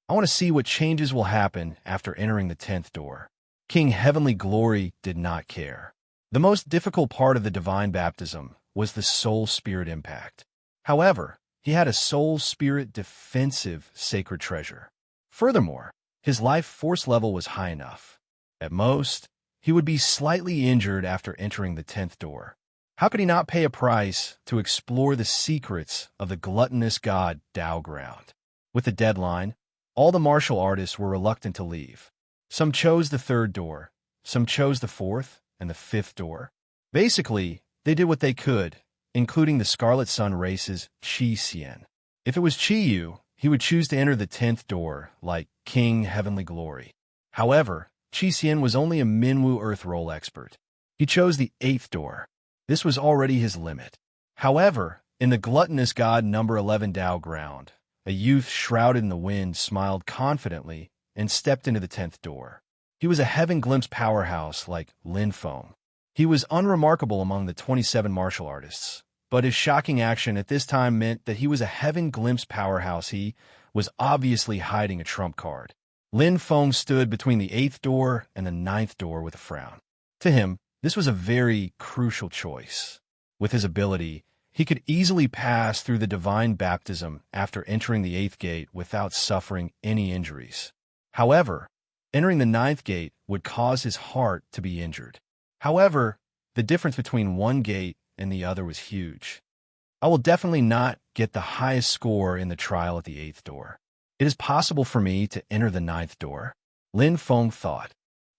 [SPEAKER 1] I want to see what changes will happen after entering the 10th door. King Heavenly Glory did not care. The most difficult part of the divine baptism was the soul spirit impact. However, he had a soul spirit defensive sacred treasure. Furthermore, his life force level was high enough. At most, he would be slightly injured after entering the 10th door. How could he not pay a price to explore the secrets of the gluttonous god Tao ground? With the deadline, all the martial artists were reluctant to leave. Some chose the 3rd door, some chose the 4th and the 5th door. Basically, they did what they could, including the Scarlet Sun race's Qi Xian. If it was Qi Yu, he would choose to enter the 10th door, like King Heavenly Glory. However, Qi Xian was only a Minwu Earth Roll expert. He chose the 8th door. This was already his limit. However, in the gluttonous god number 11 Tao ground, a youth shrouded in the wind smiled confidently and stepped into the 10th door. He was a heaven glimpse powerhouse like Lin Feng. He was unremarkable among the 27 martial artists, but his shocking action at this time meant that he was a heaven glimpse powerhouse. He was obviously hiding a trump card. Lin Feng stood between the 8th door and the 9th door with a frown. To him, this was a very crucial choice. With his ability, he could easily pass through the divine baptism after entering the 8th gate without suffering any injuries. However, entering the 9th gate would cause his heart to be injured. However, the difference between one gate and the other was huge. I will definitely not get the highest score in the trial at the 8th door. It is possible for me to enter the 9th door. Lin Feng thought.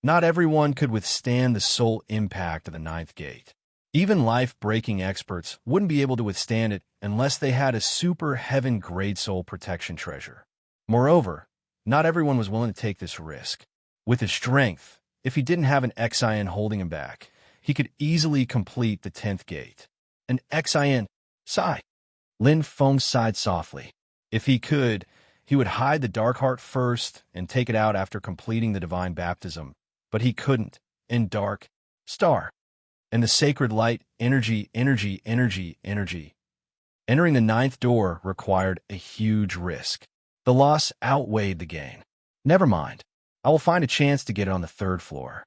[SPEAKER 1] Not everyone could withstand the soul impact of the 9th gate. Even life-breaking experts wouldn't be able to withstand it unless they had a super heaven-grade soul protection treasure. Moreover, not everyone was willing to take this risk. With his strength, if he didn't have an Xian holding him back, he could easily complete the 10th gate. An Xian, sigh. Lin Feng sighed softly. If he could, he would hide the dark heart first and take it out after completing the divine baptism. But he couldn't. In dark, star. And the sacred light, energy. Entering the 9th door required a huge risk. The loss outweighed the gain. Never mind. I will find a chance to get it on the 3rd floor.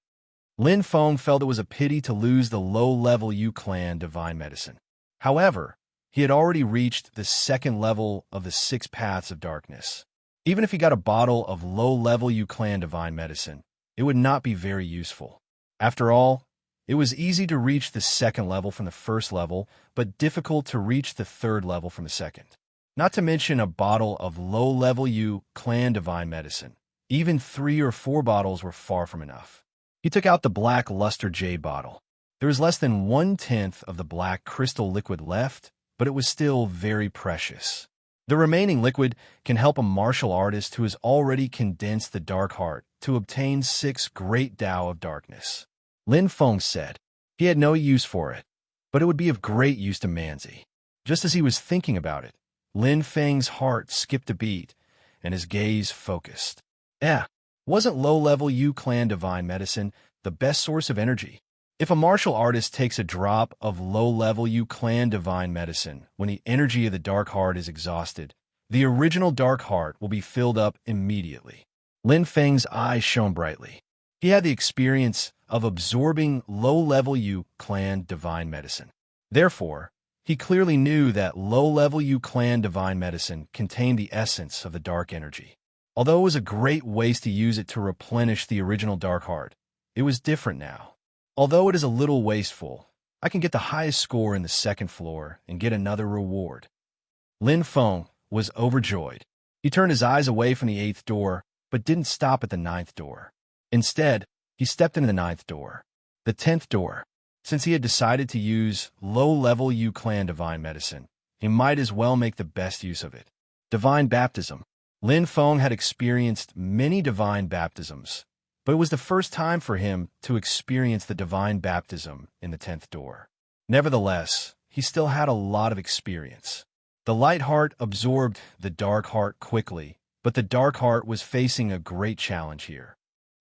[SPEAKER 1] Lin Feng felt it was a pity to lose the low-level Yu Clan divine medicine. However, he had already reached the 2nd level of the 6 paths of darkness. Even if he got a bottle of low-level Yu Clan divine medicine, it would not be very useful. After all, it was easy to reach the 2nd level from the 1st level, but difficult to reach the 3rd level from the 2nd. Not to mention a bottle of low-level Yu Clan divine medicine. Even 3 or 4 bottles were far from enough. He took out the black luster jade bottle. There was less than 1/10 of the black crystal liquid left, but it was still very precious. The remaining liquid can help a martial artist who has already condensed the dark heart to obtain 6 great Tao of darkness. Lin Feng said he had no use for it, but it would be of great use to Manzi. Just as he was thinking about it, Lin Feng's heart skipped a beat, and his gaze focused. Wasn't low-level Yu Clan divine medicine the best source of energy? If a martial artist takes a drop of low-level Yu Clan divine medicine when the energy of the dark heart is exhausted, the original dark heart will be filled up immediately. Lin Feng's eyes shone brightly. He had the experience of absorbing low-level Yu Clan divine medicine. Therefore, he clearly knew that low-level Yu Clan divine medicine contained the essence of the dark energy. Although it was a great waste to use it to replenish the original dark heart, it was different now. Although it is a little wasteful, I can get the highest score in the second floor and get another reward. Lin Feng was overjoyed. He turned his eyes away from the 8th door, but didn't stop at the 9th door. Instead, he stepped into the 9th door, the 10th door. Since he had decided to use low-level Yu-Clan Divine Medicine, he might as well make the best use of it. Divine Baptism. Lin Feng had experienced many divine baptisms, but it was the first time for him to experience the divine baptism in the 10th door. Nevertheless, he still had a lot of experience. The light heart absorbed the dark heart quickly, but the dark heart was facing a great challenge here.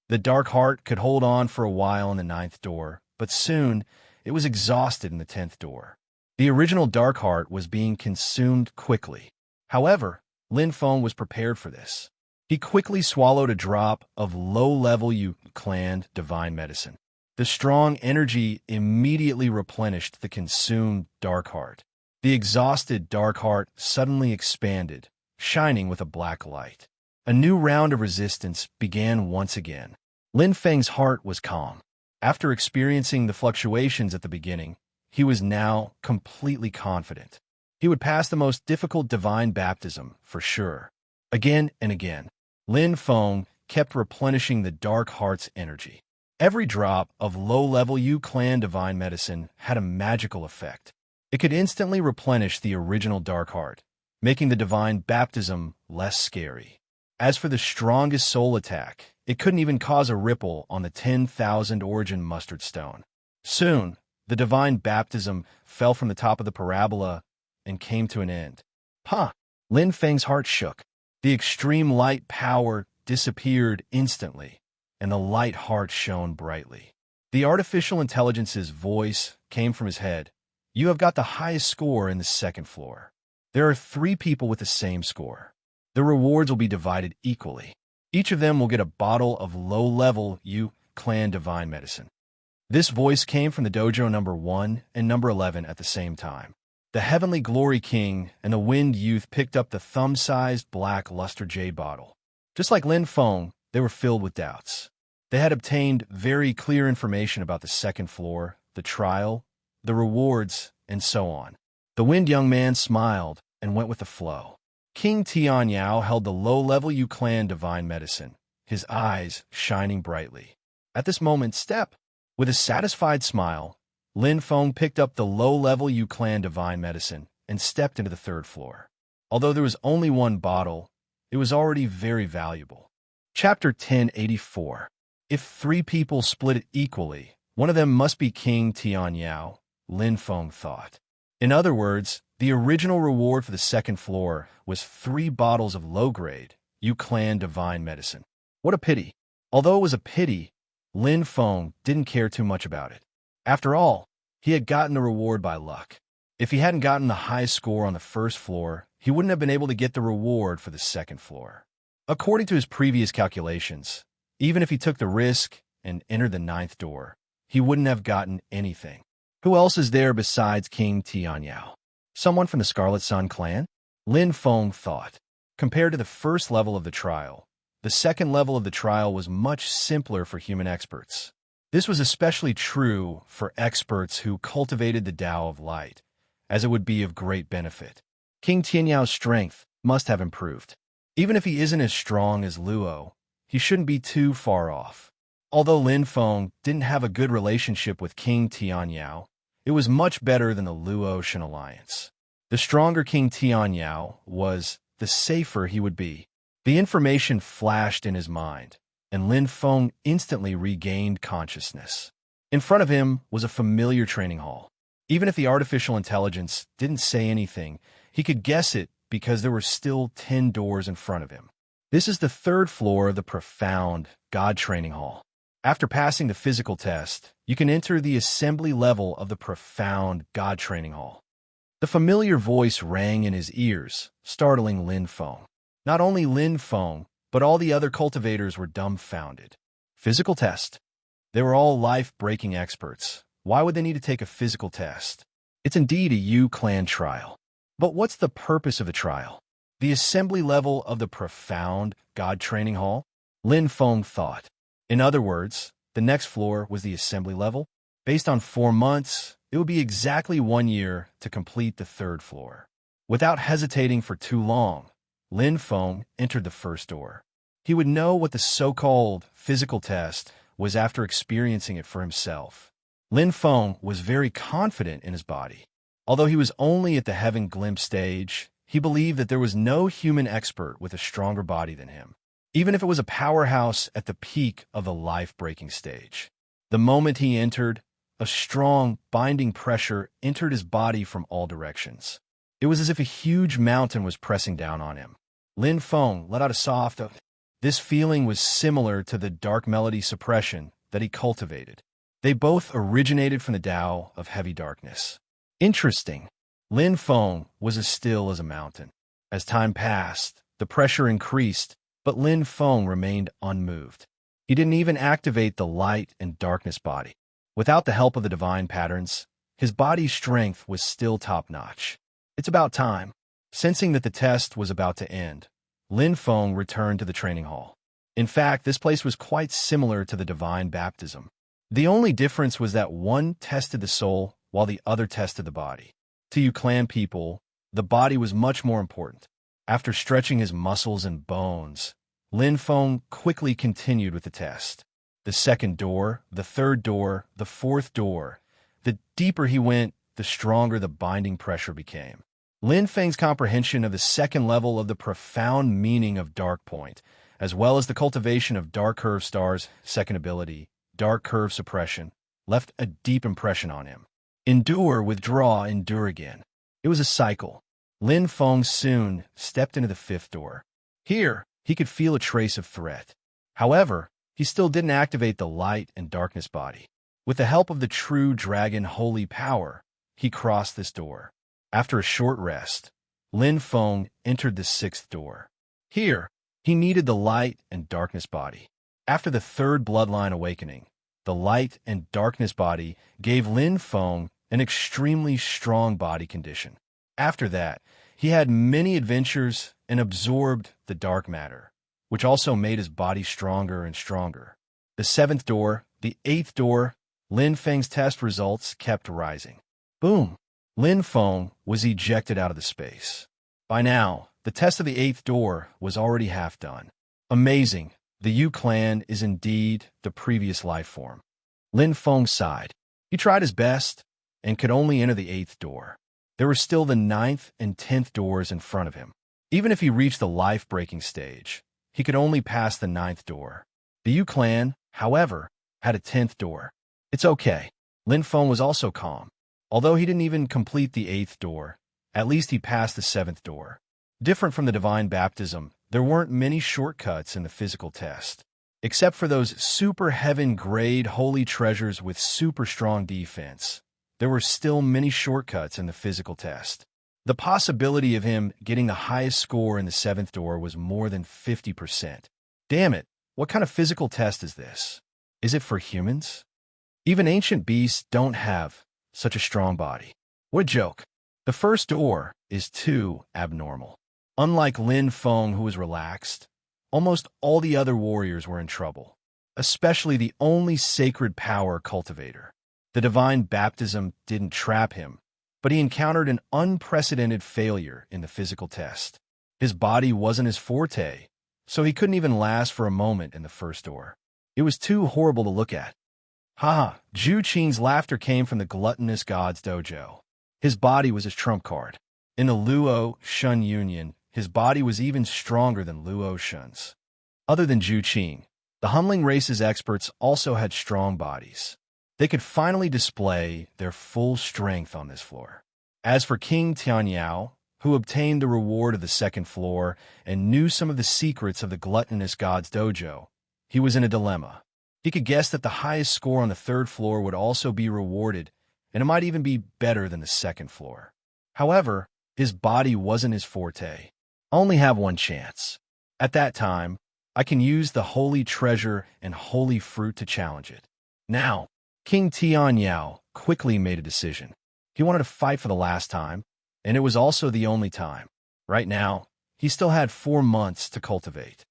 [SPEAKER 1] The dark heart could hold on for a while in the 9th door, but soon it was exhausted in the 10th door. The original dark heart was being consumed quickly. However, Lin Feng was prepared for this. He quickly swallowed a drop of low-level Yu-Clan Divine Medicine. The strong energy immediately replenished the consumed dark heart. The exhausted dark heart suddenly expanded, shining with a black light. A new round of resistance began once again. Lin Feng's heart was calm. After experiencing the fluctuations at the beginning, he was now completely confident. He would pass the most difficult divine baptism, for sure. Again and again, Lin Feng kept replenishing the dark heart's energy. Every drop of low-level Yu-Clan Divine Medicine had a magical effect. It could instantly replenish the original dark heart, making the divine baptism less scary. As for the strongest soul attack, it couldn't even cause a ripple on the 10,000 origin mustard stone. Soon, the divine baptism fell from the top of the parabola and came to an end. Lin Feng's heart shook. The extreme light power disappeared instantly, and the light heart shone brightly. The artificial intelligence's voice came from his head. You have got the highest score in the 2nd floor. There are 3 people with the same score. The rewards will be divided equally. Each of them will get a bottle of low-level Yu-Clan Divine Medicine. This voice came from the dojo number 1 and number 11 at the same time. The Heavenly Glory King and the Wind Youth picked up the thumb-sized black luster jade bottle. Just like Lin Feng, they were filled with doubts. They had obtained very clear information about the 2nd floor, the trial, the rewards, and so on. The Wind young man smiled and went with the flow. King Tian Yao held the low-level Yu-Clan Divine Medicine, his eyes shining brightly. At this moment, with a satisfied smile, Lin Feng picked up the low-level Yu-Clan Divine Medicine and stepped into the 3rd floor. Although there was only 1 bottle, it was already very valuable. Chapter 1084. If 3 people split it equally, one of them must be King Tian Yao, Lin Feng thought. In other words, the original reward for the 2nd floor was 3 bottles of low-grade Yu-Clan Divine Medicine. What a pity. Although it was a pity, Lin Feng didn't care too much about it. After all, he had gotten the reward by luck. If he hadn't gotten the highest score on the 1st floor, he wouldn't have been able to get the reward for the 2nd floor. According to his previous calculations, even if he took the risk and entered the 9th door, he wouldn't have gotten anything. Who else is there besides King Tian Yao? Someone from the Scarlet Sun clan? Lin Feng thought. Compared to the 1st level of the trial, the 2nd level of the trial was much simpler for human experts. This was especially true for experts who cultivated the Tao of Light, as it would be of great benefit. King Tian Yao's strength must have improved. Even if he isn't as strong as Luo, he shouldn't be too far off. Although Lin Feng didn't have a good relationship with King Tian Yao, it was much better than the Luo-Shan alliance. The stronger King Tian Yao was, the safer he would be. The information flashed in his mind, and Lin Feng instantly regained consciousness. In front of him was a familiar training hall. Even if the artificial intelligence didn't say anything, he could guess it because there were still 10 doors in front of him. This is the 3rd floor of the profound God training hall. After passing the physical test, you can enter the assembly level of the profound God training hall. The familiar voice rang in his ears, startling Lin Feng. Not only Lin Feng, but all the other cultivators were dumbfounded. Physical test. They were all life-breaking experts. Why would they need to take a physical test? It's indeed a Yu-Clan trial. But what's the purpose of the trial? The assembly level of the profound God training hall? Lin Feng thought. In other words, the next floor was the assembly level. Based on 4 months, it would be exactly 1 year to complete the third floor. Without hesitating for too long, Lin Feng entered the first door. He would know what the so-called physical test was after experiencing it for himself. Lin Feng was very confident in his body. Although he was only at the Heaven Glimpse stage, he believed that there was no human expert with a stronger body than him, even if it was a powerhouse at the peak of the life-breaking stage. The moment he entered, a strong, binding pressure entered his body from all directions. It was as if a huge mountain was pressing down on him. Lin Feng let out a soft. This feeling was similar to the dark melody suppression that he cultivated. They both originated from the Tao of heavy darkness. Interesting. Lin Feng was as still as a mountain. As time passed, the pressure increased, but Lin Feng remained unmoved. He didn't even activate the light and darkness body. Without the help of the divine patterns, his body's strength was still top-notch. It's about time. Sensing that the test was about to end, Lin Feng returned to the training hall. In fact, this place was quite similar to the divine baptism. The only difference was that one tested the soul while the other tested the body. To you clan people, the body was much more important. After stretching his muscles and bones, Lin Feng quickly continued with the test. The second door, the third door, the fourth door. The deeper he went, the stronger the binding pressure became. Lin Feng's comprehension of the second level of the profound meaning of Dark Point, as well as the cultivation of Dark Curve Star's second ability, Dark Curve Suppression, left a deep impression on him. Endure, withdraw, endure again. It was a cycle. Lin Feng soon stepped into the fifth door. Here, he could feel a trace of threat. However, he still didn't activate the light and darkness body. With the help of the true dragon holy power, he crossed this door. After a short rest, Lin Feng entered the sixth door. Here, he needed the light and darkness body. After the third bloodline awakening, the light and darkness body gave Lin Feng an extremely strong body condition. After that, he had many adventures and absorbed the dark matter, which also made his body stronger and stronger. The seventh door, the eighth door, Lin Feng's test results kept rising. Boom! Lin Feng was ejected out of the space. By now, the test of the eighth door was already half done. Amazing! The Yu clan is indeed the previous life form. Lin Feng sighed. He tried his best and could only enter the eighth door. There were still the ninth and 10th doors in front of him. Even if he reached the life-breaking stage, he could only pass the ninth door. The Yu clan, however, had a 10th door. It's okay. Lin Feng was also calm. Although he didn't even complete the eighth door, at least he passed the seventh door. Different from the divine baptism, there weren't many shortcuts in the physical test. Except for those super heaven-grade holy treasures with super strong defense, there were still many shortcuts in the physical test. The possibility of him getting the highest score in the seventh door was more than 50%. Damn it, what kind of physical test is this? Is it for humans? Even ancient beasts don't have such a strong body. What a joke. The first door is too abnormal. Unlike Lin Feng, who was relaxed, almost all the other warriors were in trouble, especially the only sacred power cultivator. The divine baptism didn't trap him, but he encountered an unprecedented failure in the physical test. His body wasn't his forte, so he couldn't even last for a moment in the first door. It was too horrible to look at. Haha, Zhu Qing's laughter came from the gluttonous god's dojo. His body was his trump card. In the Luo Shun union, his body was even stronger than Luo Shun's. Other than Zhu Qing, the Hunling race's experts also had strong bodies. They could finally display their full strength on this floor. As for King Tianyao, who obtained the reward of the second floor and knew some of the secrets of the gluttonous god's dojo, he was in a dilemma. He could guess that the highest score on the third floor would also be rewarded, and it might even be better than the second floor. However, his body wasn't his forte. I only have one chance. At that time, I can use the holy treasure and holy fruit to challenge it. Now, King Tianyao quickly made a decision. He wanted to fight for the last time, and it was also the only time. Right now, he still had 4 months to cultivate.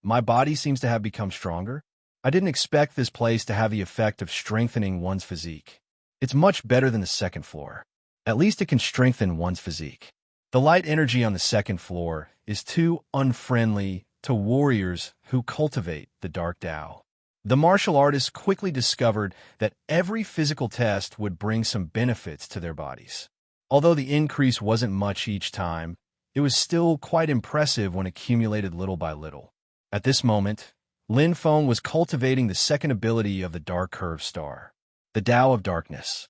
[SPEAKER 1] My body seems to have become stronger. I didn't expect this place to have the effect of strengthening one's physique. It's much better than the second floor. At least it can strengthen one's physique. The light energy on the second floor is too unfriendly to warriors who cultivate the dark Tao. The martial artists quickly discovered that every physical test would bring some benefits to their bodies. Although the increase wasn't much each time, it was still quite impressive when accumulated little by little. At this moment, Lin Feng was cultivating the second ability of the Dark Curve Star, the Tao of Darkness.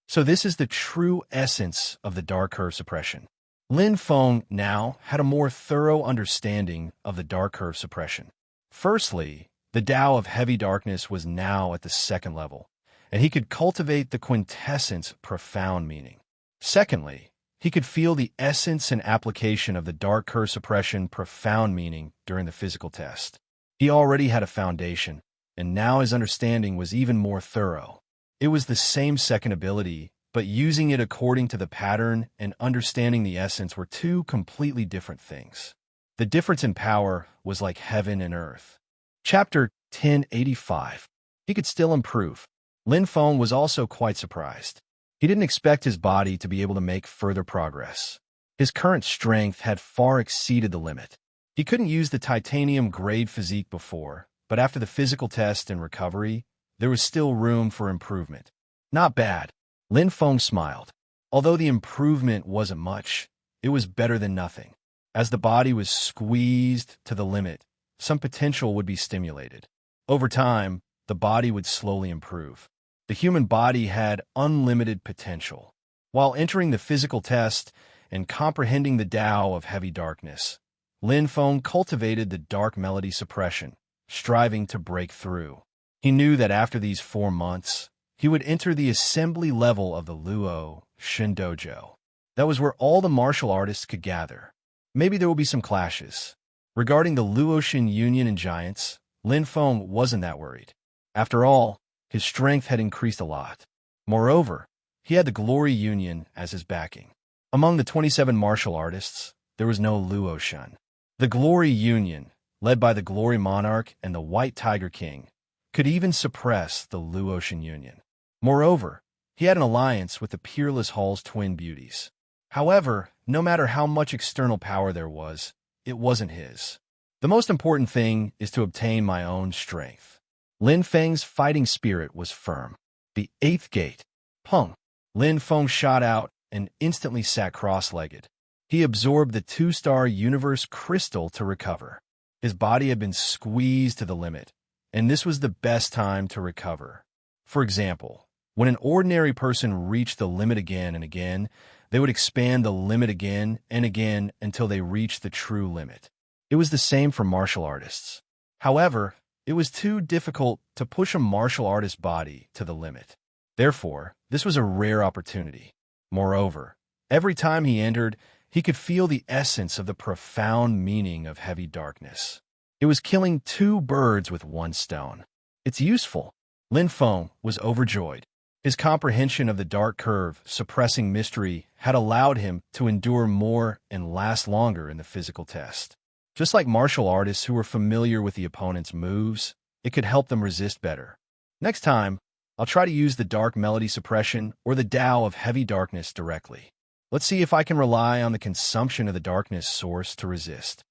[SPEAKER 1] So this is the true essence of the Dark Curve Suppression. Lin Feng now had a more thorough understanding of the Dark Curve Suppression. Firstly, the Tao of Heavy Darkness was now at the second level, and he could cultivate the quintessence profound meaning. Secondly, he could feel the essence and application of the Dark Curve Suppression profound meaning during the physical test. He already had a foundation, and now his understanding was even more thorough. It was the same second ability, but using it according to the pattern and understanding the essence were two completely different things. The difference in power was like heaven and earth. Chapter 1085. He could still improve. Lin Feng was also quite surprised. He didn't expect his body to be able to make further progress. His current strength had far exceeded the limit. He couldn't use the titanium-grade physique before, but after the physical test and recovery, there was still room for improvement. Not bad. Lin Feng smiled. Although the improvement wasn't much, it was better than nothing. As the body was squeezed to the limit, some potential would be stimulated. Over time, the body would slowly improve. The human body had unlimited potential. While entering the physical test and comprehending the Tao of Heavy Darkness, Lin Feng cultivated the dark melody suppression, striving to break through. He knew that after these 4 months, he would enter the assembly level of the Luo Shin Dojo. That was where all the martial artists could gather. Maybe there will be some clashes. Regarding the Luoshin Union and Giants, Lin Feng wasn't that worried. After all, his strength had increased a lot. Moreover, he had the Glory Union as his backing. Among the 27 martial artists, there was no Luoshin. The Glory Union, led by the Glory Monarch and the White Tiger King, could even suppress the Luoshin Union. Moreover, he had an alliance with the Peerless Hall's twin beauties. However, no matter how much external power there was, it wasn't his. The most important thing is to obtain my own strength. Lin Feng's fighting spirit was firm. The 8th gate. Pung. Lin Feng shot out and instantly sat cross-legged. He absorbed the 2-star universe crystal to recover. His body had been squeezed to the limit, and this was the best time to recover. For example, when an ordinary person reached the limit again and again, they would expand the limit again and again until they reached the true limit. It was the same for martial artists. However, it was too difficult to push a martial artist's body to the limit. Therefore, this was a rare opportunity. Moreover, every time he entered, he could feel the essence of the profound meaning of Heavy Darkness. It was killing 2 birds with 1 stone. It's useful. Lin Feng was overjoyed. His comprehension of the dark curve, suppressing mystery, had allowed him to endure more and last longer in the physical test. Just like martial artists who were familiar with the opponent's moves, it could help them resist better. Next time, I'll try to use the dark melody suppression or the Tao of Heavy Darkness directly. Let's see if I can rely on the consumption of the darkness source to resist.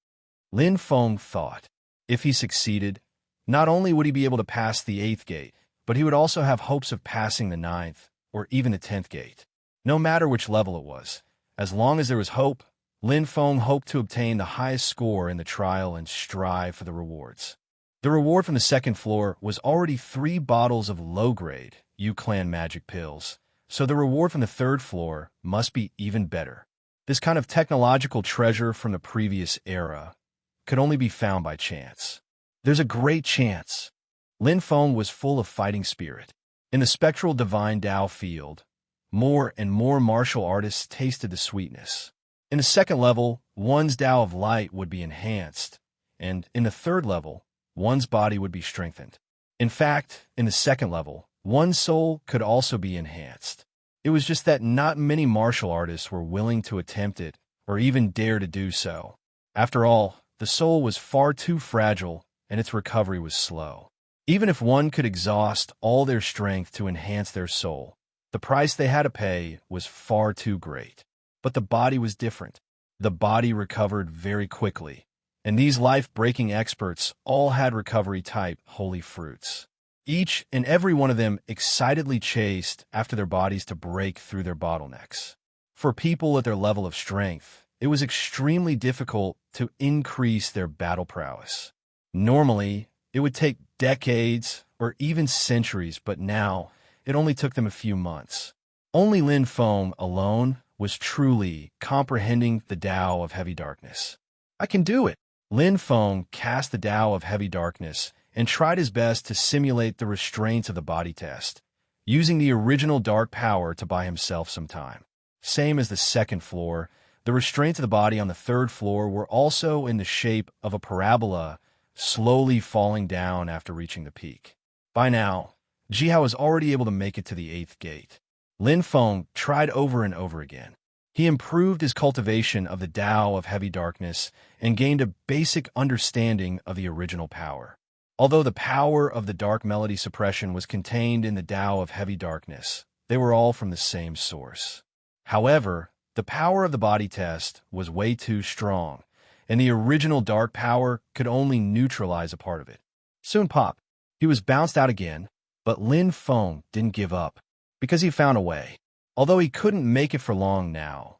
[SPEAKER 1] Lin Feng thought. If he succeeded, not only would he be able to pass the 8th gate, but he would also have hopes of passing the 9th or even the 10th gate. No matter which level it was, as long as there was hope, Lin Feng hoped to obtain the highest score in the trial and strive for the rewards. The reward from the second floor was already 3 bottles of low-grade U-Clan magic pills, so the reward from the 3rd floor must be even better. This kind of technological treasure from the previous era could only be found by chance. There's a great chance. Lin Feng was full of fighting spirit. In the spectral divine Tao field, more and more martial artists tasted the sweetness. In the 2nd level, one's Tao of light would be enhanced, and in the 3rd level, one's body would be strengthened. In fact, in the 2nd level, one's soul could also be enhanced. It was just that not many martial artists were willing to attempt it or even dare to do so. After all, the soul was far too fragile and its recovery was slow. Even if one could exhaust all their strength to enhance their soul, The price they had to pay was far too great. But the body was different. The body recovered very quickly, and these life-breaking experts all had recovery-type holy fruits. Each and every one of them excitedly chased after their bodies to break through their bottlenecks. For people at their level of strength, it was extremely difficult to increase their battle prowess. Normally, it would take decades or even centuries, but now it only took them a few months. Only Lin Feng alone was truly comprehending the Tao of heavy darkness. I can do it! Lin Feng cast the Tao of heavy darkness and tried his best to simulate the restraints of the body test, using the original dark power to buy himself some time. Same as the second floor, the restraints of the body on the third floor were also in the shape of a parabola, slowly falling down after reaching the peak. By now, Jihao was already able to make it to the 8th gate. Lin Feng tried over and over again. He improved his cultivation of the Tao of heavy darkness and gained a basic understanding of the original power. Although the power of the dark melody suppression was contained in the Tao of heavy darkness, they were all from the same source. However, the power of the body test was way too strong, and the original dark power could only neutralize a part of it. Soon pop, he was bounced out again, but Lin Feng didn't give up, because he found a way. Although he couldn't make it for long now,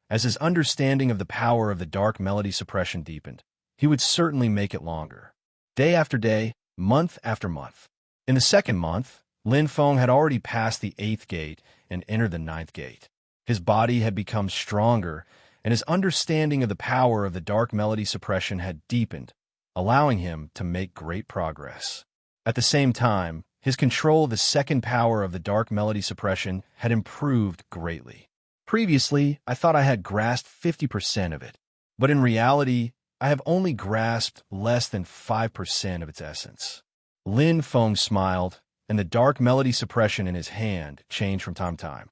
[SPEAKER 1] as his understanding of the power of the dark melody suppression deepened, he would certainly make it longer. Day after day, month after month. In the second month, Lin Feng had already passed the 8th gate and entered the 9th gate. His body had become stronger, and his understanding of the power of the dark melody suppression had deepened, allowing him to make great progress. At the same time, his control of the second power of the dark melody suppression had improved greatly. Previously, I thought I had grasped 50% of it, but in reality, I have only grasped less than 5% of its essence. Lin Feng smiled, and the dark melody suppression in his hand changed from time to time.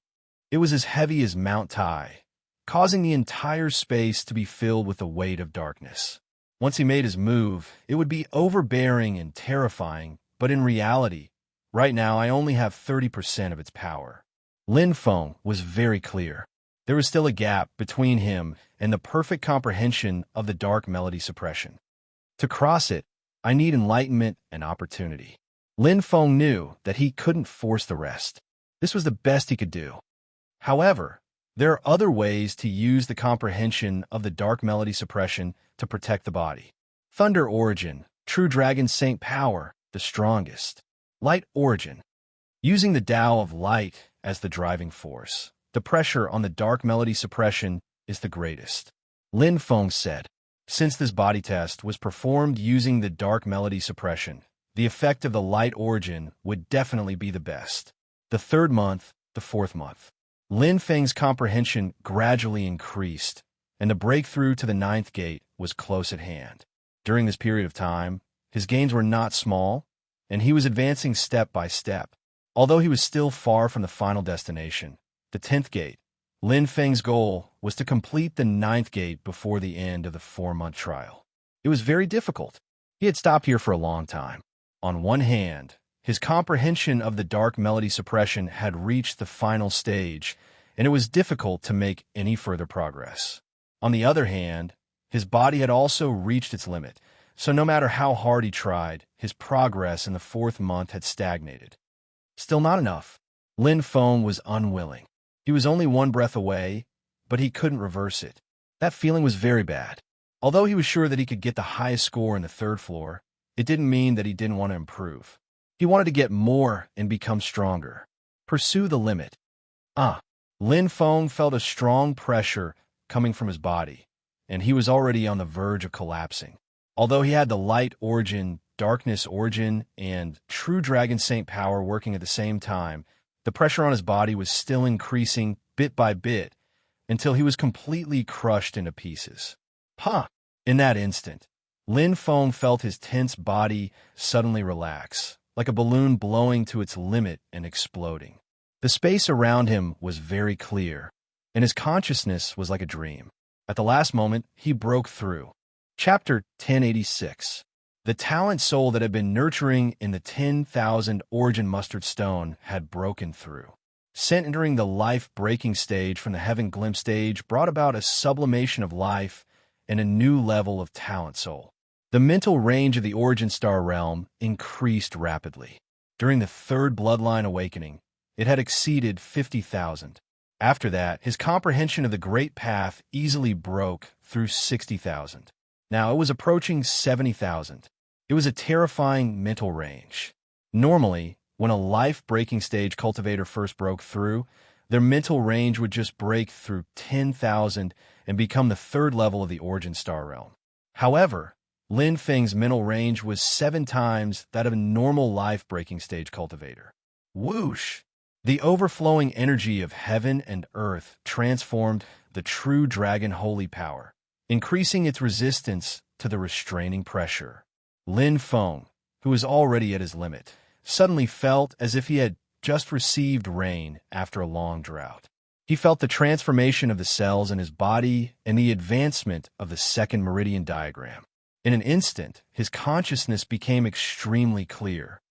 [SPEAKER 1] It was as heavy as Mount Tai, causing the entire space to be filled with the weight of darkness. Once he made his move, it would be overbearing and terrifying, but in reality, right now I only have 30% of its power. Lin Feng was very clear. There was still a gap between him and the perfect comprehension of the dark melody suppression. To cross it, I need enlightenment and opportunity. Lin Feng knew that he couldn't force the rest. This was the best he could do. However, there are other ways to use the comprehension of the dark melody suppression to protect the body. Thunder Origin, True Dragon Saint Power, the strongest. Light Origin, using the Tao of light as the driving force. The pressure on the dark melody suppression is the greatest. Lin Feng said, since this body test was performed using the dark melody suppression, the effect of the light origin would definitely be the best. The 3rd month, the 4th month. Lin Feng's comprehension gradually increased, and the breakthrough to the 9th gate was close at hand. During this period of time, his gains were not small, and he was advancing step by step. Although he was still far from the final destination, the 10th gate, Lin Feng's goal was to complete the 9th gate before the end of the 4-month trial. It was very difficult. He had stopped here for a long time. On one hand, his comprehension of the dark melody suppression had reached the final stage, and it was difficult to make any further progress. On the other hand, his body had also reached its limit, so no matter how hard he tried, his progress in the 4th month had stagnated. Still not enough. Lin Feng was unwilling. He was only one breath away, but he couldn't reverse it. That feeling was very bad. Although he was sure that he could get the highest score in the 3rd floor, it didn't mean that he didn't want to improve. He wanted to get more and become stronger. Pursue the limit. Lin Feng felt a strong pressure coming from his body, and he was already on the verge of collapsing. Although he had the light origin, darkness origin, and true dragon saint power working at the same time, the pressure on his body was still increasing bit by bit until he was completely crushed into pieces. In that instant, Lin Feng felt his tense body suddenly relax, like a balloon blowing to its limit and exploding. The space around him was very clear, and his consciousness was like a dream. At the last moment, he broke through. Chapter 1086. The talent soul that had been nurturing in the 10,000 origin mustard stone had broken through. Scent entering the life-breaking stage from the heaven glimpse stage brought about a sublimation of life and a new level of talent soul. The mental range of the origin star realm increased rapidly. During the third bloodline awakening, it had exceeded 50,000. After that, his comprehension of the Great Path easily broke through 60,000. Now it was approaching 70,000. It was a terrifying mental range. Normally, when a life-breaking stage cultivator first broke through, their mental range would just break through 10,000 and become the third level of the origin star realm. However, Lin Feng's mental range was 7 times that of a normal life-breaking stage cultivator. Whoosh! The overflowing energy of heaven and earth transformed the true dragon holy power, increasing its resistance to the restraining pressure. Lin Feng, who was already at his limit, suddenly felt as if he had just received rain after a long drought. He felt the transformation of the cells in his body and the advancement of the second meridian diagram. In an instant, his consciousness became extremely clear.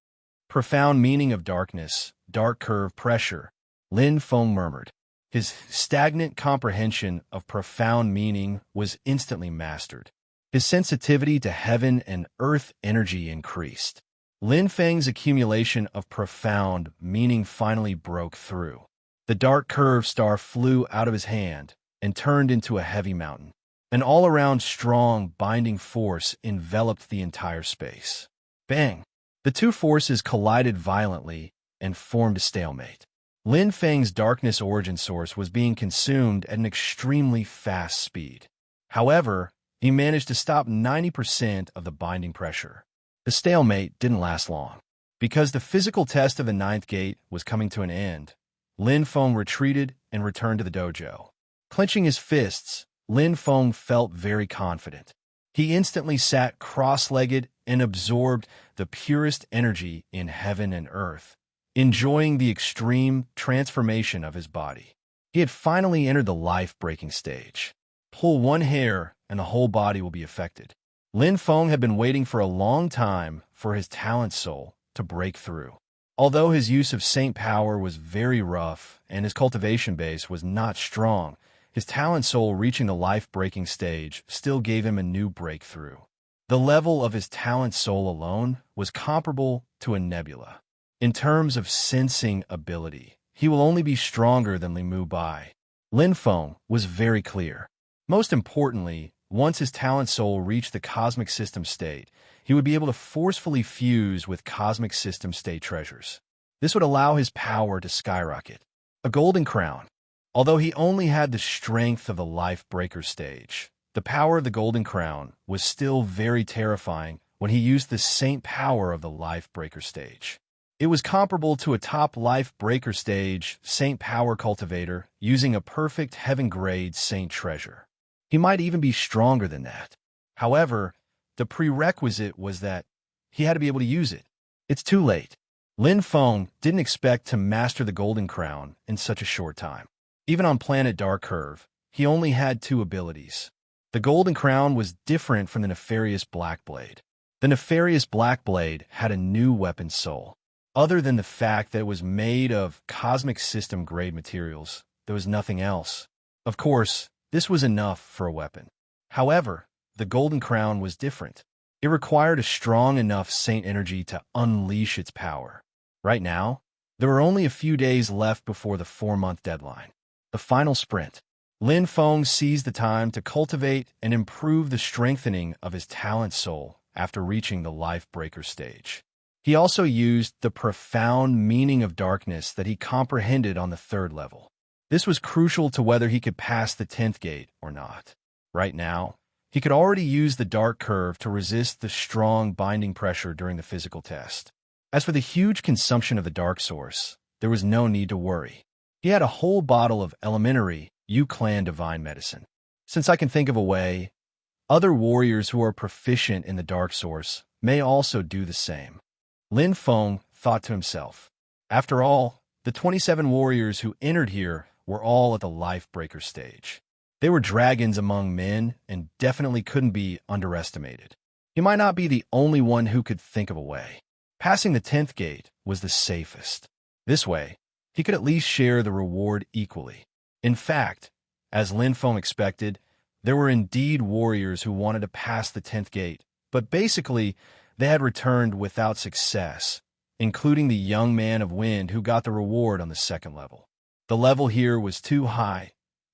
[SPEAKER 1] Profound meaning of darkness, dark curve pressure, Lin Feng murmured. His stagnant comprehension of profound meaning was instantly mastered. His sensitivity to heaven and earth energy increased. Lin Feng's accumulation of profound meaning finally broke through. The dark curved star flew out of his hand and turned into a heavy mountain. An all-around strong, binding force enveloped the entire space. Bang! The two forces collided violently and formed a stalemate. Lin Feng's darkness origin source was being consumed at an extremely fast speed. However, he managed to stop 90% of the binding pressure. The stalemate didn't last long. Because the physical test of the 9th gate was coming to an end, Lin Feng retreated and returned to the dojo. Clenching his fists, Lin Feng felt very confident. He instantly sat cross-legged and absorbed the purest energy in heaven and earth, enjoying the extreme transformation of his body. He had finally entered the life-breaking stage. Pull one hair and the whole body will be affected. Lin Feng had been waiting for a long time for his talent soul to break through. Although his use of saint power was very rough and his cultivation base was not strong, his talent soul reaching the life-breaking stage still gave him a new breakthrough. The level of his talent soul alone was comparable to a nebula. In terms of sensing ability, he will only be stronger than Limu Bai. Lin Feng was very clear. Most importantly, once his talent soul reached the cosmic system state, he would be able to forcefully fuse with cosmic system state treasures. This would allow his power to skyrocket. A golden crown. Although he only had the strength of the life breaker stage, the power of the golden crown was still very terrifying when he used the saint power of the life breaker stage. It was comparable to a top life breaker stage saint power cultivator using a perfect heaven-grade saint treasure. He might even be stronger than that. However, the prerequisite was that he had to be able to use it. It's too late. Lin Feng didn't expect to master the golden crown in such a short time. Even on planet Dark Curve, he only had 2 abilities. The golden crown was different from the nefarious black blade. The nefarious black blade had a new weapon soul. Other than the fact that it was made of cosmic system grade materials, there was nothing else. Of course, this was enough for a weapon. However, the golden crown was different. It required a strong enough saint energy to unleash its power. Right now, there were only a few days left before the 4-month deadline. The final sprint. Lin Feng seized the time to cultivate and improve the strengthening of his talent soul after reaching the life breaker stage. He also used the profound meaning of darkness that he comprehended on the 3rd level. This was crucial to whether he could pass the 10th gate or not. Right now, he could already use the dark curve to resist the strong binding pressure during the physical test. As for the huge consumption of the dark source, there was no need to worry. He had a whole bottle of elementary Yu-Clan divine medicine. Since I can think of a way, other warriors who are proficient in the dark source may also do the same. Lin Feng thought to himself. After all, the 27 warriors who entered here were all at the life breaker stage. They were dragons among men and definitely couldn't be underestimated. He might not be the only one who could think of a way. Passing the 10th gate was the safest. This way, he could at least share the reward equally. In fact, as Lin Feng expected, there were indeed warriors who wanted to pass the 10th gate, but basically, they had returned without success, including the young man of wind who got the reward on the 2nd level. The level here was too high,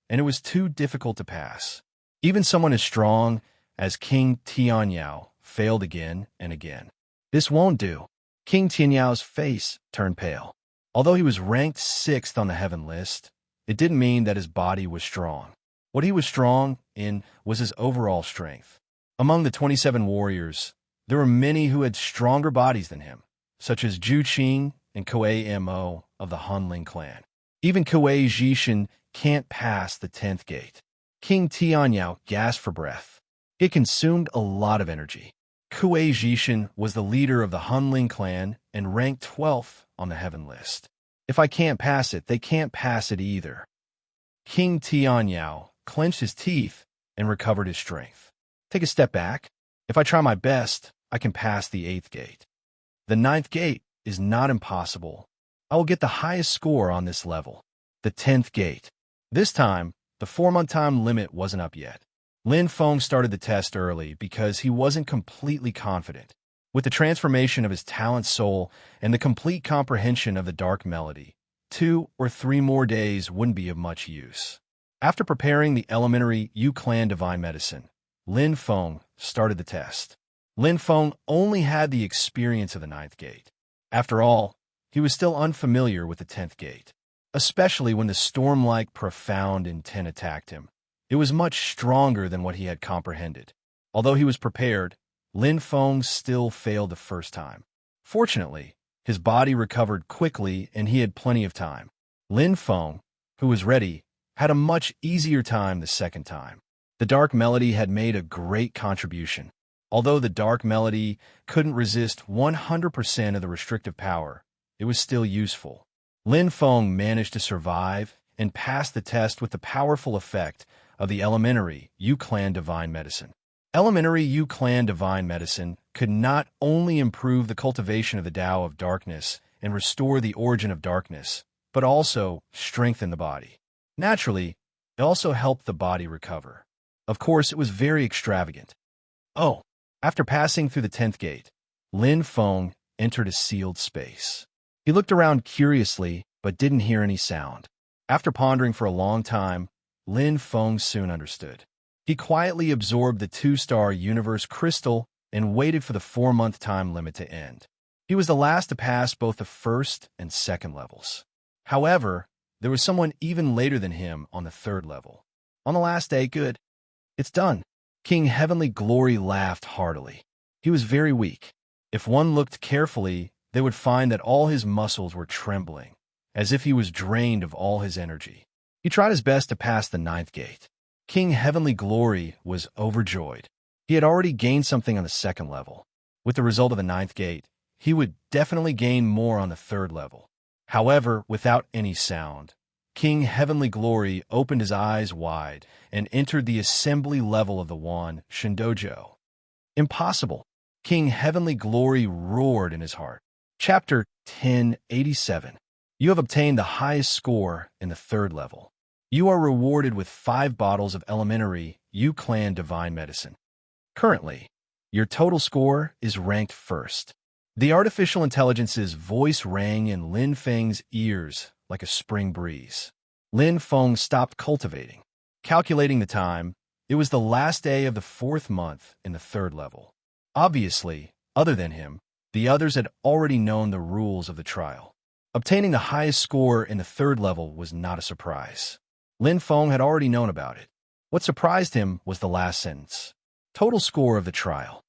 [SPEAKER 1] and it was too difficult to pass. Even someone as strong as King Tianyao failed again and again. This won't do. King Tianyao's face turned pale. Although he was ranked 6th on the heaven list, it didn't mean that his body was strong. What he was strong in was his overall strength. Among the 27 warriors, there were many who had stronger bodies than him, such as Zhu Qing and Kuei Mo of the Hanling clan. Even Kuei Zhishan can't pass the 10th gate. King Tianyao gasped for breath. It consumed a lot of energy. Kuei Zhishan was the leader of the Hanling clan and ranked 12th on the heaven list. If I can't pass it, they can't pass it either. King Tianyao clenched his teeth and recovered his strength. Take a step back. If I try my best, I can pass the 8th gate. The 9th gate is not impossible. I will get the highest score on this level. The 10th gate. This time, the 4-month time limit wasn't up yet. Lin Feng started the test early because he wasn't completely confident. With the transformation of his talent soul and the complete comprehension of the dark melody, 2 or 3 more days wouldn't be of much use. After preparing the elementary Yu Clan Divine Medicine, Lin Feng started the test. Lin Feng only had the experience of the 9th gate. After all, he was still unfamiliar with the 10th gate, especially when the storm-like profound intent attacked him. It was much stronger than what he had comprehended. Although he was prepared, Lin Feng still failed the first time. Fortunately, his body recovered quickly and he had plenty of time. Lin Feng, who was ready, had a much easier time the second time. The dark melody had made a great contribution. Although the dark melody couldn't resist 100% of the restrictive power, it was still useful. Lin Feng managed to survive and pass the test with the powerful effect of the elementary Yu Clan Divine Medicine. Elementary Yu Clan Divine Medicine could not only improve the cultivation of the Tao of darkness and restore the origin of darkness, but also strengthen the body. Naturally, it also helped the body recover. Of course, it was very extravagant. Oh, after passing through the 10th gate, Lin Feng entered a sealed space. He looked around curiously, but didn't hear any sound. After pondering for a long time, Lin Feng soon understood. He quietly absorbed the 2-star universe crystal and waited for the 4-month time limit to end. He was the last to pass both the 1st and 2nd levels. However, there was someone even later than him on the 3rd level. On the last day, good. It's done. King Heavenly Glory laughed heartily. He was very weak. If one looked carefully, they would find that all his muscles were trembling, as if he was drained of all his energy. He tried his best to pass the 9th gate. King Heavenly Glory was overjoyed. He had already gained something on the 2nd level. With the result of the 9th gate, he would definitely gain more on the 3rd level. However, without any sound, King Heavenly Glory opened his eyes wide and entered the assembly level of the Wan Shindojo. Impossible! King Heavenly Glory roared in his heart. Chapter 1087. You have obtained the highest score in the 3rd level. You are rewarded with 5 bottles of elementary Yu Clan Divine Medicine. Currently, your total score is ranked 1st. The artificial intelligence's voice rang in Lin Feng's ears like a spring breeze. Lin Feng stopped cultivating. Calculating the time, it was the last day of the 4th month in the 3rd level. Obviously, other than him, the others had already known the rules of the trial. Obtaining the highest score in the 3rd level was not a surprise. Lin Feng had already known about it. What surprised him was the last sentence. Total score of the trial.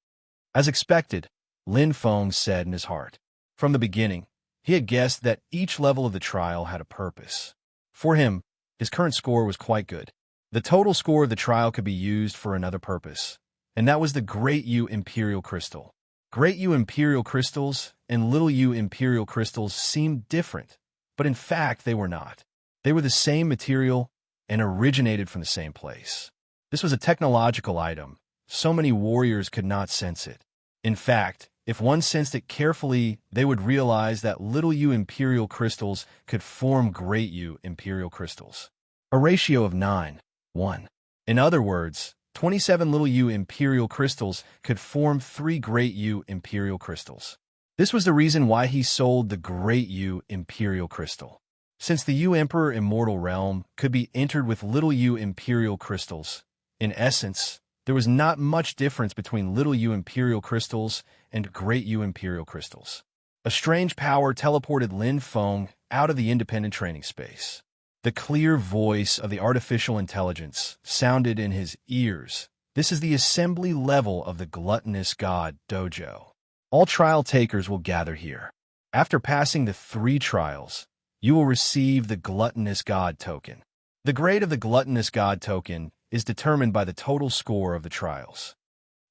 [SPEAKER 1] As expected, Lin Feng said in his heart. From the beginning, he had guessed that each level of the trial had a purpose. For him, his current score was quite good. The total score of the trial could be used for another purpose, and that was the Great U Imperial Crystal. Great U Imperial Crystals and Little U Imperial Crystals seemed different, but in fact they were not. They were the same material and originated from the same place. This was a technological item. So many warriors could not sense it. In fact, If one sensed it carefully, they would realize that little U imperial crystals could form great U imperial crystals. A ratio of 9:1. In other words, 27 little U imperial crystals could form 3 great U imperial crystals. This was the reason why he sold the great U imperial crystal. Since the U Emperor Immortal Realm could be entered with little U imperial crystals, in essence, there was not much difference between little U imperial crystals and great U imperial crystals. A strange power teleported Lin Feng out of the independent training space. The clear voice of the artificial intelligence sounded in his ears. This is the assembly level of the gluttonous god dojo. All trial takers will gather here. After passing the 3 trials, you will receive the gluttonous god token. The grade of the gluttonous god token is determined by the total score of the trials.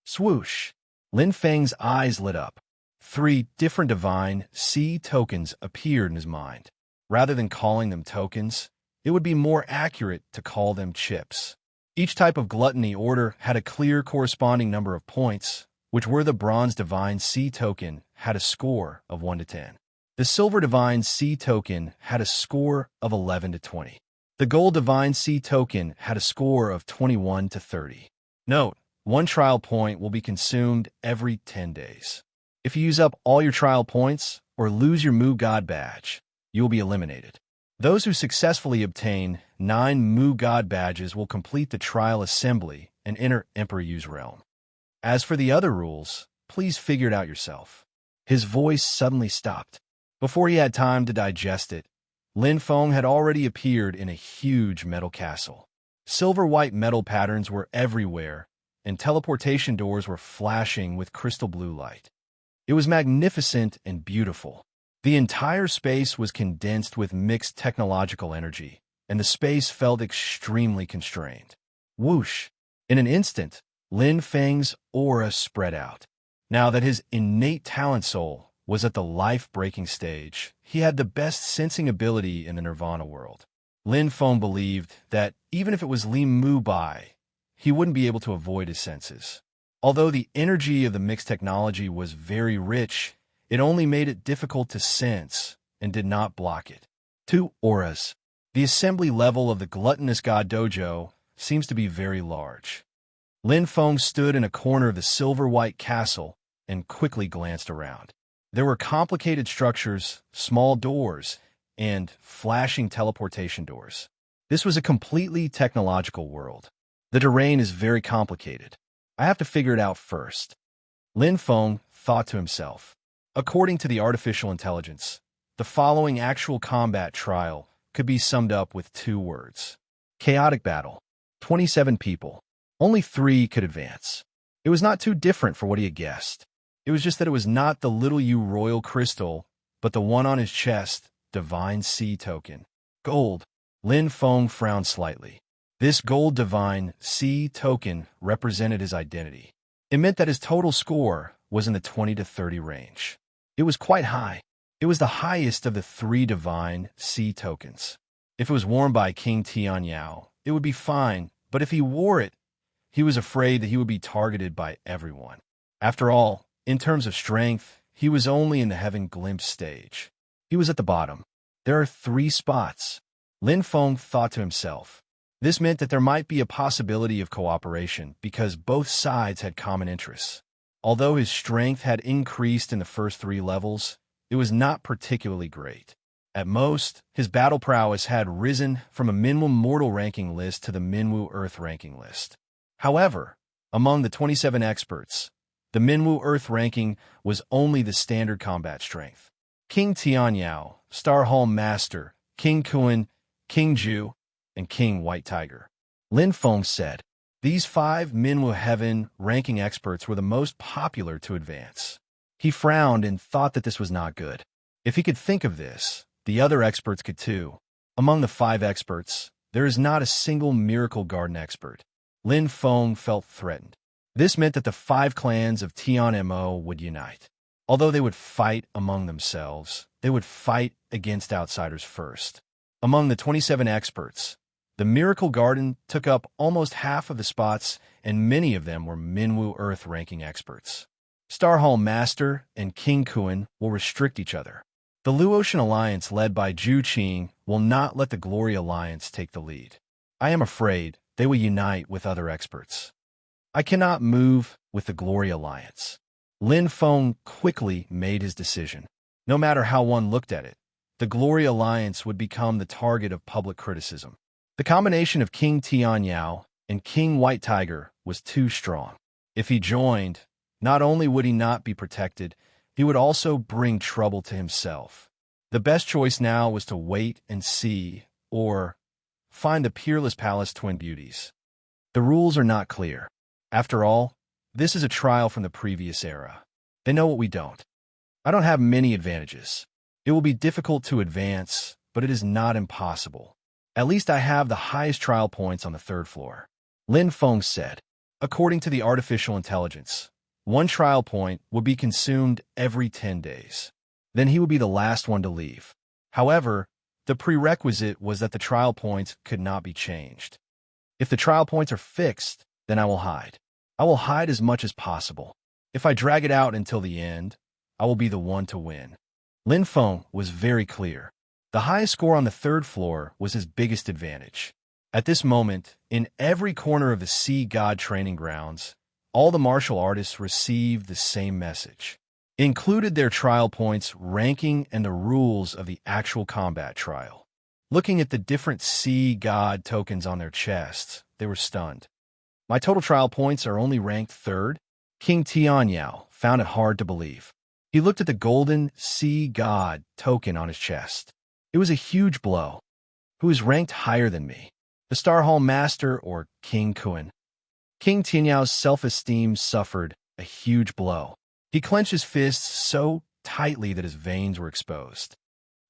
[SPEAKER 1] Swoosh! Lin Feng's eyes lit up. 3 different divine C tokens appeared in his mind. Rather than calling them tokens, it would be more accurate to call them chips. Each type of gluttony order had a clear corresponding number of points, which were the bronze divine C token had a score of 1 to 10. The silver divine C token had a score of 11 to 20. The gold divine C token had a score of 21 to 30. Note, 1 trial point will be consumed every 10 days. If you use up all your trial points or lose your Mu God badge, you will be eliminated. Those who successfully obtain 9 Mu God badges will complete the trial assembly and enter Emperor Yu's realm. As for the other rules, please figure it out yourself. His voice suddenly stopped. Before he had time to digest it, Lin Feng had already appeared in a huge metal castle. Silver-white metal patterns were everywhere, and teleportation doors were flashing with crystal blue light. It was magnificent and beautiful. The entire space was condensed with mixed technological energy, and the space felt extremely constrained. Whoosh! In an instant, Lin Feng's aura spread out. Now that his innate talent soul was at the life-breaking stage, he had the best sensing ability in the Nirvana world. Lin Feng believed that even if it was Li Mu Bai, he wouldn't be able to avoid his senses. Although the energy of the mixed technology was very rich, it only made it difficult to sense and did not block it. 2 auras. The assembly level of the gluttonous god dojo seems to be very large. Lin Feng stood in a corner of the silver-white castle and quickly glanced around. There were complicated structures, small doors, and flashing teleportation doors. This was a completely technological world. The terrain is very complicated. I have to figure it out first. Lin Feng thought to himself. According to the artificial intelligence, the following actual combat trial could be summed up with 2 words. Chaotic battle. 27 people. Only 3 could advance. It was not too different for what he had guessed. It was just that it was not the little U royal crystal, but the one on his chest, divine C token. Gold. Lin Feng frowned slightly. This gold divine C token represented his identity. It meant that his total score was in the 20 to 30 range. It was quite high. It was the highest of the 3 divine C tokens. If it was worn by King Tianyao, it would be fine, but if he wore it, he was afraid that he would be targeted by everyone. After all, in terms of strength, he was only in the Heaven Glimpse stage. He was at the bottom. There are 3 spots. Lin Feng thought to himself. This meant that there might be a possibility of cooperation because both sides had common interests. Although his strength had increased in the first 3 levels, it was not particularly great. At most, his battle prowess had risen from a Minwu Mortal ranking list to the Minwu Earth ranking list. However, among the 27 experts, the Minwu Earth ranking was only the standard combat strength. King Tianyao, Star Hall Master, King Kuan, King Ju, and King White Tiger. Lin Feng said, these 5 Minwu Heaven ranking experts were the most popular to advance. He frowned and thought that this was not good. If he could think of this, the other experts could too. Among the 5 experts, there is not a single Miracle Garden expert. Lin Feng felt threatened. This meant that the 5 clans of Tian Mo would unite. Although they would fight among themselves, they would fight against outsiders first. Among the 27 experts, the Miracle Garden took up almost half of the spots, and many of them were Minwu Earth ranking experts. Starhall Master and King Kuan will restrict each other. The Luotian Alliance led by Zhu Qing will not let the Glory Alliance take the lead. I am afraid they will unite with other experts. I cannot move with the Glory Alliance. Lin Feng quickly made his decision. No matter how one looked at it, the Glory Alliance would become the target of public criticism. The combination of King Tianyao and King White Tiger was too strong. If he joined, not only would he not be protected, he would also bring trouble to himself. The best choice now was to wait and see, or find the peerless palace twin beauties. The rules are not clear. After all, this is a trial from the previous era. They know what we don't. I don't have many advantages. It will be difficult to advance, but it is not impossible. At least I have the highest trial points on the third floor. Lin Feng said. According to the artificial intelligence, one trial point would be consumed every 10 days. Then he would be the last one to leave. However, the prerequisite was that the trial points could not be changed. If the trial points are fixed, then I will hide. I will hide as much as possible. If I drag it out until the end, I will be the one to win. Lin Feng was very clear. The highest score on the third floor was his biggest advantage. At this moment, in every corner of the Sea God training grounds, all the martial artists received the same message. Included their trial points, ranking, and the rules of the actual combat trial. Looking at the different Sea God tokens on their chests, they were stunned. My total trial points are only ranked third? King Tianyao found it hard to believe. He looked at the golden Sea God token on his chest. It was a huge blow. Who is ranked higher than me? The Starhall Master or King Kuan? King Tianyao's self-esteem suffered a huge blow. He clenched his fists so tightly that his veins were exposed.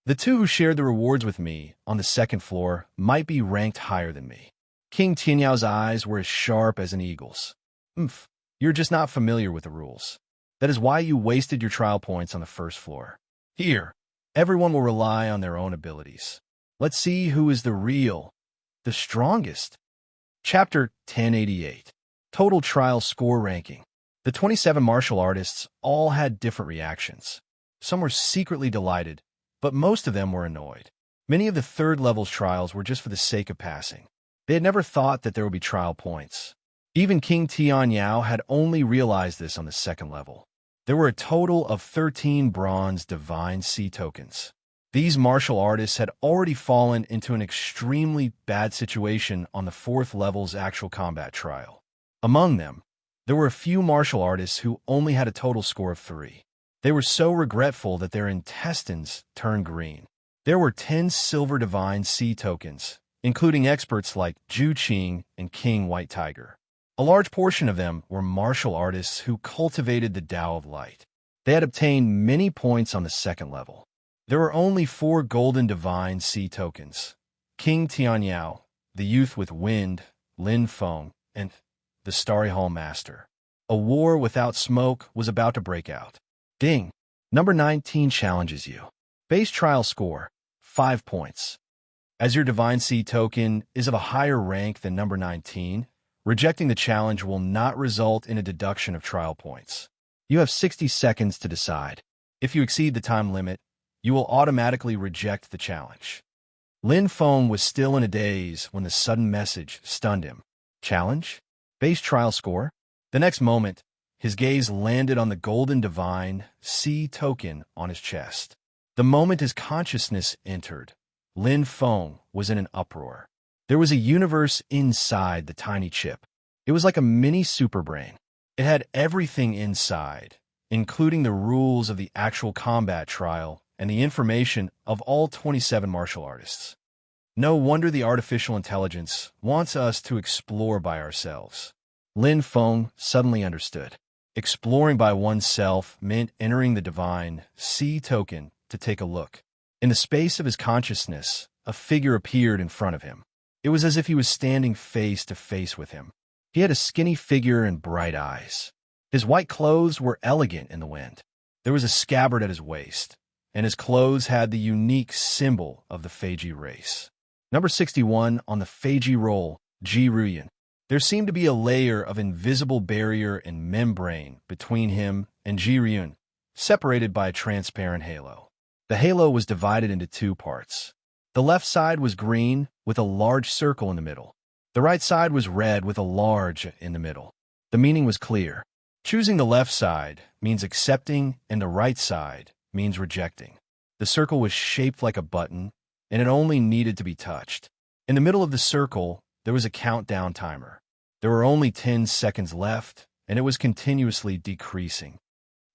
[SPEAKER 1] The two who shared the rewards with me on the second floor might be ranked higher than me. King Tianyao's eyes were as sharp as an eagle's. You're just not familiar with the rules. That is why you wasted your trial points on the first floor. Here, everyone will rely on their own abilities. Let's see who is the strongest. Chapter 1088. Total Trial Score Ranking. The 27 martial artists all had different reactions. Some were secretly delighted, but most of them were annoyed. Many of the third level's trials were just for the sake of passing. They had never thought that there would be trial points. Even King Tianyao had only realized this on the second level. There were a total of 13 bronze divine sea tokens. These martial artists had already fallen into an extremely bad situation on the fourth level's actual combat trial. Among them, there were a few martial artists who only had a total score of 3. They were so regretful that their intestines turned green. There were 10 silver divine sea tokens, including experts like Zhu Qing and King White Tiger. A large portion of them were martial artists who cultivated the Tao of Light. They had obtained many points on the second level. There were only 4 golden divine sea tokens. King Tianyao, the youth with wind, Lin Feng, and the Starry Hall Master. A war without smoke was about to break out. Ding! Number 19 challenges you. Base trial score, 5 points. As your divine sea token is of a higher rank than number 19, rejecting the challenge will not result in a deduction of trial points. You have 60 seconds to decide. If you exceed the time limit, you will automatically reject the challenge. Lin Feng was still in a daze when the sudden message stunned him. Challenge? Base trial score? The next moment, his gaze landed on the golden divine sea token on his chest. The moment his consciousness entered, Lin Feng was in an uproar. There was a universe inside the tiny chip. It was like a mini superbrain. It had everything inside, including the rules of the actual combat trial and the information of all 27 martial artists. No wonder the artificial intelligence wants us to explore by ourselves. Lin Feng suddenly understood. Exploring by oneself meant entering the divine sea token to take a look. In the space of his consciousness, a figure appeared in front of him. It was as if he was standing face to face with him. He had a skinny figure and bright eyes. His white clothes were elegant in the wind. There was a scabbard at his waist, and his clothes had the unique symbol of the Feiji race. Number 61 on the Feiji roll, Ji Ruyan. There seemed to be a layer of invisible barrier and membrane between him and Ji-ryun, separated by a transparent halo. The halo was divided into two parts. The left side was green with a large circle in the middle. The right side was red with a large in the middle. The meaning was clear. Choosing the left side means accepting, and the right side means rejecting. The circle was shaped like a button, and it only needed to be touched. In the middle of the circle, there was a countdown timer. There were only 10 seconds left, and it was continuously decreasing.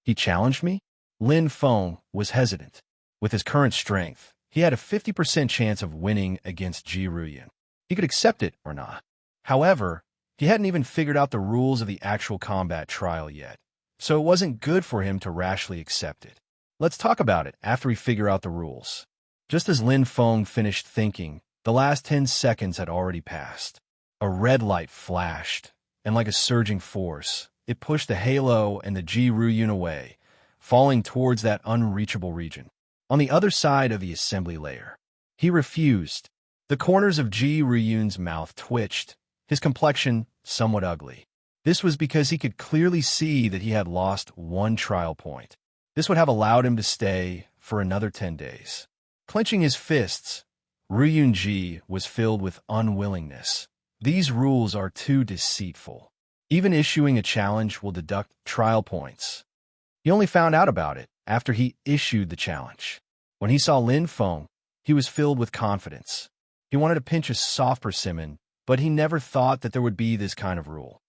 [SPEAKER 1] He challenged me? Lin Feng was hesitant. With his current strength, he had a 50% chance of winning against Ji-ryun. He could accept it or not. However, he hadn't even figured out the rules of the actual combat trial yet, so it wasn't good for him to rashly accept it. Let's talk about it after we figure out the rules. Just as Lin Feng finished thinking, the last 10 seconds had already passed. A red light flashed, and like a surging force, it pushed the halo and the Ji-ryun away, falling towards that unreachable region. On the other side of the assembly layer, he refused. The corners of Ji-ryun's mouth twitched, his complexion somewhat ugly. This was because he could clearly see that he had lost one trial point. This would have allowed him to stay for another 10 days. Clenching his fists, Ryun-ji was filled with unwillingness. These rules are too deceitful. Even issuing a challenge will deduct trial points. He only found out about it after he issued the challenge. When he saw Lin Feng, he was filled with confidence. He wanted to pinch a soft persimmon, but he never thought that there would be this kind of rule.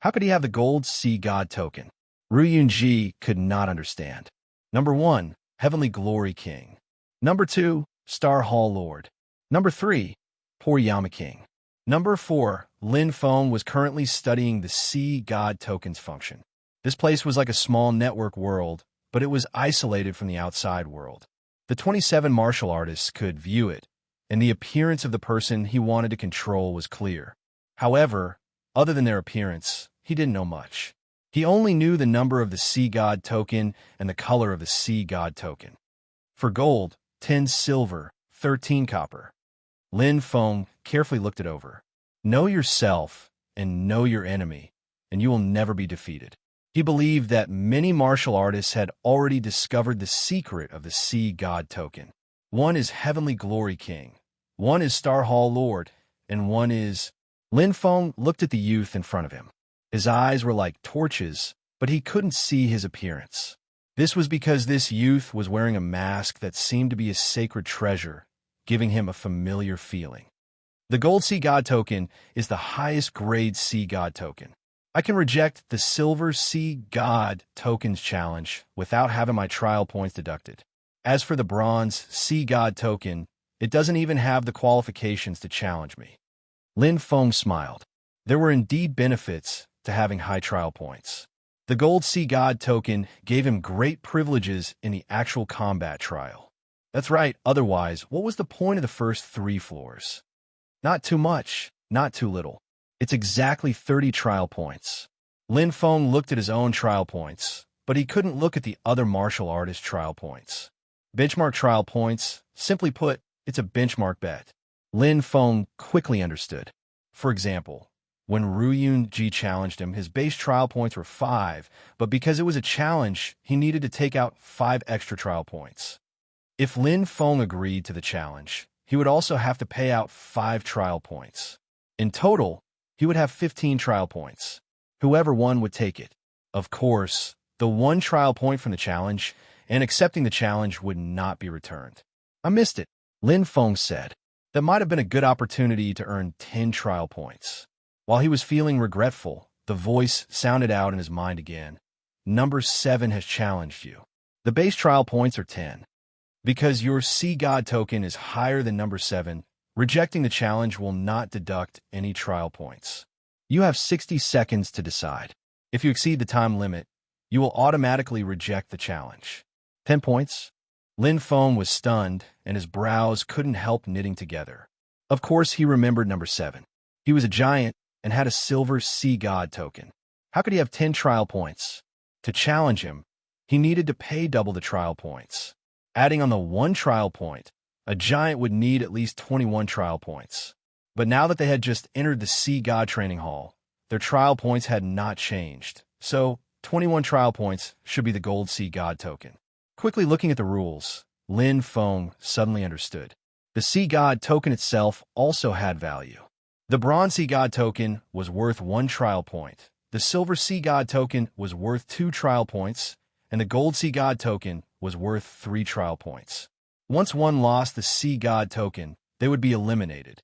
[SPEAKER 1] How could he have the gold sea god token? Ryun-ji could not understand. Number 1, Heavenly Glory King. Number 2, Star Hall Lord. Number 3, Poor Yama King. Number 4, Lin Feng was currently studying the sea god tokens function. This place was like a small network world, but it was isolated from the outside world. The 27 martial artists could view it, and the appearance of the person he wanted to control was clear. However, other than their appearance, he didn't know much. He only knew the number of the sea god token and the color of the sea god token. For gold, 10 silver, 13 copper. Lin Feng carefully looked it over. Know yourself and know your enemy, and you will never be defeated. He believed that many martial artists had already discovered the secret of the sea god token. One is Heavenly Glory King, one is Star Hall Lord, and one is... Lin Feng looked at the youth in front of him. His eyes were like torches, but he couldn't see his appearance. This was because this youth was wearing a mask that seemed to be a sacred treasure, giving him a familiar feeling. The gold sea god token is the highest grade sea god token. I can reject the silver sea god tokens challenge without having my trial points deducted. As for the bronze sea god token, it doesn't even have the qualifications to challenge me. Lin Feng smiled. There were indeed benefits to having high trial points. The gold sea god token gave him great privileges in the actual combat trial. That's right, otherwise, what was the point of the first 3 floors? Not too much, not too little. It's exactly 30 trial points. Lin Feng looked at his own trial points, but he couldn't look at the other martial artist trial points. Benchmark trial points, simply put, it's a benchmark bet. Lin Feng quickly understood. For example, when Ryun-ji challenged him, his base trial points were 5, but because it was a challenge, he needed to take out 5 extra trial points. If Lin Feng agreed to the challenge, he would also have to pay out 5 trial points. In total, he would have 15 trial points. Whoever won would take it. Of course, the 1 trial point from the challenge and accepting the challenge would not be returned. I missed it, Lin Feng said. That might have been a good opportunity to earn 10 trial points. While he was feeling regretful, the voice sounded out in his mind again. Number 7 has challenged you. The base trial points are 10. Because your sea god token is higher than number 7, rejecting the challenge will not deduct any trial points. You have 60 seconds to decide. If you exceed the time limit, you will automatically reject the challenge. 10 points? Lin Feng was stunned, and his brows couldn't help knitting together. Of course, he remembered number 7. He was a giant and had a silver sea god token. How could he have 10 trial points? To challenge him, he needed to pay double the trial points. Adding on the 1 trial point, a giant would need at least 21 trial points. But now that they had just entered the sea god training hall, their trial points had not changed, so 21 trial points should be the gold sea god token. Quickly looking at the rules, Lin Feng suddenly understood. The sea god token itself also had value. The bronze sea god token was worth 1 trial point, the silver sea god token was worth 2 trial points, and the gold sea god token was worth 3 trial points. Once one lost the sea god token, they would be eliminated.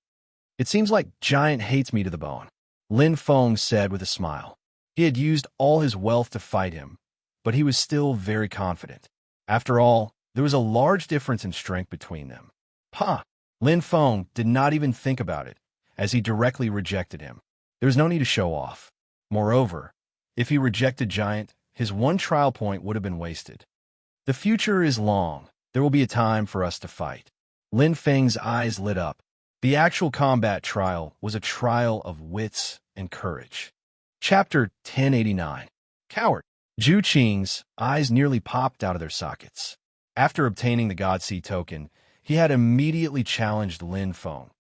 [SPEAKER 1] It seems like Giant hates me to the bone, Lin Feng said with a smile. He had used all his wealth to fight him, but he was still very confident. After all, there was a large difference in strength between them. Pah! Lin Feng did not even think about it, as he directly rejected him. There was no need to show off. Moreover, if he rejected Giant, his 1 trial point would have been wasted. The future is long. There will be a time for us to fight. Lin Feng's eyes lit up. The actual combat trial was a trial of wits and courage. Chapter 1089. Coward. Zhu Qing's eyes nearly popped out of their sockets. After obtaining the God Sea token, he had immediately challenged Lin Feng.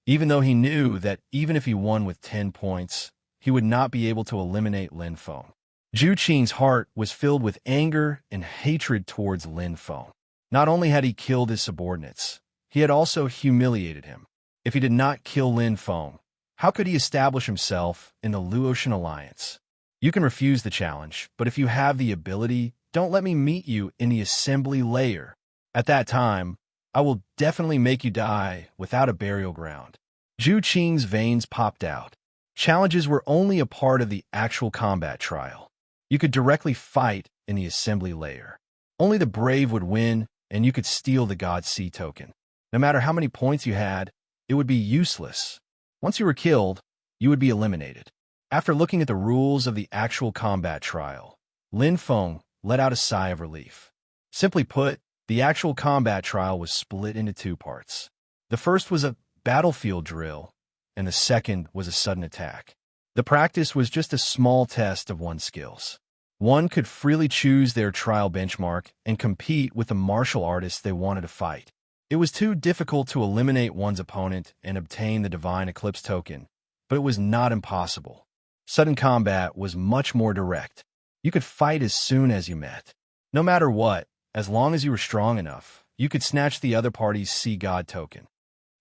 [SPEAKER 1] Even though he knew that even if he won with 10 points, he would not be able to eliminate Lin Feng. Zhu Qing's heart was filled with anger and hatred towards Lin Feng. Not only had he killed his subordinates, he had also humiliated him. If he did not kill Lin Feng, how could he establish himself in the Luotian Alliance? You can refuse the challenge, but if you have the ability, don't let me meet you in the assembly layer. At that time, I will definitely make you die without a burial ground. Zhu Qing's veins popped out. Challenges were only a part of the actual combat trial. You could directly fight in the assembly layer. Only the brave would win, and you could steal the God Sea token. No matter how many points you had, it would be useless. Once you were killed, you would be eliminated. After looking at the rules of the actual combat trial, Lin Feng let out a sigh of relief. Simply put, the actual combat trial was split into 2 parts. The first was a battlefield drill, and the second was a sudden attack. The practice was just a small test of one's skills. One could freely choose their trial benchmark and compete with the martial artists they wanted to fight. It was too difficult to eliminate one's opponent and obtain the Divine Eclipse token, but it was not impossible. Sudden combat was much more direct. You could fight as soon as you met. No matter what, as long as you were strong enough, you could snatch the other party's Sea God token.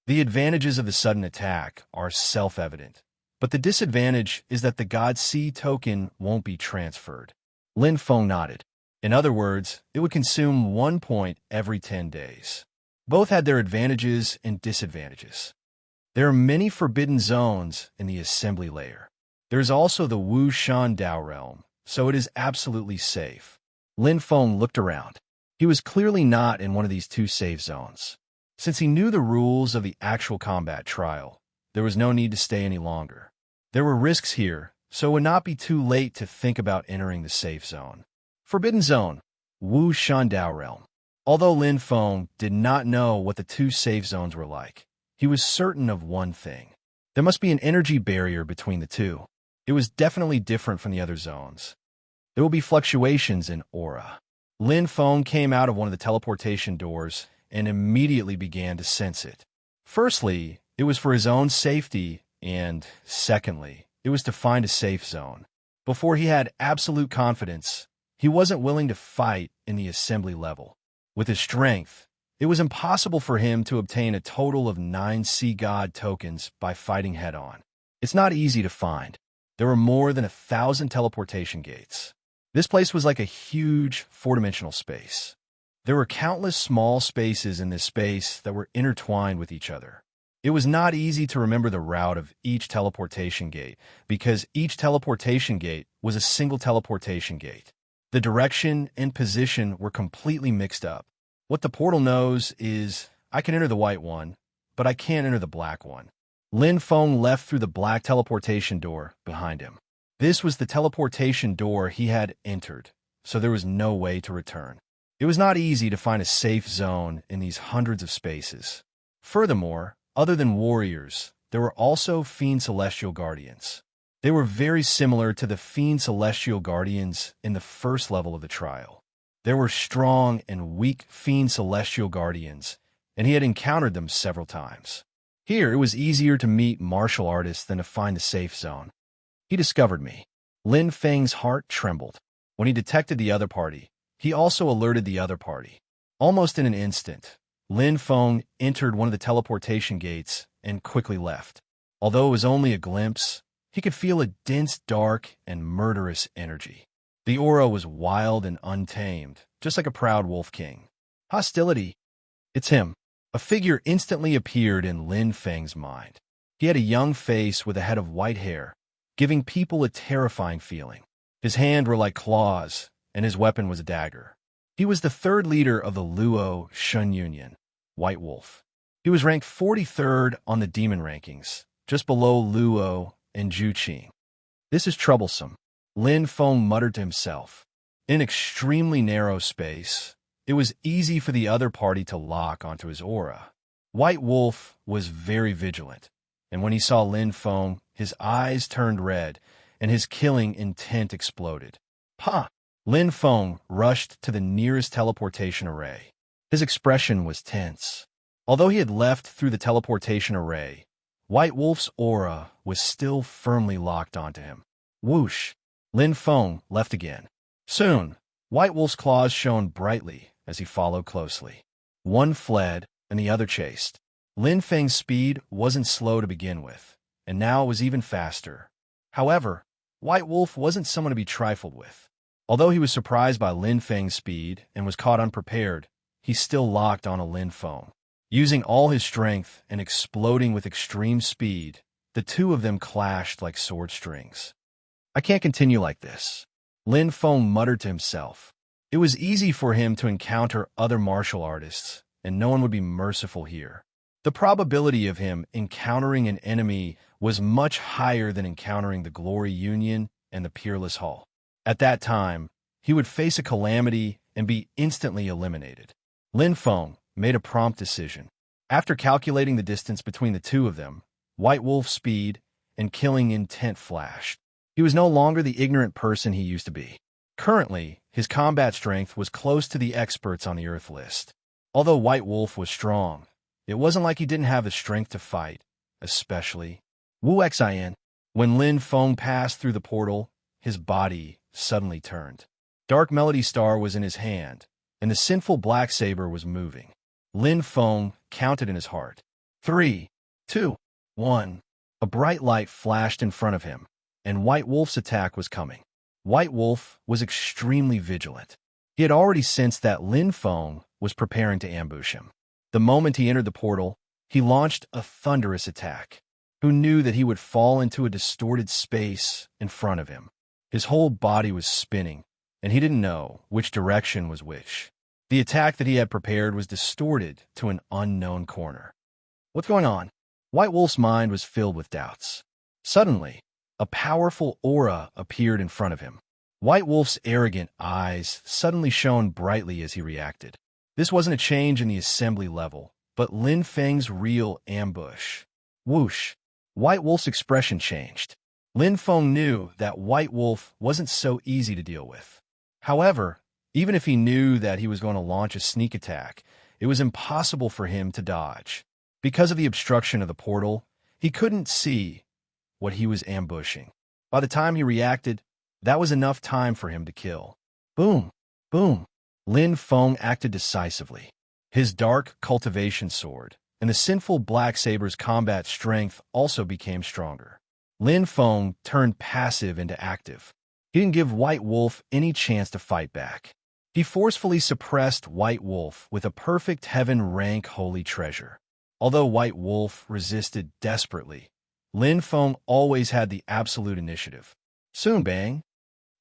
[SPEAKER 1] The advantages of the sudden attack are self-evident, but the disadvantage is that the God Sea token won't be transferred. Lin Feng nodded. In other words, it would consume 1 point every 10 days. Both had their advantages and disadvantages. There are many forbidden zones in the assembly layer. There is also the Wu Shan Dao realm, so it is absolutely safe. Lin Feng looked around. He was clearly not in one of these 2 safe zones. Since he knew the rules of the actual combat trial, there was no need to stay any longer. There were risks here, so it would not be too late to think about entering the safe zone. Forbidden Zone, Wu Shan Dao realm. Although Lin Feng did not know what the 2 safe zones were like, he was certain of one thing. There must be an energy barrier between the 2. It was definitely different from the other zones. There will be fluctuations in aura. Lin Feng came out of one of the teleportation doors and immediately began to sense it. Firstly, it was for his own safety, and secondly, it was to find a safe zone. Before he had absolute confidence, he wasn't willing to fight in the assembly level. With his strength, it was impossible for him to obtain a total of 9 Sea God tokens by fighting head-on. It's not easy to find. There were more than 1,000 teleportation gates. This place was like a huge 4-dimensional space. There were countless small spaces in this space that were intertwined with each other. It was not easy to remember the route of each teleportation gate, because each teleportation gate was a single teleportation gate. The direction and position were completely mixed up. What the portal knows is, I can enter the white one, but I can't enter the black one. Lin Feng left through the black teleportation door behind him. This was the teleportation door he had entered, so there was no way to return. It was not easy to find a safe zone in these hundreds of spaces. Furthermore, other than warriors, there were also Fiend Celestial Guardians. They were very similar to the Fiend Celestial Guardians in the first level of the trial. There were strong and weak Fiend Celestial Guardians, and he had encountered them several times. Here, it was easier to meet martial artists than to find the safe zone. He discovered me. Lin Feng's heart trembled. When he detected the other party, he also alerted the other party. Almost in an instant, Lin Feng entered one of the teleportation gates and quickly left. Although it was only a glimpse, he could feel a dense, dark, and murderous energy. The aura was wild and untamed, just like a proud wolf king. Hostility. It's him. A figure instantly appeared in Lin Feng's mind. He had a young face with a head of white hair, giving people a terrifying feeling. His hands were like claws, and his weapon was a dagger. He was the third leader of the Luo Shun Union, White Wolf. He was ranked 43rd on the demon rankings, just below Luo and Zhu Qing. This is troublesome, Lin Feng muttered to himself. In an extremely narrow space, it was easy for the other party to lock onto his aura. White Wolf was very vigilant, and when he saw Lin Feng, his eyes turned red, and his killing intent exploded. Ha! Lin Feng rushed to the nearest teleportation array. His expression was tense. Although he had left through the teleportation array, White Wolf's aura was still firmly locked onto him. Whoosh! Lin Feng left again. Soon, White Wolf's claws shone brightly as he followed closely. One fled, and the other chased. Lin Feng's speed wasn't slow to begin with, and now it was even faster. However, White Wolf wasn't someone to be trifled with. Although he was surprised by Lin Feng's speed and was caught unprepared, he still locked on a Lin Feng. Using all his strength and exploding with extreme speed, the two of them clashed like sword strings. I can't continue like this, Lin Feng muttered to himself. It was easy for him to encounter other martial artists, and no one would be merciful here. The probability of him encountering an enemy was much higher than encountering the Glory Union and the Peerless Hall. At that time, he would face a calamity and be instantly eliminated. Lin Feng made a prompt decision. After calculating the distance between the two of them, White Wolf's speed and killing intent flashed. He was no longer the ignorant person he used to be. Currently, his combat strength was close to the experts on the Earth list. Although White Wolf was strong, it wasn't like he didn't have the strength to fight, especially Wu Xin. When Lin Feng passed through the portal, his body suddenly turned. Dark Melody Star was in his hand, and the sinful black saber was moving. Lin Feng counted in his heart. 3, 2, 1. A bright light flashed in front of him, and White Wolf's attack was coming. White Wolf was extremely vigilant. He had already sensed that Lin Feng was preparing to ambush him. The moment he entered the portal, he launched a thunderous attack. Who knew that he would fall into a distorted space in front of him? His whole body was spinning, and he didn't know which direction was which. The attack that he had prepared was distorted to an unknown corner. What's going on? White Wolf's mind was filled with doubts. Suddenly, a powerful aura appeared in front of him. White Wolf's arrogant eyes suddenly shone brightly as he reacted. This wasn't a change in the assembly level, but Lin Feng's real ambush. Whoosh! White Wolf's expression changed. Lin Feng knew that White Wolf wasn't so easy to deal with. However, even if he knew that he was going to launch a sneak attack, it was impossible for him to dodge. Because of the obstruction of the portal, he couldn't see what he was ambushing. By the time he reacted, that was enough time for him to kill. Boom! Boom! Lin Feng acted decisively. His dark cultivation sword and the sinful black saber's combat strength also became stronger. Lin Feng turned passive into active. He didn't give White Wolf any chance to fight back. He forcefully suppressed White Wolf with a perfect heaven rank holy treasure. Although White Wolf resisted desperately, Lin Feng always had the absolute initiative. Soon, bang!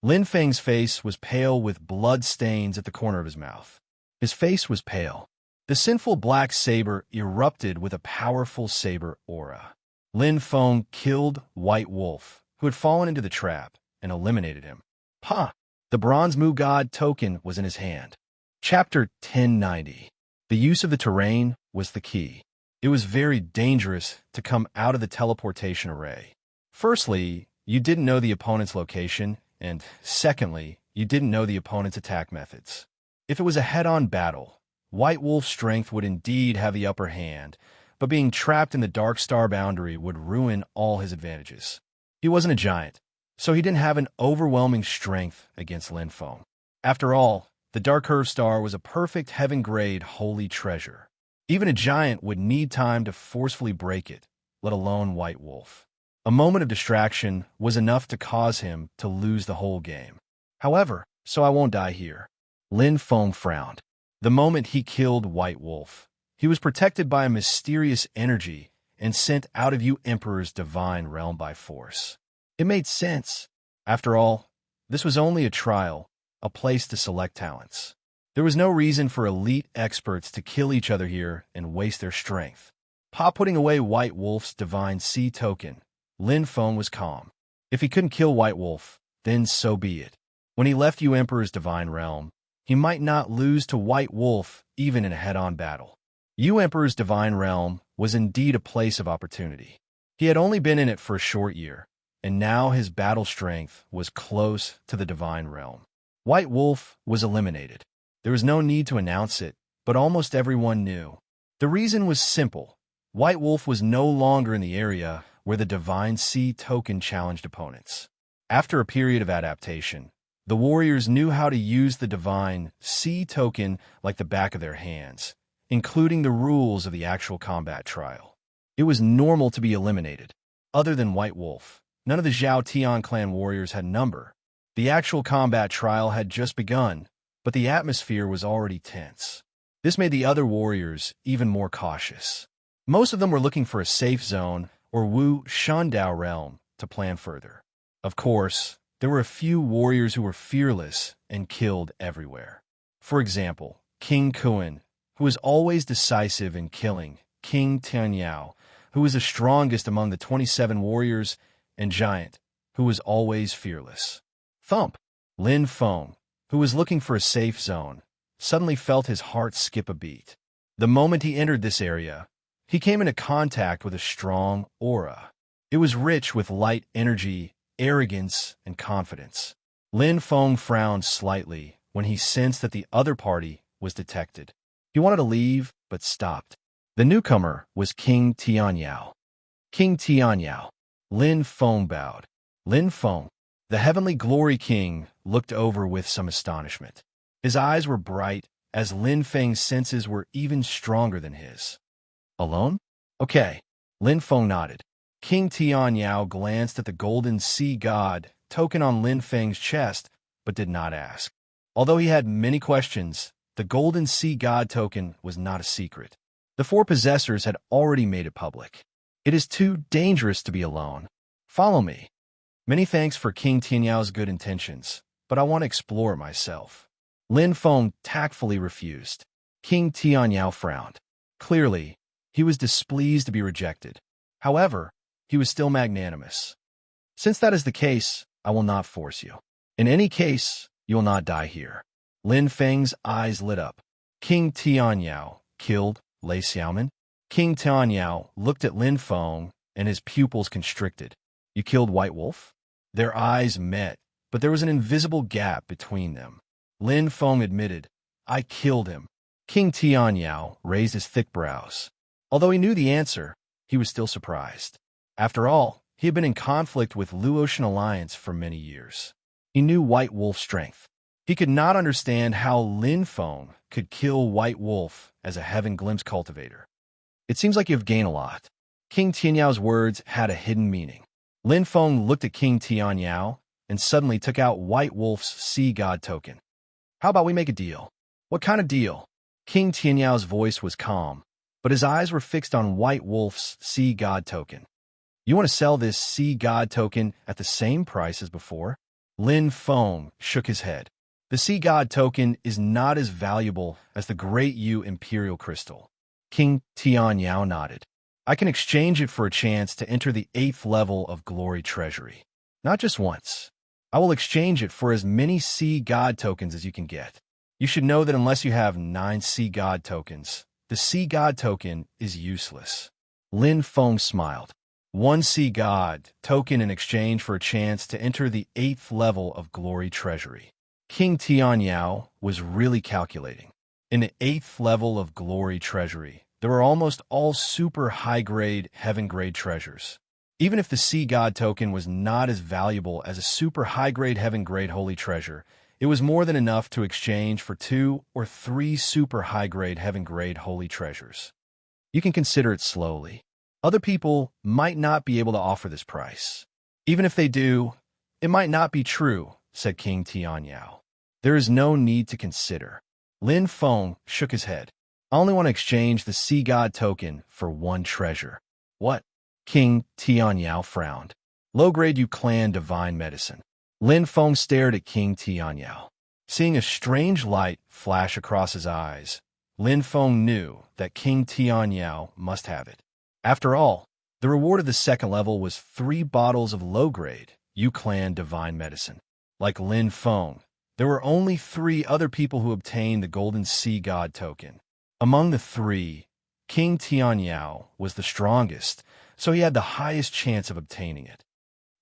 [SPEAKER 1] Lin Feng's face was pale with blood stains at the corner of his mouth. His face was pale. The sinful black saber erupted with a powerful saber aura. Lin Feng killed White Wolf, who had fallen into the trap, and eliminated him. Ha! The Bronze Mu God token was in his hand. Chapter 1090. The use of the terrain was the key. It was very dangerous to come out of the teleportation array. Firstly, you didn't know the opponent's location, and secondly, you didn't know the opponent's attack methods. If it was a head-on battle, White Wolf's strength would indeed have the upper hand, but being trapped in the Dark Star boundary would ruin all his advantages. He wasn't a giant, so he didn't have an overwhelming strength against Lin Feng. After all, the Dark Curve Star was a perfect heaven-grade holy treasure. Even a giant would need time to forcefully break it, let alone White Wolf. A moment of distraction was enough to cause him to lose the whole game. However, so I won't die here. Lin Feng frowned. The moment he killed White Wolf, he was protected by a mysterious energy and sent out of you Emperor's divine realm by force. It made sense. After all, this was only a trial, a place to select talents. There was no reason for elite experts to kill each other here and waste their strength. Putting away White Wolf's divine C token, Lin Feng was calm. If he couldn't kill White Wolf, then so be it. When he left you Emperor's divine realm, he might not lose to White Wolf even in a head-on battle. You Emperor's divine realm was indeed a place of opportunity. He had only been in it for a short year, and now his battle strength was close to the divine realm. White Wolf was eliminated. There was no need to announce it, but almost everyone knew. The reason was simple. White Wolf was no longer in the area where the Divine C token challenged opponents. After a period of adaptation, the warriors knew how to use the Divine C token like the back of their hands, including the rules of the actual combat trial. It was normal to be eliminated. Other than White Wolf, none of the Zhao Tian clan warriors had number. The actual combat trial had just begun, but the atmosphere was already tense. This made the other warriors even more cautious. Most of them were looking for a safe zone or Wu Shandao realm to plan further. Of course, there were a few warriors who were fearless and killed everywhere. For example, King Kuan, who was always decisive in killing, King Tianyao, who was the strongest among the 27 warriors, and Giant, who was always fearless. Thump! Lin Feng, who was looking for a safe zone, suddenly felt his heart skip a beat. The moment he entered this area, he came into contact with a strong aura. It was rich with light energy, arrogance, and confidence. Lin Feng frowned slightly when he sensed that the other party was detected. He wanted to leave, but stopped. The newcomer was King Tianyao. King Tianyao. Lin Feng bowed. Lin Feng, the Heavenly Glory King, looked over with some astonishment. His eyes were bright, as Lin Feng's senses were even stronger than his. Alone? Okay. Lin Feng nodded. King Tianyao glanced at the golden sea god token on Lin Feng's chest, but did not ask. Although he had many questions, the golden sea god token was not a secret. The four possessors had already made it public. It is too dangerous to be alone. Follow me. Many thanks for King Tianyao's good intentions, but I want to explore it myself. Lin Feng tactfully refused. King Tianyao frowned. Clearly, he was displeased to be rejected. However, he was still magnanimous. Since that is the case, I will not force you. In any case, you will not die here. Lin Feng's eyes lit up. King Tianyao killed Lei Xiaoman? King Tianyao looked at Lin Feng, and his pupils constricted. You killed White Wolf? Their eyes met, but there was an invisible gap between them. Lin Feng admitted, I killed him. King Tianyao raised his thick brows. Although he knew the answer, he was still surprised. After all, he had been in conflict with Luotian Alliance for many years. He knew White Wolf's strength. He could not understand how Lin Feng could kill White Wolf as a Heaven Glimpse cultivator. It seems like you've gained a lot. King Tianyao's words had a hidden meaning. Lin Feng looked at King Tianyao and suddenly took out White Wolf's sea god token. How about we make a deal? What kind of deal? King Tianyao's voice was calm, but his eyes were fixed on White Wolf's sea god token. You want to sell this sea god token at the same price as before? Lin Feng shook his head. The sea god token is not as valuable as the Great Yu Imperial Crystal. King Tianyao nodded. I can exchange it for a chance to enter the 8th level of Glory Treasury. Not just once. I will exchange it for as many sea god tokens as you can get. You should know that unless you have 9 sea god tokens, the sea god token is useless. Lin Feng smiled. 1 sea god token in exchange for a chance to enter the 8th level of Glory Treasury. King Tianyao was really calculating. In the 8th level of Glory Treasury, there were almost all super high-grade, heaven-grade treasures. Even if the sea god token was not as valuable as a super high-grade heaven-grade holy treasure, it was more than enough to exchange for 2 or 3 super high-grade heaven-grade holy treasures. You can consider it slowly. Other people might not be able to offer this price. Even if they do, it might not be true, said King Tianyao. There is no need to consider. Lin Feng shook his head. I only want to exchange the sea god token for 1 treasure. What? King Tianyao frowned. Low-grade Yu Clan divine medicine. Lin Feng stared at King Tianyao. Seeing a strange light flash across his eyes, Lin Feng knew that King Tianyao must have it. After all, the reward of the second level was 3 bottles of low-grade Yu Clan divine medicine. Like Lin Feng, there were only 3 other people who obtained the golden sea god token. Among the 3, King Tianyao was the strongest, so he had the highest chance of obtaining it.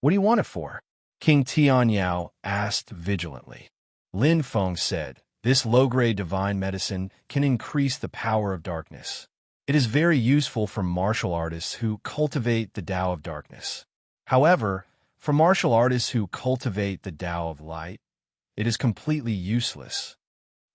[SPEAKER 1] What do you want it for? King Tianyao asked vigilantly. Lin Feng said, this low-grade divine medicine can increase the power of darkness. It is very useful for martial artists who cultivate the Tao of darkness. However, for martial artists who cultivate the Tao of light, it is completely useless.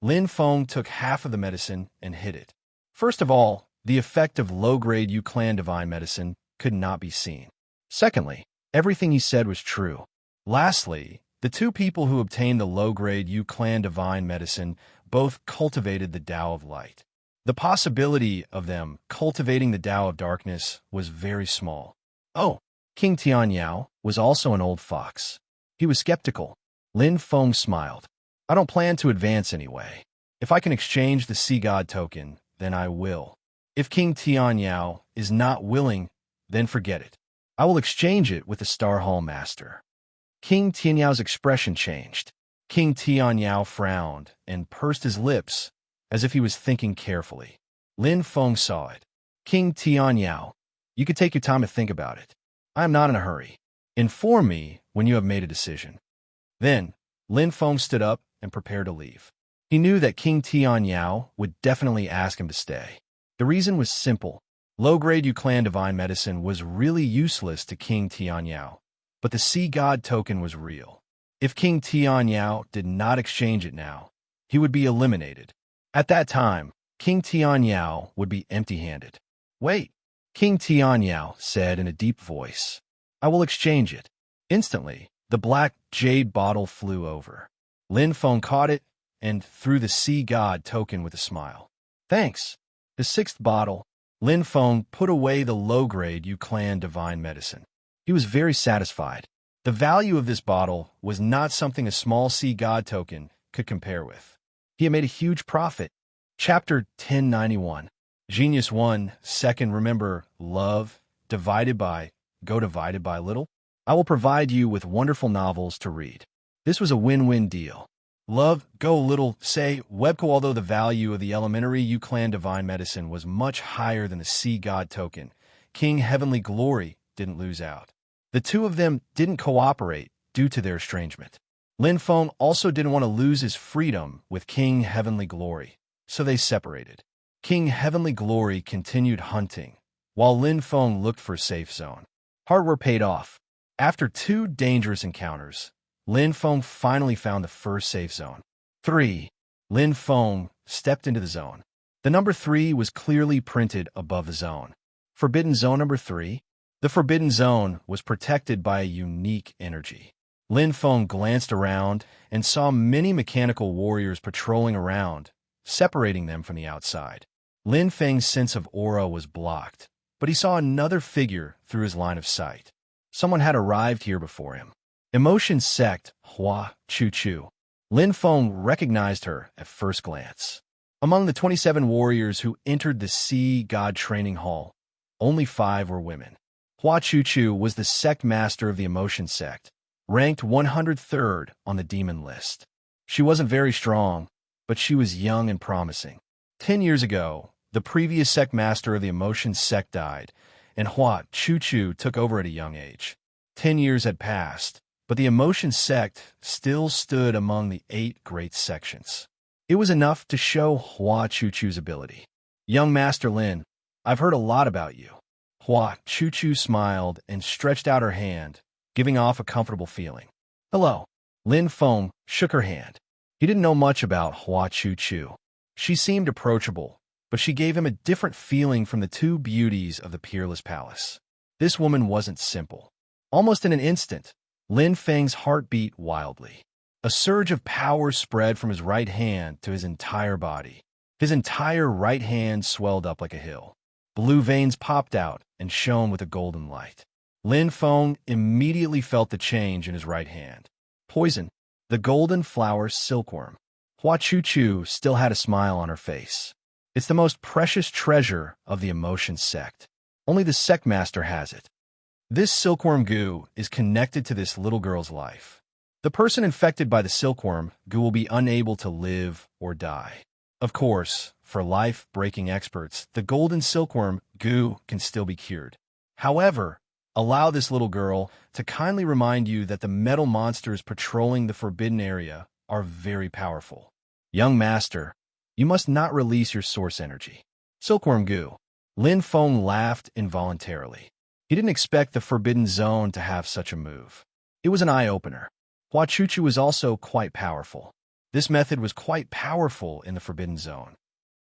[SPEAKER 1] Lin Feng took half of the medicine and hid it. First of all, the effect of low-grade Yu Clan divine medicine could not be seen. Secondly, everything he said was true. Lastly, the 2 people who obtained the low-grade Yu Clan divine medicine both cultivated the Tao of light. The possibility of them cultivating the Tao of darkness was very small. Oh, King Tianyao was also an old fox. He was skeptical. Lin Feng smiled. I don't plan to advance anyway. If I can exchange the sea god token, then I will. If King Tianyao is not willing, then forget it. I will exchange it with the Star Hall Master. King Tianyao's expression changed. King Tianyao frowned and pursed his lips as if he was thinking carefully. Lin Feng saw it. King Tianyao, you could take your time to think about it. I am not in a hurry. Inform me when you have made a decision. Then, Lin Feng stood up and prepared to leave. He knew that King Tianyao would definitely ask him to stay. The reason was simple. Low-grade Yu Clan divine medicine was really useless to King Tianyao, but the sea god token was real. If King Tianyao did not exchange it now, he would be eliminated. At that time, King Tianyao would be empty-handed. Wait, King Tianyao said in a deep voice. I will exchange it. Instantly, the black jade bottle flew over. Lin Feng caught it and threw the sea god token with a smile. Thanks. The 6th bottle, Lin Feng put away the low-grade Yu Clan divine medicine. He was very satisfied. The value of this bottle was not something a small sea god token could compare with. He had made a huge profit. Chapter 1091. Genius 1. Second, remember, love, divided by little. I will provide you with wonderful novels to read. This was a win-win deal. Love, go little, say, Webco. Although the value of the elementary Yu Clan divine medicine was much higher than the sea god token, King Heavenly Glory didn't lose out. The 2 of them didn't cooperate due to their estrangement. Lin Feng also didn't want to lose his freedom with King Heavenly Glory, so they separated. King Heavenly Glory continued hunting, while Lin Feng looked for a safe zone. Hard work paid off. After 2 dangerous encounters, Lin Feng finally found the first safe zone. 3. Lin Feng stepped into the zone. The number 3 was clearly printed above the zone. Forbidden Zone number 3. The Forbidden Zone was protected by a unique energy. Lin Feng glanced around and saw many mechanical warriors patrolling around, separating them from the outside. Lin Feng's sense of aura was blocked, but he saw another figure through his line of sight. Someone had arrived here before him. Emotion sect Hua Chu Chu. Lin Feng recognized her at first glance. Among the 27 warriors who entered the Sea God Training Hall, only 5 were women. Hua Chu Chu was the sect master of the Emotion sect, ranked 103rd on the demon list. She wasn't very strong, but she was young and promising. 10 years ago, the previous sect master of the Emotion sect died, and Hua Chu Chu took over at a young age. 10 years had passed, but the Emotion sect still stood among the 8 great sections. It was enough to show Hua Chu Chu's ability. Young Master Lin, I've heard a lot about you. Hua Chu-Chu smiled and stretched out her hand, giving off a comfortable feeling. Hello. Lin Feng shook her hand. He didn't know much about Hua Chu-Chu. She seemed approachable, but she gave him a different feeling from the two beauties of the Peerless Palace. This woman wasn't simple. Almost in an instant, Lin Feng's heart beat wildly. A surge of power spread from his right hand to his entire body. His entire right hand swelled up like a hill. Blue veins popped out and shone with a golden light. Lin Feng immediately felt the change in his right hand. Poison, the golden flower silkworm. Hua Chu-Chu still had a smile on her face. It's the most precious treasure of the emotion sect. Only the sect master has it. This silkworm goo is connected to this little girl's life. The person infected by the silkworm goo will be unable to live or die. Of course, for life-breaking experts, the golden silkworm goo can still be cured. However, allow this little girl to kindly remind you that the metal monsters patrolling the forbidden area are very powerful. Young master, you must not release your source energy. Silkworm goo. Lin Feng laughed involuntarily. He didn't expect the forbidden zone to have such a move. It was an eye-opener. Hua Chu-Chu was also quite powerful. This method was quite powerful in the forbidden zone.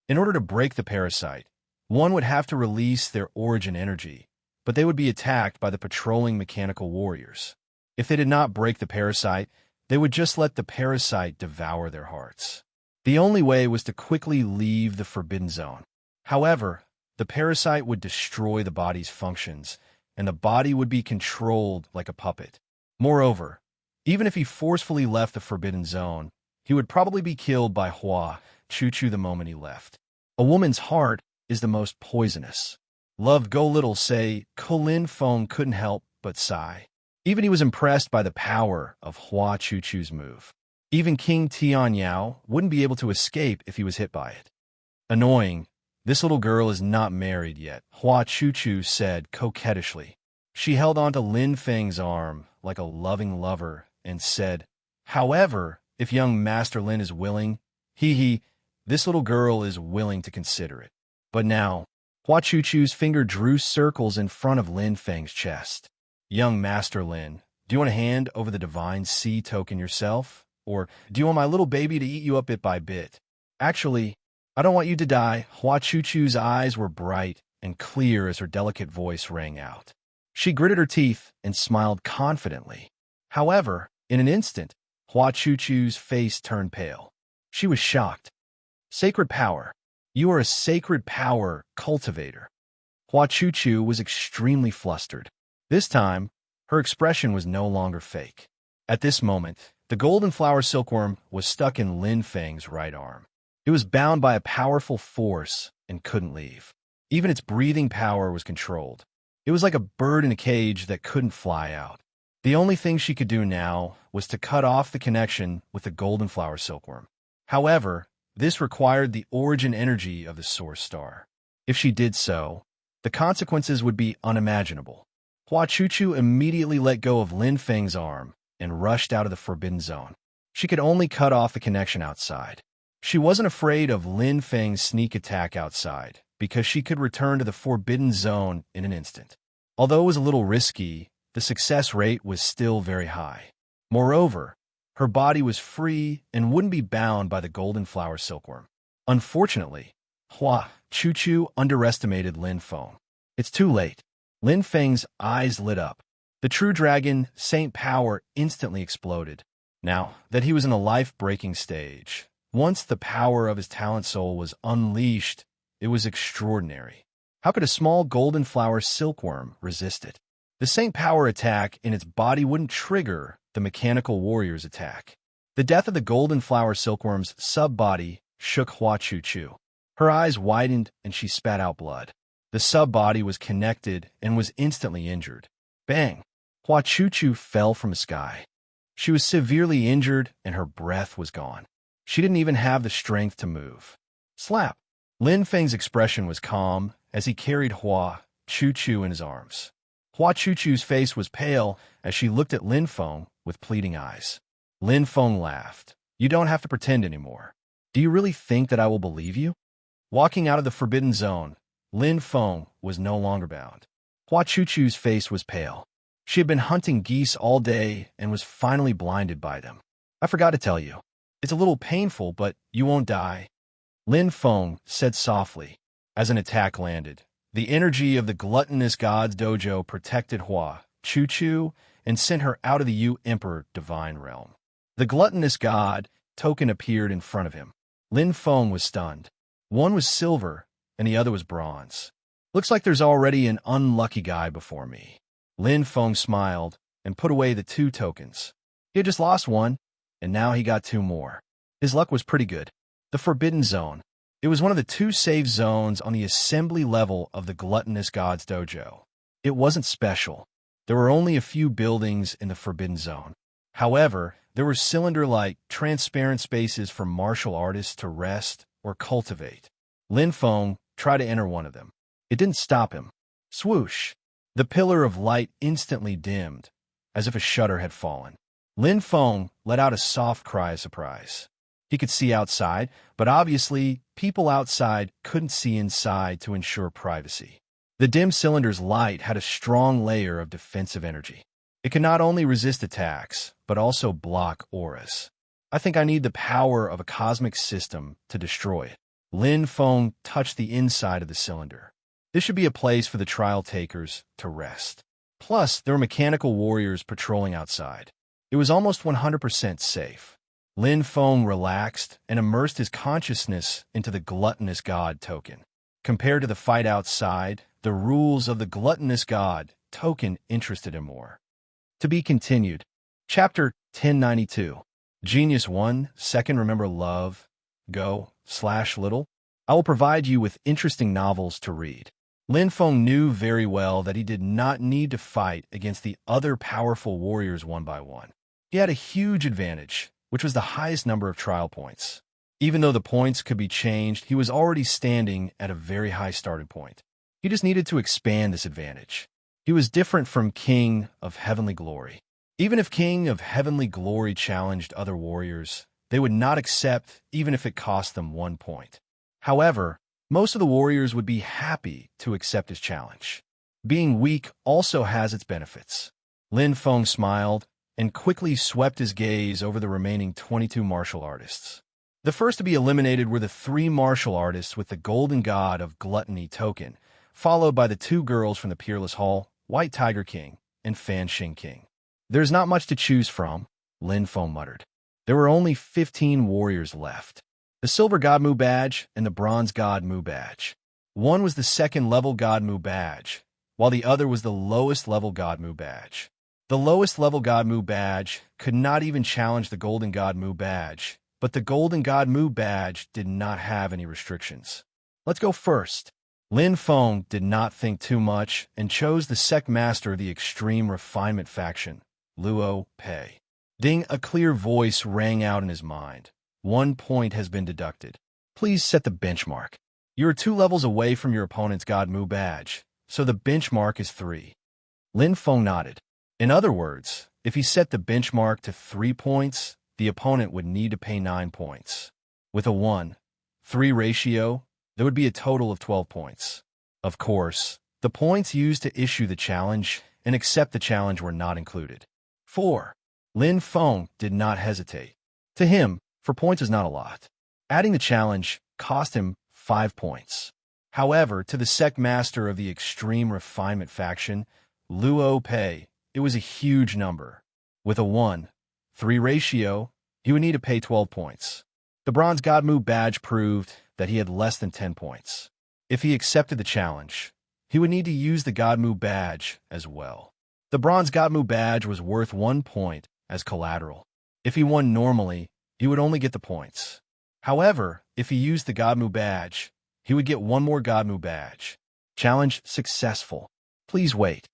[SPEAKER 1] In order to break the parasite, one would have to release their origin energy, but they would be attacked by the patrolling mechanical warriors. If they did not break the parasite, they would just let the parasite devour their hearts. The only way was to quickly leave the forbidden zone. However, the parasite would destroy the body's functions, and the body would be controlled like a puppet. Moreover, even if he forcefully left the forbidden zone, he would probably be killed by Hua Chu-Chu the moment he left. A woman's heart is the most poisonous. Love Go Little say Lin Feng couldn't help but sigh. Even he was impressed by the power of Hua Chu-Chu's move. Even King Tian Yao wouldn't be able to escape if he was hit by it. Annoying, this little girl is not married yet, Hua Chu-Chu said coquettishly. She held onto Lin Feng's arm like a loving lover and said, however, if young Master Lin is willing, this little girl is willing to consider it. But now, Hua Chu-Chu's finger drew circles in front of Lin Feng's chest. Young Master Lin, do you want to hand over the divine sea token yourself? Or do you want my little baby to eat you up bit by bit? Actually, I don't want you to die. Hua Chu-Chu's eyes were bright and clear as her delicate voice rang out. She gritted her teeth and smiled confidently. However, in an instant, Hua Chu-Chu's face turned pale. She was shocked. Sacred power. You are a sacred power cultivator. Hua Chu-Chu was extremely flustered. This time, her expression was no longer fake. At this moment, the golden flower silkworm was stuck in Lin Feng's right arm. It was bound by a powerful force and couldn't leave. Even its breathing power was controlled. It was like a bird in a cage that couldn't fly out. The only thing she could do now was to cut off the connection with the golden flower silkworm. However, this required the origin energy of the source star. If she did so, the consequences would be unimaginable. Hua Chu-Chu immediately let go of Lin Feng's arm and rushed out of the forbidden zone. She could only cut off the connection outside. She wasn't afraid of Lin Feng's sneak attack outside because she could return to the forbidden zone in an instant. Although it was a little risky, the success rate was still very high. Moreover, her body was free and wouldn't be bound by the golden flower silkworm. Unfortunately, Hua Chu-Chu underestimated Lin Feng. It's too late. Lin Feng's eyes lit up. The true dragon, Saint Power, instantly exploded. Now that he was in a life-breaking stage, once the power of his talent soul was unleashed, it was extraordinary. How could a small golden flower silkworm resist it? The Saint Power attack in its body wouldn't trigger the mechanical warrior's attack. The death of the golden flower silkworm's sub-body shook Hua Chu-Chu. Her eyes widened and she spat out blood. The sub-body was connected and was instantly injured. Bang! Hua Chu-Chu fell from the sky. She was severely injured and her breath was gone. She didn't even have the strength to move. Slap! Lin Feng's expression was calm as he carried Hua Chu-Chu in his arms. Hua Chu-Chu's face was pale as she looked at Lin Feng with pleading eyes. Lin Feng laughed. You don't have to pretend anymore. Do you really think that I will believe you? Walking out of the forbidden zone, Lin Feng was no longer bound. Hua Chuchu's face was pale. She had been hunting geese all day and was finally blinded by them. I forgot to tell you. It's a little painful, but you won't die. Lin Feng said softly. As an attack landed, the energy of the gluttonous god's dojo protected Hua Chuchu and sent her out of the Yu Emperor divine realm. The gluttonous god token appeared in front of him. Lin Feng was stunned. One was silver, and the other was bronze. Looks like there's already an unlucky guy before me. Lin Feng smiled and put away the 2 tokens. He had just lost one, and now he got 2 more. His luck was pretty good. The Forbidden Zone. It was one of the 2 save zones on the assembly level of the gluttonous god's dojo. It wasn't special. There were only a few buildings in the Forbidden Zone. However, there were cylinder-like, transparent spaces for martial artists to rest or cultivate. Lin Feng tried to enter one of them. It didn't stop him. Swoosh! The pillar of light instantly dimmed, as if a shutter had fallen. Lin Feng let out a soft cry of surprise. He could see outside, but obviously, people outside couldn't see inside to ensure privacy. The dim cylinder's light had a strong layer of defensive energy. It could not only resist attacks, but also block auras. I think I need the power of a cosmic system to destroy it. Lin Feng touched the inside of the cylinder. This should be a place for the trial takers to rest. Plus, there were mechanical warriors patrolling outside. It was almost 100% safe. Lin Feng relaxed and immersed his consciousness into the gluttonous god token. Compared to the fight outside, the rules of the gluttonous god token interested him more. To be continued. Chapter 1092. Genius 1, Second Remember Love, Go/Little. I will provide you with interesting novels to read. Lin Feng knew very well that he did not need to fight against the other powerful warriors one by one. He had a huge advantage, which was the highest number of trial points. Even though the points could be changed, he was already standing at a very high starting point. He just needed to expand this advantage. He was different from King of Heavenly Glory. Even if King of Heavenly Glory challenged other warriors, they would not accept even if it cost them 1 point. However, most of the warriors would be happy to accept his challenge. Being weak also has its benefits. Lin Feng smiled and quickly swept his gaze over the remaining 22 martial artists. The first to be eliminated were the 3 martial artists with the Golden God of Gluttony token, followed by the 2 girls from the Peerless Hall, White Tiger King and Fan Xing King. There's not much to choose from, Lin Feng muttered. There were only 15 warriors left. The Silver God Mu badge and the Bronze God Mu badge. One was the 2nd level God Mu badge, while the other was the lowest level God Mu badge. The lowest level God Mu badge could not even challenge the Golden God Mu badge, but the Golden God Mu badge did not have any restrictions. Let's go first. Lin Feng did not think too much and chose the sect master of the Extreme Refinement faction, Luo Pei. Ding, a clear voice rang out in his mind. 1 point has been deducted. Please set the benchmark. You are 2 levels away from your opponent's God Mu badge, so the benchmark is 3. Lin Feng nodded. In other words, if he set the benchmark to 3 points, the opponent would need to pay 9 points. With a 1:3 ratio, there would be a total of 12 points. Of course, the points used to issue the challenge and accept the challenge were not included. 4. Lin Feng did not hesitate. To him, 4 points is not a lot. Adding the challenge cost him 5 points. However, to the sect master of the Extreme Refinement faction, Luo Pei, it was a huge number. With a 1:3 ratio, he would need to pay 12 points. The Bronze God Mu badge proved that he had less than 10 points. If he accepted the challenge, he would need to use the God Mu badge as well. The Bronze God Mu badge was worth 1 point as collateral. If he won normally, he would only get the points. However, if he used the God Mu badge, he would get 1 more God Mu badge. Challenge successful. Please wait.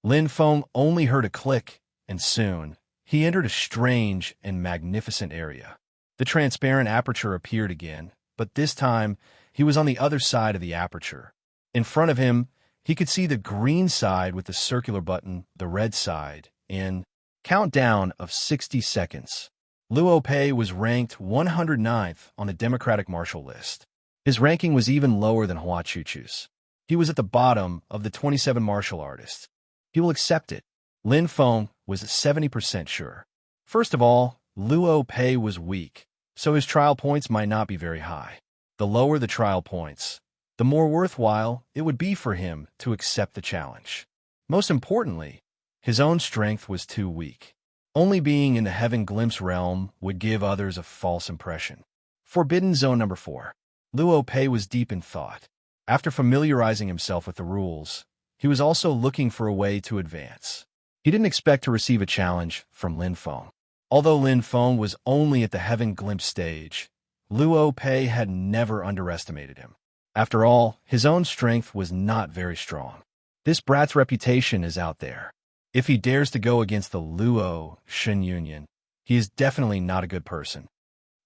[SPEAKER 1] Lin Feng only heard a click, and soon, he entered a strange and magnificent area. The transparent aperture appeared again, but this time, he was on the other side of the aperture. In front of him, he could see the green side with the circular button, the red side, in countdown of 60 seconds. Luo Pei was ranked 109th on the Democratic Marshal list. His ranking was even lower than Hua Chuchu's. He was at the bottom of the 27 martial artists. He will accept it. Lin Feng was 70% sure. First of all, Luo Pei was weak, so his trial points might not be very high. The lower the trial points, the more worthwhile it would be for him to accept the challenge. Most importantly, his own strength was too weak. Only being in the Heaven Glimpse realm would give others a false impression. Forbidden Zone number 4. Luo Pei was deep in thought. After familiarizing himself with the rules, he was also looking for a way to advance. He didn't expect to receive a challenge from Lin Feng. Although Lin Feng was only at the Heaven Glimpse stage, Luo Pei had never underestimated him. After all, his own strength was not very strong. This brat's reputation is out there. If he dares to go against the Luo Shen Union, he is definitely not a good person.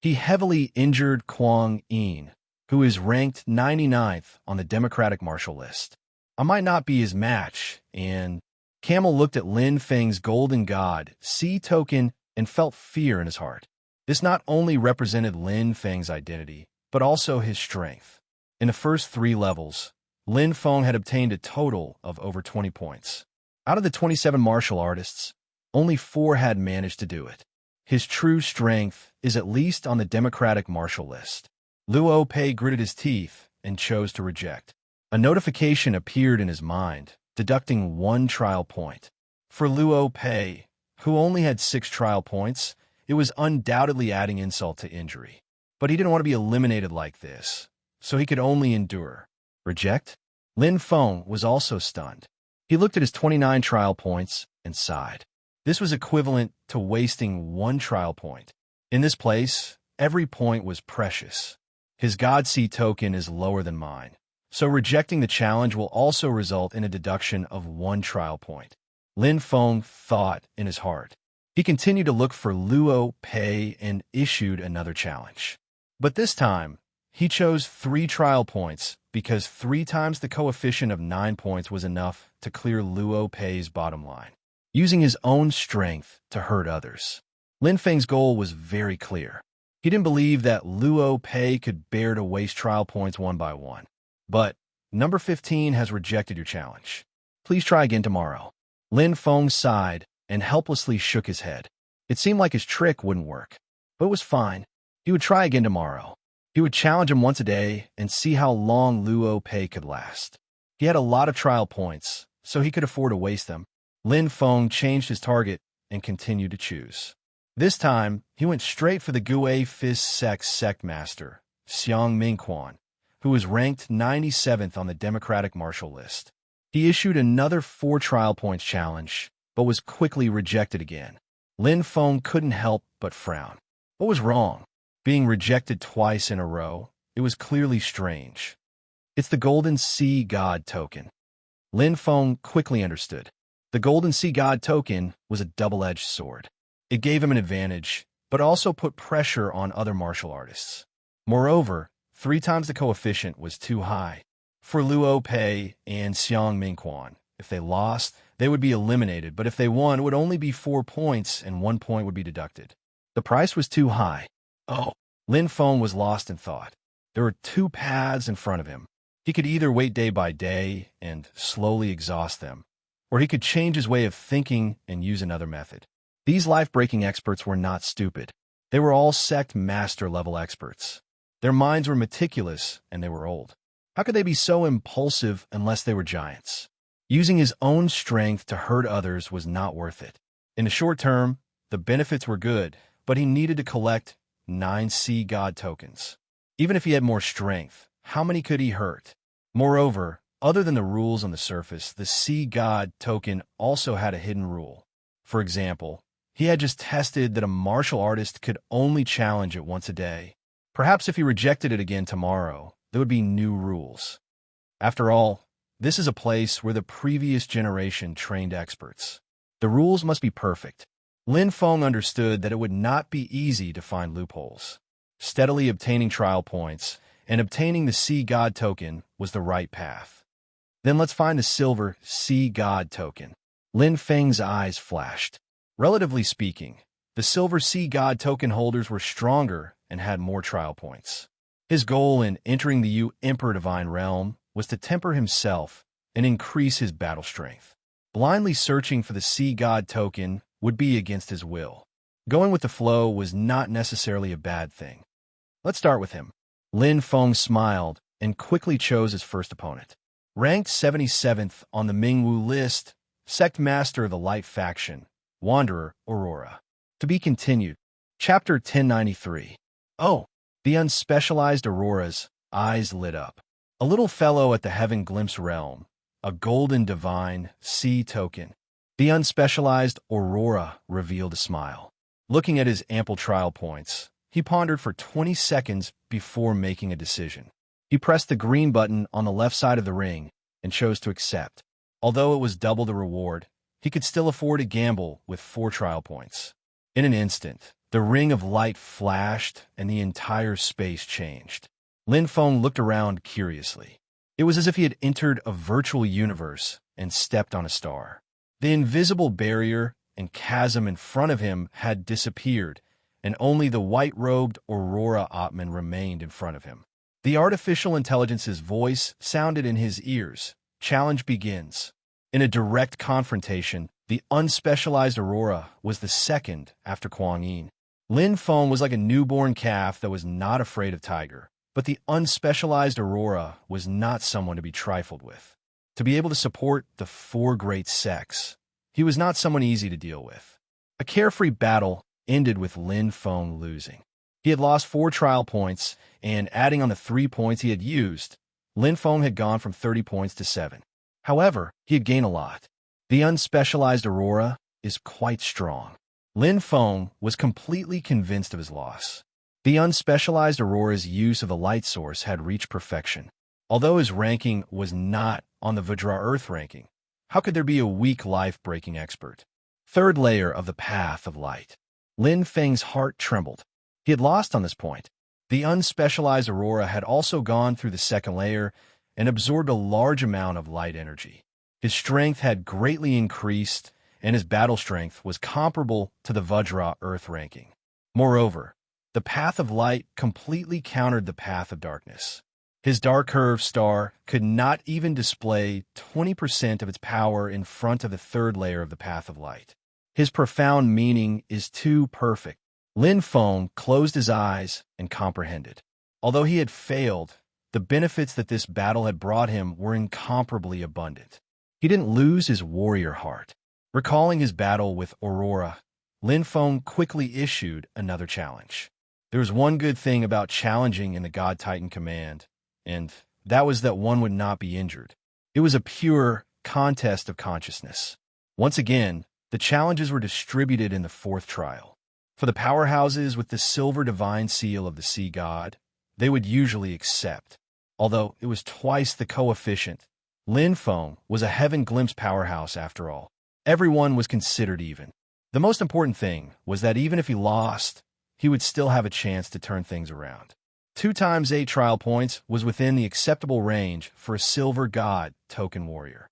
[SPEAKER 1] He heavily injured Kuang Yin, who is ranked 99th on the Democratic Martial List. I might not be his match, and Camel looked at Lin Feng's golden god, C token, and felt fear in his heart. This not only represented Lin Feng's identity, but also his strength. In the first 3 levels, Lin Feng had obtained a total of over 20 points. Out of the 27 martial artists, only 4 had managed to do it. His true strength is at least on the Democratic Martial List. Luo Pei gritted his teeth and chose to reject. A notification appeared in his mind, deducting 1 trial point. For Luo Pei, who only had 6 trial points, it was undoubtedly adding insult to injury. But he didn't want to be eliminated like this, so he could only endure. Reject? Lin Feng was also stunned. He looked at his 29 trial points and sighed. This was equivalent to wasting 1 trial point. In this place, every point was precious. His God C token is lower than mine, so rejecting the challenge will also result in a deduction of 1 trial point. Lin Feng thought in his heart. He continued to look for Luo Pei and issued another challenge. But this time, he chose 3 trial points because 3 times the coefficient of 9 points was enough to clear Luo Pei's bottom line, using his own strength to hurt others. Lin Feng's goal was very clear. He didn't believe that Luo Pei could bear to waste trial points one by one. But number 15 has rejected your challenge. Please try again tomorrow. Lin Feng sighed and helplessly shook his head. It seemed like his trick wouldn't work, but it was fine. He would try again tomorrow. He would challenge him once a day and see how long Luo Pei could last. He had a lot of trial points, so he could afford to waste them. Lin Feng changed his target and continued to choose. This time, he went straight for the Gue Fist sect master, Xiang Mingquan, who was ranked 97th on the Democratic Martial List. He issued another 4 trial points challenge, but was quickly rejected again. Lin Feng couldn't help but frown. What was wrong? Being rejected twice in a row, it was clearly strange. It's the Golden Sea God token. Lin Feng quickly understood. The Golden Sea God token was a double-edged sword. It gave him an advantage, but also put pressure on other martial artists. Moreover, 3 times the coefficient was too high. For Luo Pei and Xiang Mingquan, if they lost, they would be eliminated, but if they won, it would only be 4 points and 1 point would be deducted. The price was too high. Oh, Lin Feng was lost in thought. There were 2 paths in front of him. He could either wait day by day and slowly exhaust them, or he could change his way of thinking and use another method. These life-breaking experts were not stupid. They were all sect master-level experts. Their minds were meticulous, and they were old. How could they be so impulsive unless they were giants? Using his own strength to hurt others was not worth it. In the short term, the benefits were good, but he needed to collect 9 Sea God tokens. Even if he had more strength, how many could he hurt? Moreover, other than the rules on the surface, the Sea God token also had a hidden rule. For example, he had just tested that a martial artist could only challenge it once a day. Perhaps if he rejected it again tomorrow, there would be new rules. After all, this is a place where the previous generation trained experts. The rules must be perfect. Lin Feng understood that it would not be easy to find loopholes. Steadily obtaining trial points and obtaining the Sea God token was the right path. Then let's find the silver Sea God token. Lin Feng's eyes flashed. Relatively speaking, the silver Sea God token holders were stronger and had more trial points. His goal in entering the Emperor Divine Realm was to temper himself and increase his battle strength. Blindly searching for the sea god token would be against his will. Going with the flow was not necessarily a bad thing. Let's start with him. Lin Feng smiled and quickly chose his first opponent. Ranked 77th on the Mingwu list, Sect Master of the Light Faction, Wanderer Aurora. To be continued. Chapter 1093. Oh, the unspecialized Aurora's eyes lit up. A little fellow at the Heaven Glimpse realm, a golden divine sea token. The unspecialized Aurora revealed a smile. Looking at his ample trial points, he pondered for 20 seconds before making a decision. He pressed the green button on the left side of the ring and chose to accept. Although it was double the reward, he could still afford to gamble with 4 trial points. In an instant, the ring of light flashed and the entire space changed. Lin Feng looked around curiously. It was as if he had entered a virtual universe and stepped on a star. The invisible barrier and chasm in front of him had disappeared, and only the white-robed Aurora Atman remained in front of him. The artificial intelligence's voice sounded in his ears. Challenge begins. In a direct confrontation, the unspecialized Aurora was the second after Kuang Yin. Lin Feng was like a newborn calf that was not afraid of tiger, but the unspecialized Aurora was not someone to be trifled with. To be able to support the 4 great sects, he was not someone easy to deal with. A carefree battle ended with Lin Feng losing. He had lost 4 trial points, and adding on the 3 points he had used, Lin Feng had gone from 30 points to 7. However, he had gained a lot. The unspecialized Aurora is quite strong. Lin Feng was completely convinced of his loss. The unspecialized Aurora's use of the light source had reached perfection. Although his ranking was not on the Vajra Earth ranking, how could there be a weak life-breaking expert? 3rd layer of the Path of Light. Lin Feng's heart trembled. He had lost on this point. The unspecialized Aurora had also gone through the 2nd layer and absorbed a large amount of light energy. His strength had greatly increased, and his battle strength was comparable to the Vajra Earth ranking. Moreover, the Path of Light completely countered the Path of Darkness. His dark curved star could not even display 20% of its power in front of the 3rd layer of the Path of Light. His profound meaning is too perfect. Lin Feng closed his eyes and comprehended. Although he had failed, the benefits that this battle had brought him were incomparably abundant. He didn't lose his warrior heart. Recalling his battle with Aurora, Lin Feng quickly issued another challenge. There was one good thing about challenging in the God Titan command, and that was that one would not be injured. It was a pure contest of consciousness. Once again, the challenges were distributed in the 4th trial. For the powerhouses with the silver divine seal of the sea god, they would usually accept. Although it was twice the coefficient, Lin Feng was a Heaven Glimpse powerhouse after all. Everyone was considered even. The most important thing was that even if he lost, he would still have a chance to turn things around. 2 times 8 trial points was within the acceptable range for a silver god token warrior.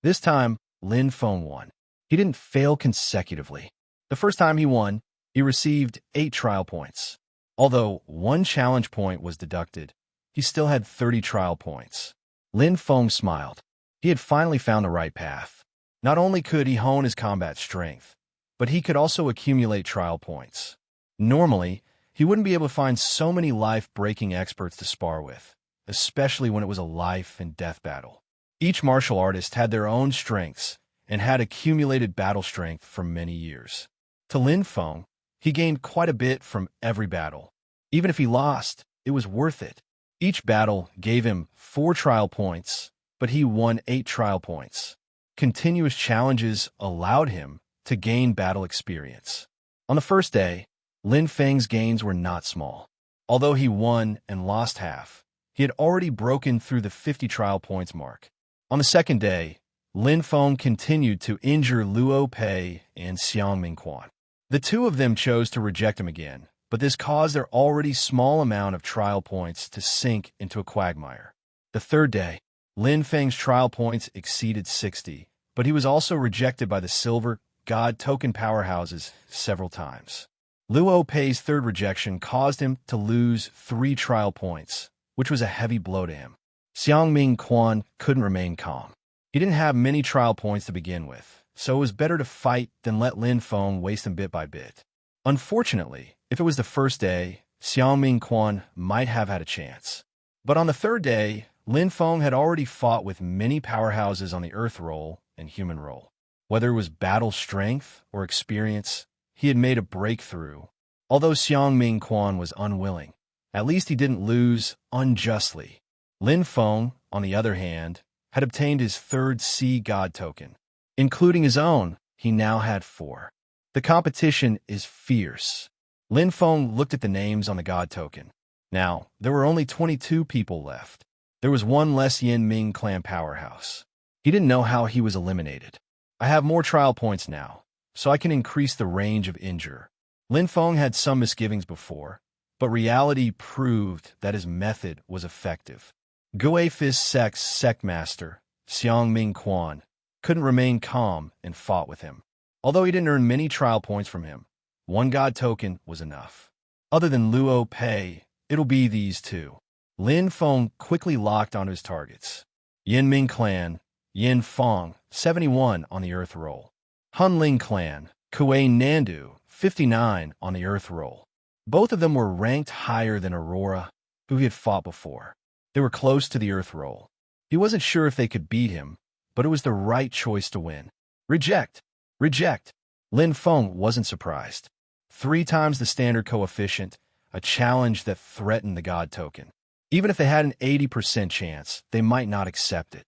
[SPEAKER 1] This time, Lin Feng won. He didn't fail consecutively. The first time he won, he received 8 trial points. Although 1 challenge point was deducted, he still had 30 trial points. Lin Feng smiled. He had finally found the right path. Not only could he hone his combat strength, but he could also accumulate trial points. Normally, he wouldn't be able to find so many life-breaking experts to spar with, especially when it was a life-and-death battle. Each martial artist had their own strengths and had accumulated battle strength for many years. To Lin Feng, he gained quite a bit from every battle. Even if he lost, it was worth it. Each battle gave him 4 trial points, but he won 8 trial points. Continuous challenges allowed him to gain battle experience. On the first day, Lin Feng's gains were not small. Although he won and lost half, he had already broken through the 50 trial points mark. On the second day, Lin Feng continued to injure Luo Pei and Xiang Mingquan. The 2 of them chose to reject him again, but this caused their already small amount of trial points to sink into a quagmire. The 3rd day, Lin Feng's trial points exceeded 60, but he was also rejected by the silver god token powerhouses several times. Luo Pei's 3rd rejection caused him to lose 3 trial points, which was a heavy blow to him. Xiangming Quan couldn't remain calm. He didn't have many trial points to begin with, so it was better to fight than let Lin Feng waste them bit by bit. Unfortunately, if it was the first day, Xiangming Quan might have had a chance. But on the third day, Lin Feng had already fought with many powerhouses on the Earth roll and human roll. Whether it was battle strength or experience, he had made a breakthrough. Although Xiangming Quan was unwilling, at least he didn't lose unjustly. Lin Feng, on the other hand, had obtained his third sea god token. Including his own, he now had 4. The competition is fierce. Lin Feng looked at the names on the god token. Now, there were only 22 people left. There was one less Yin Ming clan powerhouse. He didn't know how he was eliminated. I have more trial points now, so I can increase the range of injure. Lin Feng had some misgivings before, but reality proved that his method was effective. Gui Fiz's sect master, Xiangming Quan, couldn't remain calm and fought with him. Although he didn't earn many trial points from him, 1 god token was enough. Other than Luo Pei, it'll be these 2. Lin Feng quickly locked onto his targets. Yin Ming clan, Yin Feng, 71 on the Earth roll. Hunling clan, Kuei Nandu, 59 on the Earth roll. Both of them were ranked higher than Aurora, who he had fought before. They were close to the Earth roll. He wasn't sure if they could beat him, but it was the right choice to win. Reject! Reject! Lin Feng wasn't surprised. 3 times the standard coefficient, a challenge that threatened the god token. Even if they had an 80% chance, they might not accept it.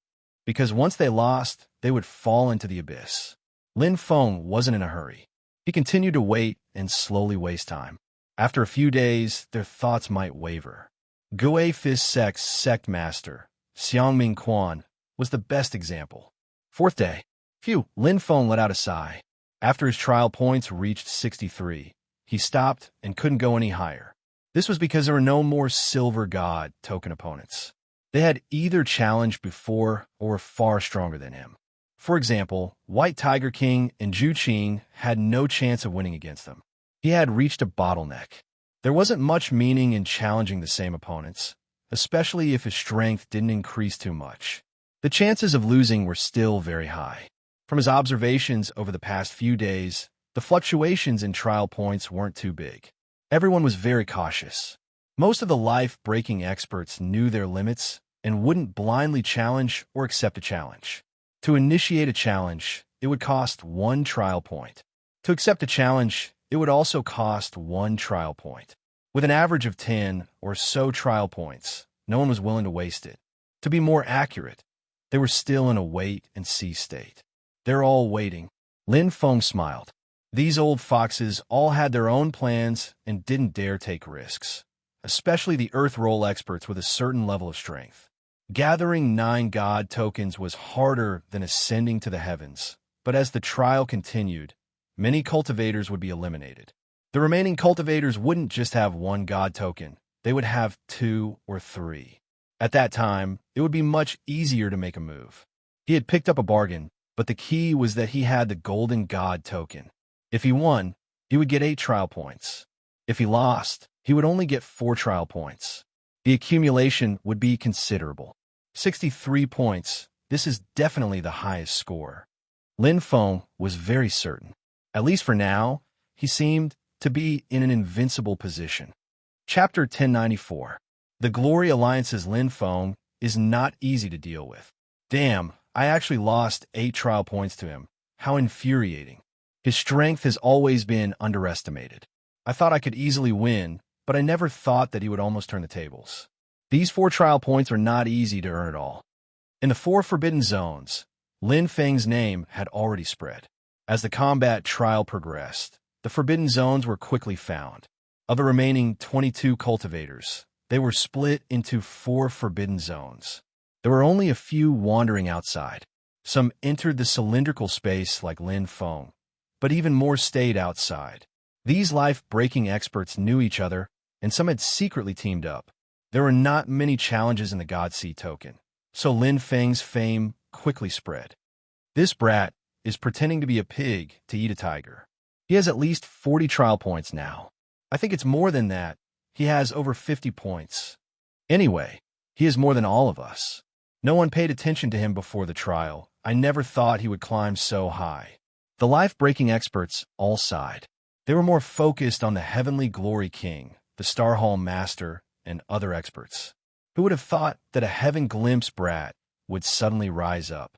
[SPEAKER 1] Because once they lost, they would fall into the abyss. Lin Feng wasn't in a hurry. He continued to wait and slowly waste time. After a few days, their thoughts might waver. Gui Fiz's sect master, Xiangming Quan, was the best example. 4th day. Phew, Lin Feng let out a sigh. After his trial points reached 63, he stopped and couldn't go any higher. This was because there were no more silver god token opponents. They had either challenged before or were far stronger than him. For example, White Tiger King and Zhu Qing had no chance of winning against them. He had reached a bottleneck. There wasn't much meaning in challenging the same opponents, especially if his strength didn't increase too much. The chances of losing were still very high. From his observations over the past few days, the fluctuations in trial points weren't too big. Everyone was very cautious. Most of the life-breaking experts knew their limits and wouldn't blindly challenge or accept a challenge. To initiate a challenge, it would cost 1 trial point. To accept a challenge, it would also cost 1 trial point. With an average of 10 or so trial points, no one was willing to waste it. To be more accurate, they were still in a wait-and-see state. They're all waiting. Lin Feng smiled. These old foxes all had their own plans and didn't dare take risks, especially the Earth roll experts with a certain level of strength. Gathering 9 god tokens was harder than ascending to the heavens, but as the trial continued, many cultivators would be eliminated. The remaining cultivators wouldn't just have 1 god token, they would have 2 or 3. At that time, it would be much easier to make a move. He had picked up a bargain, but the key was that he had the golden god token. If he won, he would get 8 trial points. If he lost, he would only get 4 trial points. The accumulation would be considerable. 63 points, this is definitely the highest score. Lin Feng was very certain. At least for now, he seemed to be in an invincible position. Chapter 1094. The Glory Alliance's Lin Feng is not easy to deal with. Damn, I actually lost 8 trial points to him. How infuriating. His strength has always been underestimated. I thought I could easily win, but I never thought that he would almost turn the tables. These 4 trial points are not easy to earn at all. In the 4 forbidden zones, Lin Feng's name had already spread. As the combat trial progressed, the forbidden zones were quickly found. Of the remaining 22 cultivators, they were split into 4 forbidden zones. There were only a few wandering outside. Some entered the cylindrical space like Lin Feng, but even more stayed outside. These life-breaking experts knew each other, and some had secretly teamed up. There were not many challenges in the God Sea token, so Lin Feng's fame quickly spread. This brat is pretending to be a pig to eat a tiger. He has at least 40 trial points now. I think it's more than that. He has over 50 points. Anyway, He is more than all of us. No one paid attention to him before the trial. I never thought he would climb so high. The life-breaking experts all sighed. They were more focused on the heavenly glory king, the Star Hall master, and other experts. Who would have thought that a heaven-glimpsed brat would suddenly rise up?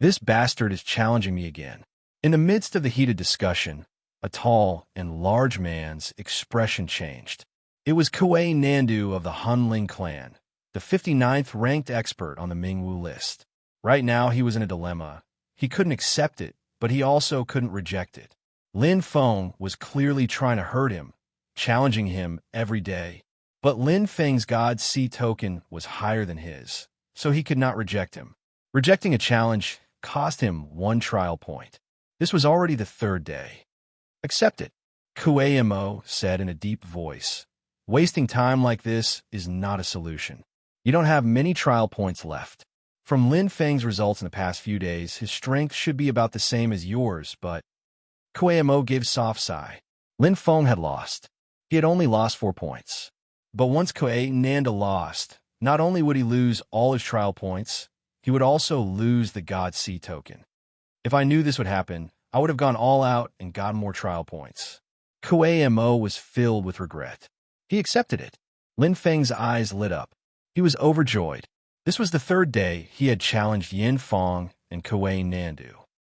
[SPEAKER 1] This bastard is challenging me again. In the midst of the heated discussion, a tall and large man's expression changed. It was Kuei Nandu of the Hunling clan, the 59th ranked expert on the Mingwu list. Right now he was in a dilemma. He couldn't accept it, but he also couldn't reject it. Lin Feng was clearly trying to hurt him, challenging him every day. But Lin Feng's God Sea token was higher than his, so he could not reject him. Rejecting a challenge cost him 1 trial point. This was already the 3rd day. Accept it, Kuei Mo said in a deep voice. Wasting time like this is not a solution. You don't have many trial points left. From Lin Feng's results in the past few days, his strength should be about the same as yours, but... Kuei Mo gave a soft sigh. Lin Feng had lost. He had only lost 4 points. But once Kuei Nandu lost, not only would he lose all his trial points, he would also lose the God Sea token. If I knew this would happen, I would have gone all out and gotten more trial points. Kuei Mo was filled with regret. He accepted it. Lin Feng's eyes lit up. He was overjoyed. This was the 3rd day he had challenged Yin Feng and Kuei Nandu.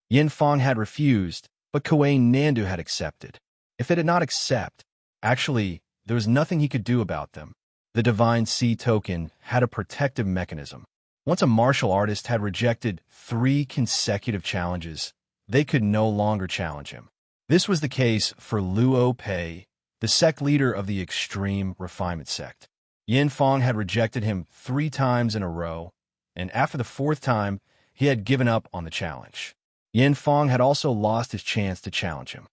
[SPEAKER 1] Yin Feng had refused, but Kuei Nandu had accepted. If they did not accept, actually, there was nothing he could do about them. The Divine Sea token had a protective mechanism. Once a martial artist had rejected 3 consecutive challenges, they could no longer challenge him. This was the case for Luo Pei, the sect leader of the extreme refinement sect. Yin Feng had rejected him 3 times in a row, and after the 4th time, he had given up on the challenge. Yin Feng had also lost his chance to challenge him.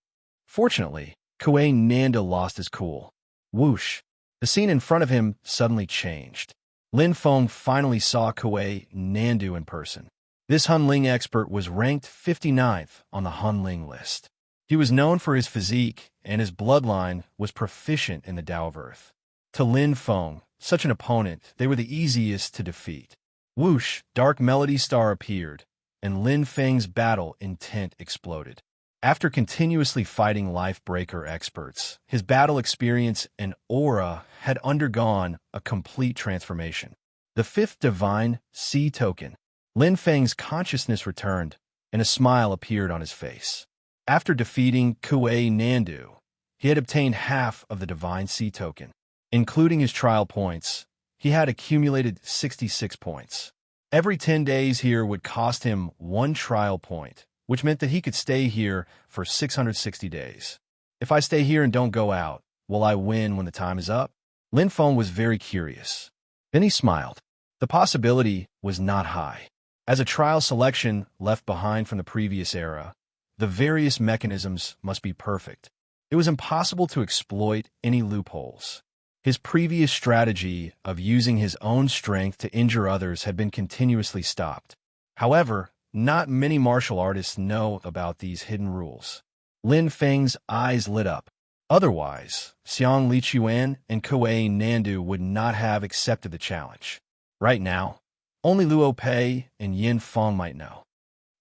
[SPEAKER 1] Fortunately, Kuei Nandu lost his cool. Whoosh! The scene in front of him suddenly changed. Lin Feng finally saw Kuei Nandu in person. This Hunling expert was ranked 59th on the Hunling list. He was known for his physique, and his bloodline was proficient in the Tao of Earth. To Lin Feng, such an opponent, they were the easiest to defeat. Whoosh! Dark Melody Star appeared, and Lin Feng's battle intent exploded. After continuously fighting life-breaker experts, his battle experience and aura had undergone a complete transformation. The 5th Divine Sea token. Lin Feng's consciousness returned, and a smile appeared on his face. After defeating Kuei Nandu, he had obtained half of the Divine Sea token. Including his trial points, he had accumulated 66 points. Every 10 days here would cost him 1 trial point, which meant that he could stay here for 660 days. If I stay here and don't go out, will I win when the time is up? Lin Feng was very curious. Then he smiled. The possibility was not high. As a trial selection left behind from the previous era, the various mechanisms must be perfect. It was impossible to exploit any loopholes. His previous strategy of using his own strength to injure others had been continuously stopped. However, not many martial artists know about these hidden rules. Lin Feng's eyes lit up. Otherwise, Xiang Lichuan and Kuei Nandu would not have accepted the challenge. Right now, only Luo Pei and Yin Feng might know.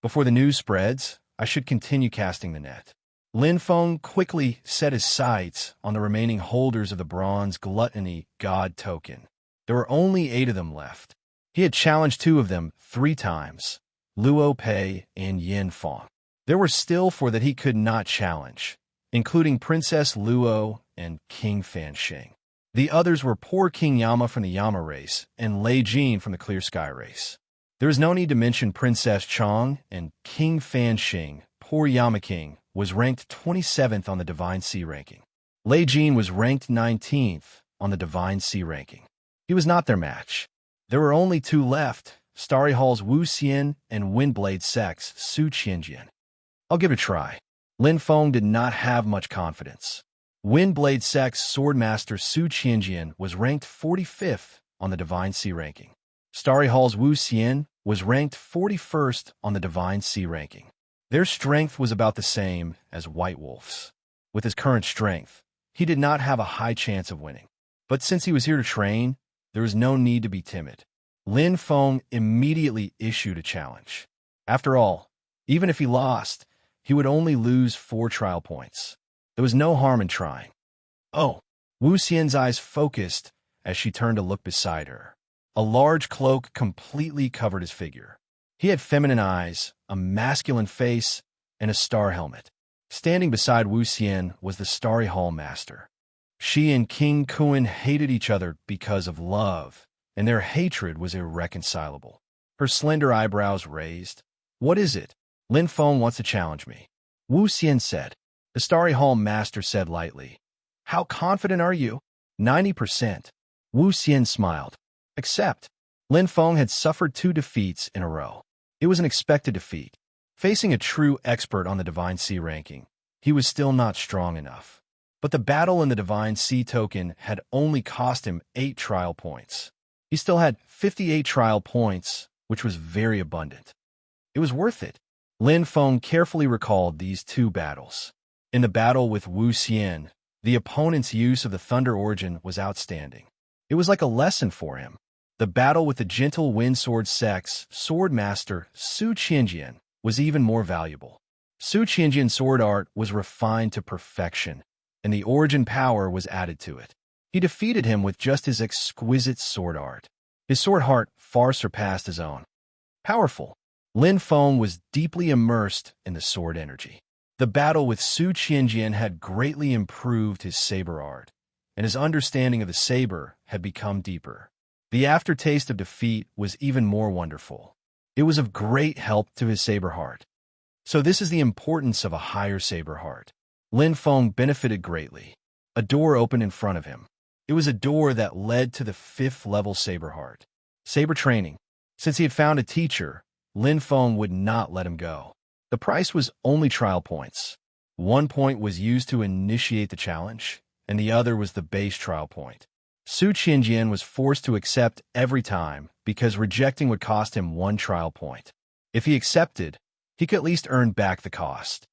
[SPEAKER 1] Before the news spreads, I should continue casting the net. Lin Feng quickly set his sights on the remaining holders of the Bronze Gluttony God token. There were only 8 of them left. He had challenged 2 of them 3 times, Luo Pei and Yin Feng. There were still 4 that he could not challenge, including Princess Luo and King Fanxing. The others were poor King Yama from the Yama race and Lei Jin from the Clear Sky race. There is no need to mention Princess Chong and King Fanxing, poor Yama King, was ranked 27th on the Divine Sea ranking. Lei Jin was ranked 19th on the Divine Sea ranking. He was not their match. There were only 2 left, Starry Hall's Wu Xian and Windblade Sect's Su Qianjian. I'll give it a try. Lin Feng did not have much confidence. Windblade Sect's Swordmaster Su Qianjian was ranked 45th on the Divine Sea ranking. Starry Hall's Wu Xian was ranked 41st on the Divine Sea ranking. Their strength was about the same as White Wolf's. With his current strength, he did not have a high chance of winning. But since he was here to train, There was no need to be timid. Lin Feng immediately issued a challenge. After all, even if he lost, he would only lose 4 trial points. There was no harm in trying. Oh, Wu Xian's eyes focused as she turned to look beside her. A large cloak completely covered his figure. He had feminine eyes, a masculine face, and a star helmet. Standing beside Wu Xian was the Starry Hall Master. She and King Kuan hated each other because of love, and their hatred was irreconcilable. Her slender eyebrows raised. "What is it?" "Lin Feng wants to challenge me," Wu Xian said. The Starry Hall Master said lightly. "How confident are you?" 90%. Wu Xian smiled. "Accept." Lin Feng had suffered 2 defeats in a row. It was an expected defeat. Facing a true expert on the Divine Sea ranking, he was still not strong enough. But the battle in the Divine Sea token had only cost him 8 trial points. He still had 58 trial points, which was very abundant. It was worth it. Lin Feng carefully recalled these 2 battles. In the battle with Wu Xian, the opponent's use of the Thunder Origin was outstanding. It was like a lesson for him. The battle with the gentle Windsword Sex sword master Su Qianjian was even more valuable. Su Qianjian's sword art was refined to perfection, and the origin power was added to it. He defeated him with just his exquisite sword art. His sword art far surpassed his own. Powerful. Lin Feng was deeply immersed in the sword energy. The battle with Su Qianjian had greatly improved his saber art, and his understanding of the saber had become deeper. The aftertaste of defeat was even more wonderful. It was of great help to his saber heart. So this is the importance of a higher saber heart. Lin Feng benefited greatly. A door opened in front of him. It was a door that led to the 5th level saber heart. Saber training. Since he had found a teacher, Lin Feng would not let him go. The price was only trial points. 1 point was used to initiate the challenge, and the other was the base trial point. Su Qianjian was forced to accept every time because rejecting would cost him 1 trial point. If he accepted, he could at least earn back the cost.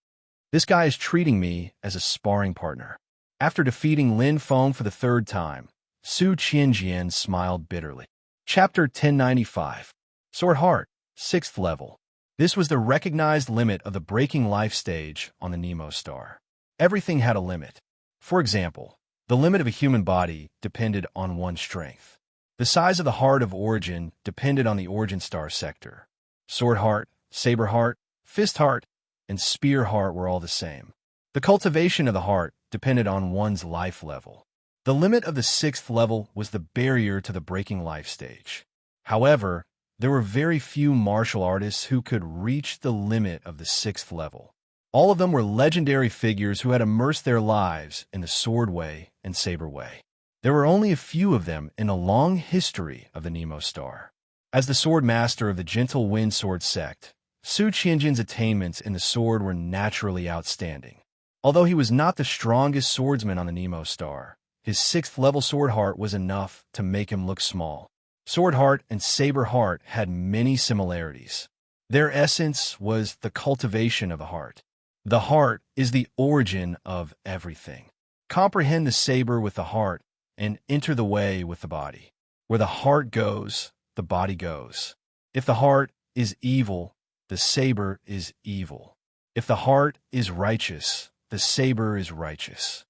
[SPEAKER 1] This guy is treating me as a sparring partner. After defeating Lin Feng for the 3rd time, Su Qianjian smiled bitterly. Chapter 1095. Sword Heart, 6th level. This was the recognized limit of the Breaking Life stage on the Nemo star. Everything had a limit. For example, the limit of a human body depended on one's strength. The size of the heart of origin depended on the origin star sector. Sword heart, saber heart, fist heart, and spear heart were all the same. The cultivation of the heart depended on one's life level. The limit of the 6th level was the barrier to the Breaking Life stage. However, there were very few martial artists who could reach the limit of the 6th level. All of them were legendary figures who had immersed their lives in the sword way and saber way. There were only a few of them in the long history of the Nemo star. As the sword master of the Gentle Wind Sword sect, Su Qianjian's attainments in the sword were naturally outstanding. Although he was not the strongest swordsman on the Nemo star, his 6th level sword heart was enough to make him look small. Sword heart and saber heart had many similarities. Their essence was the cultivation of the heart. The heart is the origin of everything. Comprehend the saber with the heart and enter the way with the body. Where the heart goes, the body goes. If the heart is evil, the saber is evil. If the heart is righteous, the saber is righteous.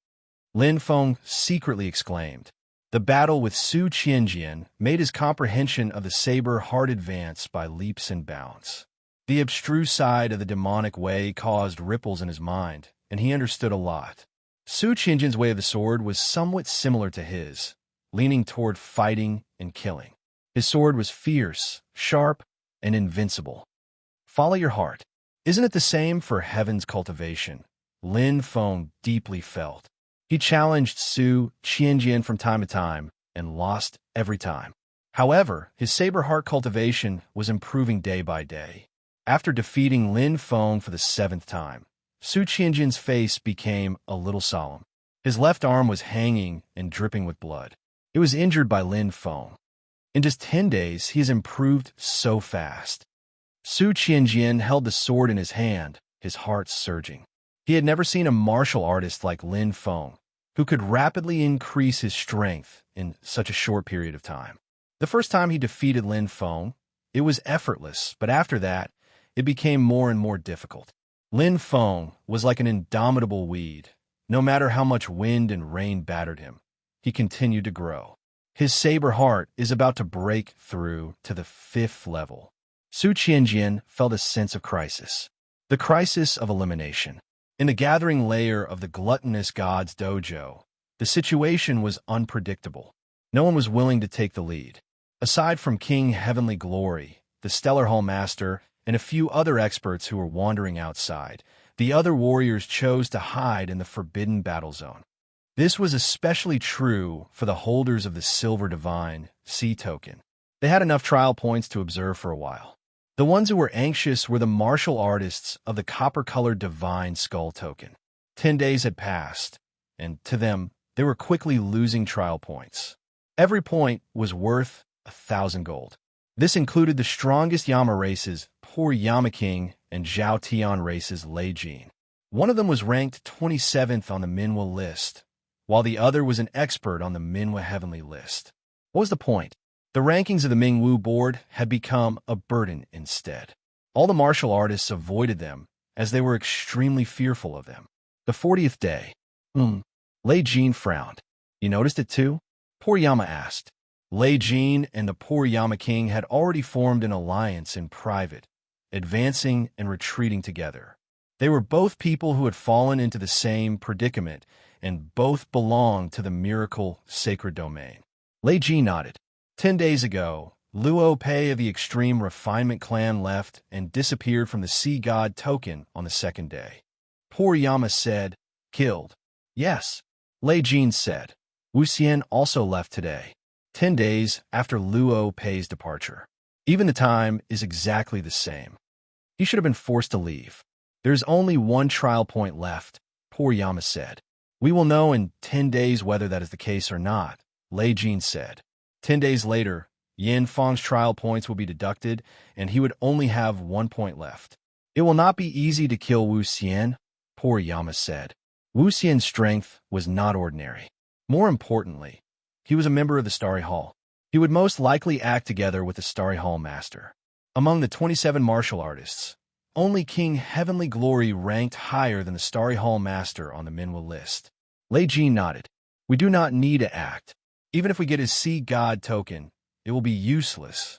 [SPEAKER 1] Lin Feng secretly exclaimed. The battle with Su Qianjian made his comprehension of the saber heart advance by leaps and bounds. The abstruse side of the demonic way caused ripples in his mind, and he understood a lot. Su Qianjian's way of the sword was somewhat similar to his, leaning toward fighting and killing. His sword was fierce, sharp, and invincible. Follow your heart. Isn't it the same for heaven's cultivation? Lin Feng deeply felt. He challenged Su Qianjian from time to time and lost every time. However, his saber heart cultivation was improving day by day. After defeating Lin Feng for the 7th time, Su Qianjian's face became a little solemn. His left arm was hanging and dripping with blood. It was injured by Lin Feng. In just 10 days, he has improved so fast. Su Qianjian held the sword in his hand, his heart surging. He had never seen a martial artist like Lin Feng, who could rapidly increase his strength in such a short period of time. The first time he defeated Lin Feng, it was effortless, but after that, it became more and more difficult. Lin Feng was like an indomitable weed. No matter how much wind and rain battered him, he continued to grow. His saber heart is about to break through to the 5th level. Su Qianjian felt a sense of crisis. The crisis of elimination. In the gathering layer of the gluttonous god's dojo, the situation was unpredictable. No one was willing to take the lead. Aside from King Heavenly Glory, the Stellar Hall Master, and a few other experts who were wandering outside, the other warriors chose to hide in the forbidden battle zone. This was especially true for the holders of the Silver Divine C token. They had enough trial points to observe for a while. The ones who were anxious were the martial artists of the copper-colored Divine Skull token. 10 days had passed, and to them, they were quickly losing trial points. Every point was worth 1,000 gold. This included the strongest Yama races, Poor Yama King, and Zhao Tian races, Lei Jin. One of them was ranked 27th on the Minwa list, while the other was an expert on the Minwa Heavenly list. What was the point? The rankings of the Mingwu board had become a burden instead. All the martial artists avoided them, as they were extremely fearful of them. The 40th day. Lei Jin frowned. You noticed it too? Poor Yama asked. Lei Jin and the Poor Yama King had already formed an alliance in private, advancing and retreating together. They were both people who had fallen into the same predicament, and both belonged to the miracle sacred domain. Lei Jin nodded. 10 days ago, Luo Pei of the Extreme Refinement clan left and disappeared from the Sea God token on the 2nd day. Poor Yama said, killed. Yes, Lei Jin said. Wu Xian also left today, 10 days after Luo Pei's departure. Even the time is exactly the same. He should have been forced to leave. There's only one trial point left, Poor Yama said. We will know in 10 days whether that is the case or not, Lei Jin said. 10 days later, Yin Feng's trial points will be deducted, and he would only have 1 point left. It will not be easy to kill Wu Xian, Poor Yama said. Wu Xian's strength was not ordinary. More importantly, he was a member of the Starry Hall. He would most likely act together with the Starry Hall Master. Among the 27 martial artists, only King Heavenly Glory ranked higher than the Starry Hall Master on the Minwa list. Lei Jin nodded. We do not need to act. Even if we get his Sea God token, it will be useless.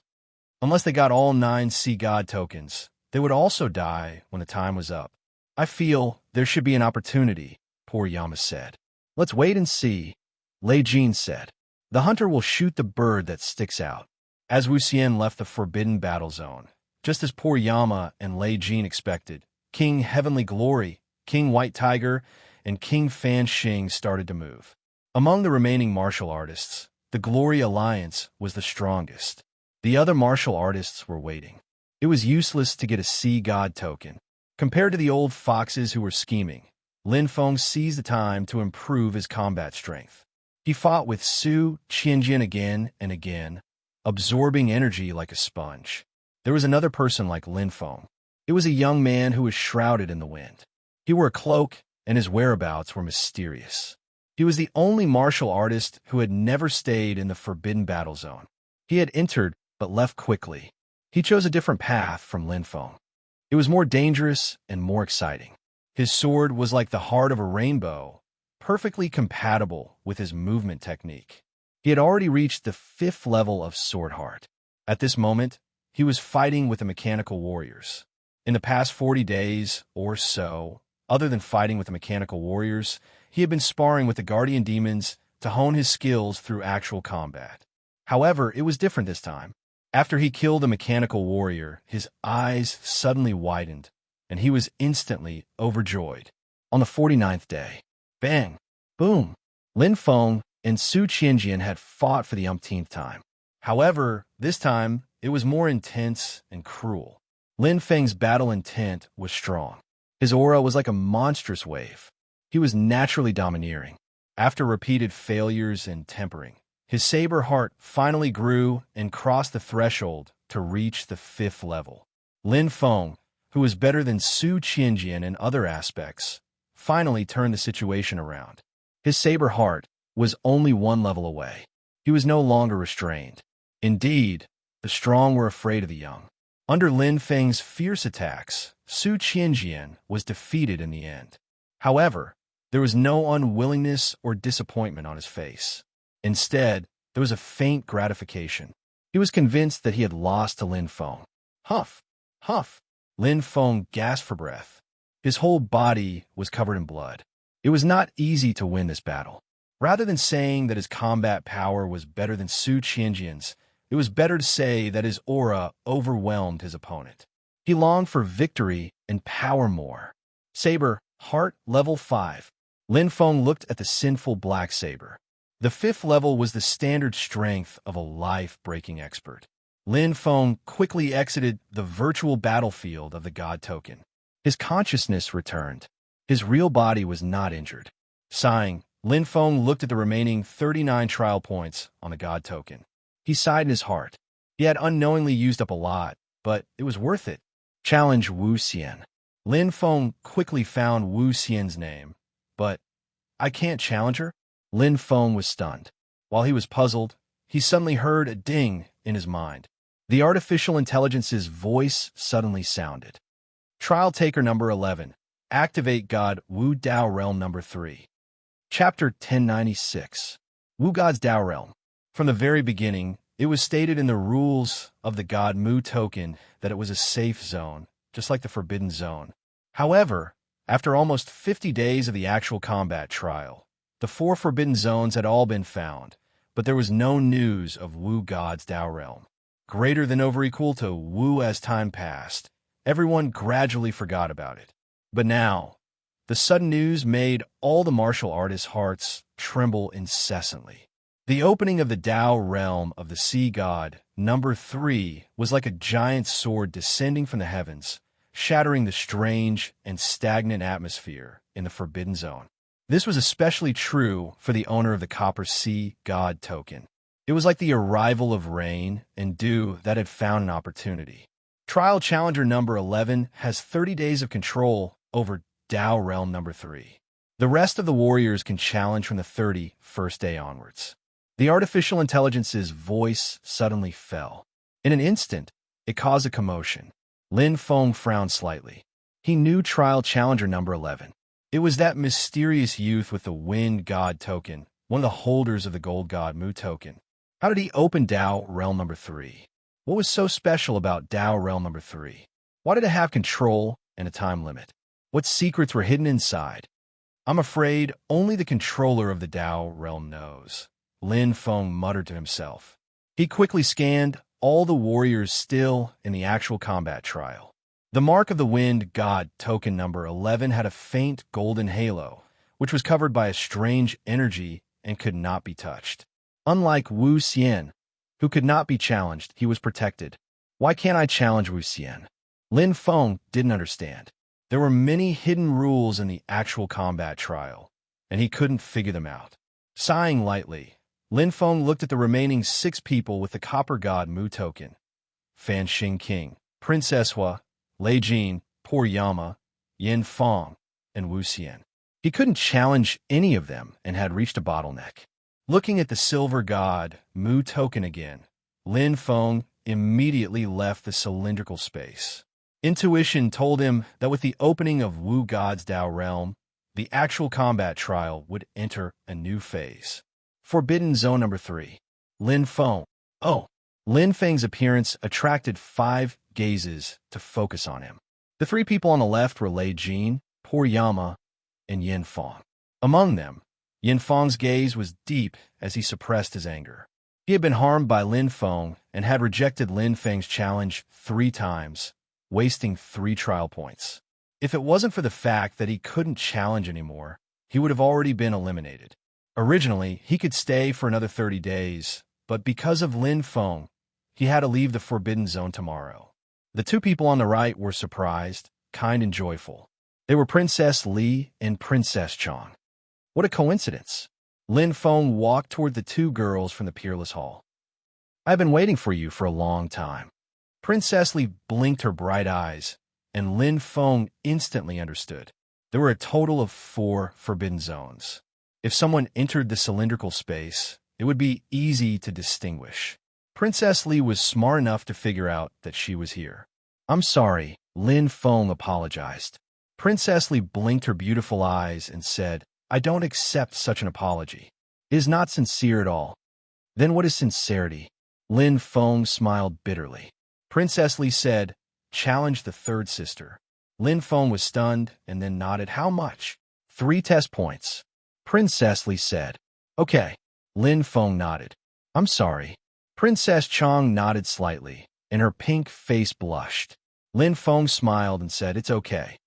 [SPEAKER 1] Unless they got all 9 Sea God tokens, they would also die when the time was up. I feel there should be an opportunity, Poor Yama said. Let's wait and see, Lei Jin said. The hunter will shoot the bird that sticks out. As Wu Xian left the forbidden battle zone, just as Poor Yama and Lei Jin expected, King Heavenly Glory, King White Tiger, and King Fan Xing started to move. Among the remaining martial artists, the Glory Alliance was the strongest. The other martial artists were waiting. It was useless to get a Sea God token. Compared to the old foxes who were scheming, Lin Feng seized the time to improve his combat strength. He fought with Su Qianjian again and again, absorbing energy like a sponge. There was another person like Lin Feng. It was a young man who was shrouded in the wind. He wore a cloak, and his whereabouts were mysterious. He was the only martial artist who had never stayed in the forbidden battle zone. He had entered, but left quickly. He chose a different path from Lin Feng. It was more dangerous and more exciting. His sword was like the heart of a rainbow, perfectly compatible with his movement technique. He had already reached the 5th level of Sword Heart. At this moment, he was fighting with the mechanical warriors. In the past 40 days or so, other than fighting with the mechanical warriors, he had been sparring with the guardian demons to hone his skills through actual combat. However, it was different this time. After he killed the mechanical warrior, his eyes suddenly widened, and he was instantly overjoyed. On the 49th day, bang, boom, Lin Feng and Su Qianjian had fought for the umpteenth time. However, this time, it was more intense and cruel. Lin Feng's battle intent was strong. His aura was like a monstrous wave. He was naturally domineering. After repeated failures and tempering, his saber heart finally grew and crossed the threshold to reach the 5th level. Lin Feng, who was better than Su Qianjian in other aspects, finally turned the situation around. His saber heart was only one level away. He was no longer restrained. Indeed, the strong were afraid of the young. Under Lin Feng's fierce attacks, Su Qianjian was defeated in the end. However, there was no unwillingness or disappointment on his face. Instead, there was a faint gratification. He was convinced that he had lost to Lin Feng. Huff! Huff! Lin Feng gasped for breath. His whole body was covered in blood. It was not easy to win this battle. Rather than saying that his combat power was better than Su Qianjian's, it was better to say that his aura overwhelmed his opponent. He longed for victory and power more. Saber, heart, level 5. Lin Feng looked at the sinful black saber. The 5th level was the standard strength of a life-breaking expert. Lin Feng quickly exited the virtual battlefield of the god token. His consciousness returned. His real body was not injured. Sighing, Lin Feng looked at the remaining 39 trial points on the god token. He sighed in his heart. He had unknowingly used up a lot, but it was worth it. Challenge Wu Xian. Lin Feng quickly found Wu Xian's name. But, I can't challenge her? Lin Feng was stunned. While he was puzzled, he suddenly heard a ding in his mind. The artificial intelligence's voice suddenly sounded. Trial Taker number 11. Activate God Wu Dao Realm number 3. Chapter 1096. Wu God's Dao Realm. From the very beginning, it was stated in the rules of the God Mu token that it was a safe zone, just like the Forbidden Zone. However, after almost 50 days of the actual combat trial, the 4 Forbidden Zones had all been found, but there was no news of Wu God's Dao Realm. Greater than over equal to Wu as time passed, everyone gradually forgot about it. But now, the sudden news made all the martial artists' hearts tremble incessantly. The opening of the Dao realm of the sea god, number 3, was like a giant sword descending from the heavens, shattering the strange and stagnant atmosphere in the Forbidden Zone. This was especially true for the owner of the Copper Sea God token. It was like the arrival of rain and dew that had found an opportunity. Trial Challenger number 11 has 30 days of control over Dao Realm number 3. The rest of the warriors can challenge from the 31st day onwards. The artificial intelligence's voice suddenly fell. In an instant, it caused a commotion. Lin Feng frowned slightly. He knew Trial Challenger number 11. It was that mysterious youth with the Wind God token, one of the holders of the Gold God Mu token. How did he open Dao Realm number 3? What was so special about Dao Realm number 3? Why did it have control and a time limit? What secrets were hidden inside? I'm afraid only the controller of the Dao Realm knows. Lin Feng muttered to himself. He quickly scanned all the warriors still in the actual combat trial. The Mark of the Wind God token number 11 had a faint golden halo, which was covered by a strange energy and could not be touched. Unlike Wu Xian, who could not be challenged, he was protected. Why can't I challenge Wu Xian? Lin Feng didn't understand. There were many hidden rules in the actual combat trial, and he couldn't figure them out. Sighing lightly, Lin Feng looked at the remaining 6 people with the Copper God Mu token. Fan Xing King, Princess Hua, Lei Jin, Poor Yama, Yin Feng, and Wu Xian. He couldn't challenge any of them and had reached a bottleneck. Looking at the Silver God Mu token again, Lin Feng immediately left the cylindrical space. Intuition told him that with the opening of Wu God's Dao Realm, the actual combat trial would enter a new phase. Forbidden Zone number 3. Lin Feng. Oh! Lin Feng's appearance attracted 5 gazes to focus on him. The 3 people on the left were Lei Jin, Poor Yama, and Yin Feng. Among them, Yin Feng's gaze was deep as he suppressed his anger. He had been harmed by Lin Feng and had rejected Lin Feng's challenge 3 times, wasting 3 trial points. If it wasn't for the fact that he couldn't challenge anymore, he would have already been eliminated. Originally, he could stay for another 30 days, but because of Lin Feng, he had to leave the Forbidden Zone tomorrow. The 2 people on the right were surprised, kind and joyful. They were Princess Li and Princess Chang. What a coincidence! Lin Feng walked toward the 2 girls from the Peerless Hall. I've been waiting for you for a long time. Princess Li blinked her bright eyes, and Lin Feng instantly understood. There were a total of 4 Forbidden Zones. If someone entered the cylindrical space, it would be easy to distinguish. Princess Li was smart enough to figure out that she was here. "I'm sorry," Lin Feng apologized. Princess Li blinked her beautiful eyes and said, "I don't accept such an apology. It is not sincere at all." "Then what is sincerity?" Lin Feng smiled bitterly. Princess Li said, "Challenge the third sister." Lin Feng was stunned and then nodded. "How much?" "3 test points." Princess Li said. "Okay." Lin Feng nodded. "I'm sorry." Princess Chang nodded slightly, and her pink face blushed. Lin Feng smiled and said, "It's okay."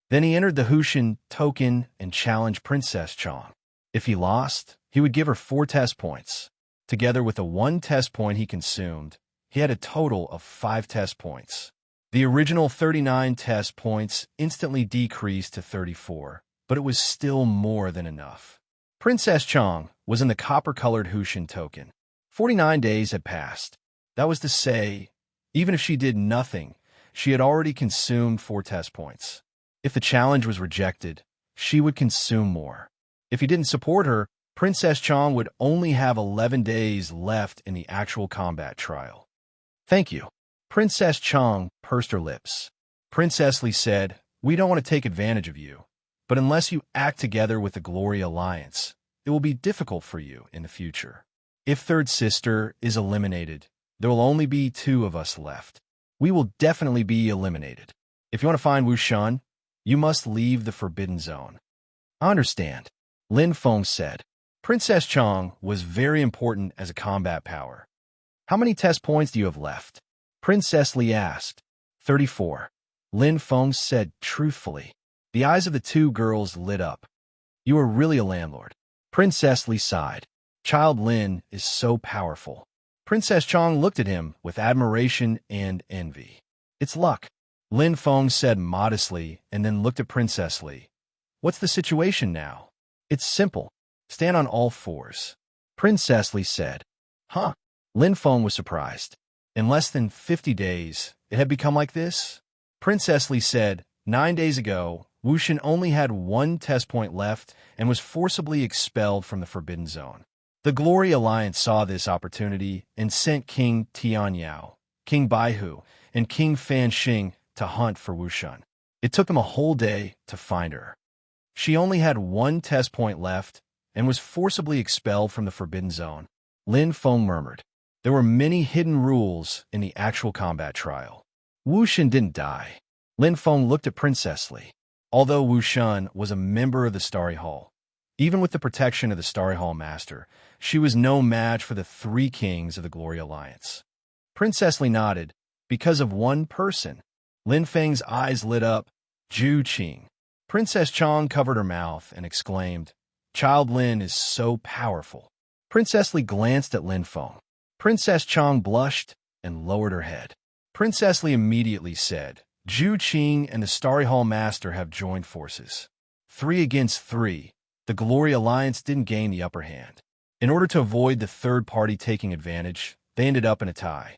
[SPEAKER 1] Then he entered the Hushan token and challenged Princess Chang. If he lost, he would give her 4 test points. Together with the 1 test point he consumed, he had a total of 5 test points. The original 39 test points instantly decreased to 34, but it was still more than enough. Princess Chang was in the copper-colored Hushan token. 49 days had passed. That was to say, even if she did nothing, she had already consumed 4 test points. If the challenge was rejected, she would consume more. If he didn't support her, Princess Chang would only have 11 days left in the actual combat trial. "Thank you." Princess Chang pursed her lips. Princess Li said, "We don't want to take advantage of you, but unless you act together with the Glory Alliance, it will be difficult for you in the future. If third sister is eliminated, there will only be 2 of us left. We will definitely be eliminated. If you want to find Wu Shun, you must leave the Forbidden Zone." "I understand," Lin Feng said. Princess Chang was very important as a combat power. "How many test points do you have left?" Princess Li asked. 34. Lin Feng said truthfully. The eyes of the 2 girls lit up. "You are really a landlord." Princess Li sighed. "Child Lin is so powerful." Princess Chang looked at him with admiration and envy. "It's luck," Lin Feng said modestly and then looked at Princess Li. "What's the situation now?" "It's simple. Stand on all 4s. Princess Li said. "Huh?" Lin Feng was surprised. In less than 50 days, it had become like this? Princess Li said, 9 days ago, Wu Shen only had 1 test point left and was forcibly expelled from the Forbidden Zone. The Glory Alliance saw this opportunity and sent King Tianyao, King Baihu, and King Fan Xing to hunt for Wu Shen. It took them a whole day to find her. She only had 1 test point left and was forcibly expelled from the Forbidden Zone. Lin Feng murmured. There were many hidden rules in the actual combat trial. Wu Shen didn't die. Lin Feng looked at Princess Li. Although Wu Shen was a member of the Starry Hall, even with the protection of the Starry Hall Master, she was no match for the 3 kings of the Glory Alliance. Princess Li nodded. Because of 1 person. Lin Feng's eyes lit up. Zhu Qing. Princess Chang covered her mouth and exclaimed, "Child Lin is so powerful." Princess Li glanced at Lin Feng. Princess Chang blushed and lowered her head. Princess Li immediately said, "Zhu Qing and the Starry Hall Master have joined forces. 3 against 3. The Glory Alliance didn't gain the upper hand. In order to avoid the third party taking advantage, they ended up in a tie."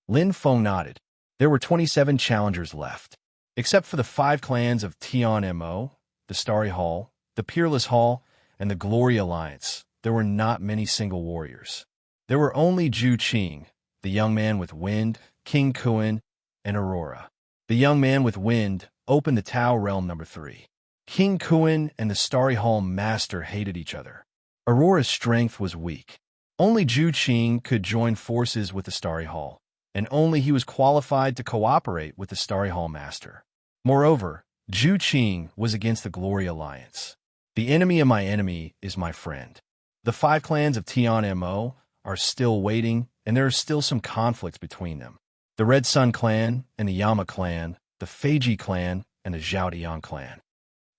[SPEAKER 1] Lin Feng nodded. There were 27 challengers left. Except for the 5 clans of Tian Mo, the Starry Hall, the Peerless Hall, and the Glory Alliance, there were not many single warriors. There were only Zhu Qing, the young man with wind, King Kuan, and Aurora. The young man with wind opened the Tao Realm number 3. King Kuan and the Starry Hall Master hated each other. Aurora's strength was weak. Only Zhu Qing could join forces with the Starry Hall, and only he was qualified to cooperate with the Starry Hall Master. Moreover, Zhu Qing was against the Glory Alliance. The enemy of my enemy is my friend. The 5 clans of Tian Mo are still waiting, and there are still some conflicts between them. The Red Sun clan and the Yama clan, the Feiji clan and the Zhaodian clan.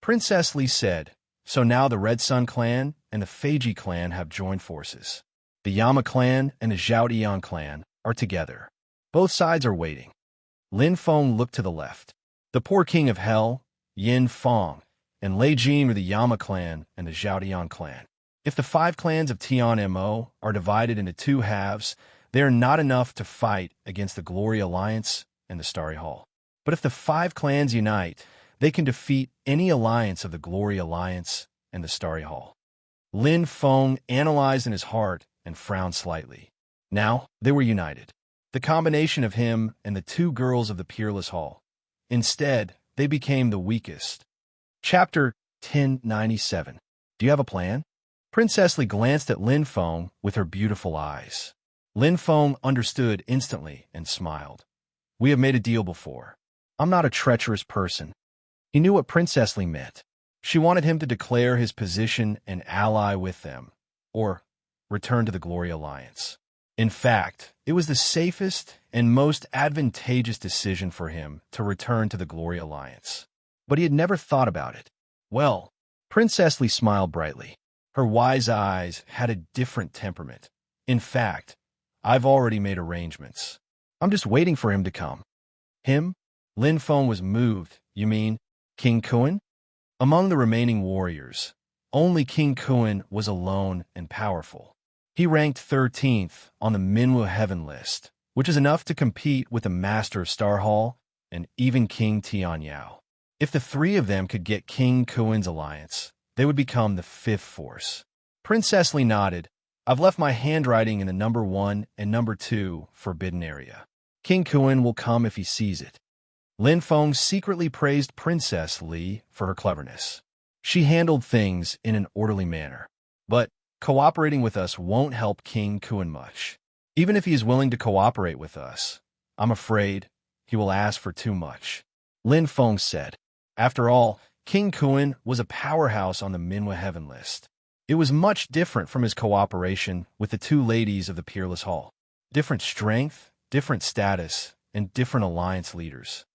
[SPEAKER 1] Princess Li said, "So now the Red Sun clan and the Feiji clan have joined forces. The Yama clan and the Zhaodian clan are together. Both sides are waiting." Lin Feng looked to the left. The poor king of hell, Yin Feng, and Lei Jin were the Yama clan and the Zhaodian clan. If the 5 clans of Tian Mo are divided into 2 halves, they are not enough to fight against the Glory Alliance and the Starry Hall. But if the 5 clans unite, they can defeat any alliance of the Glory Alliance and the Starry Hall. Lin Feng analyzed in his heart and frowned slightly. Now, they were united. The combination of him and the two girls of the Peerless Hall. Instead, they became the weakest. Chapter 1097. Do you have a plan? Princess Li glanced at Lin Feng with her beautiful eyes. Lin Feng understood instantly and smiled. We have made a deal before. I'm not a treacherous person. He knew what Princess Li meant. She wanted him to declare his position and ally with them, or return to the Glory Alliance. In fact, it was the safest and most advantageous decision for him to return to the Glory Alliance. But he had never thought about it. Well, Princess Li smiled brightly. Her wise eyes had a different temperament. In fact, I've already made arrangements. I'm just waiting for him to come. Him? Lin Feng was moved. You mean King Kuan? Among the remaining warriors, only King Kuan was alone and powerful. He ranked 13th on the Minwu Heaven list, which is enough to compete with the Master of Star Hall and even King Tianyao. If the three of them could get King Kuan's alliance, they would become the fifth force. Princess Li nodded. I've left my handwriting in the number 1 and number 2 forbidden area. King Kuan will come if he sees it. Lin Feng secretly praised Princess Li for her cleverness. She handled things in an orderly manner. But cooperating with us won't help King Kuan much. Even if he is willing to cooperate with us, I'm afraid he will ask for too much. Lin Feng said. After all, King Kuan was a powerhouse on the Minwu Heaven list. It was much different from his cooperation with the two ladies of the Peerless Hall. Different strength, different status, and different alliance leaders.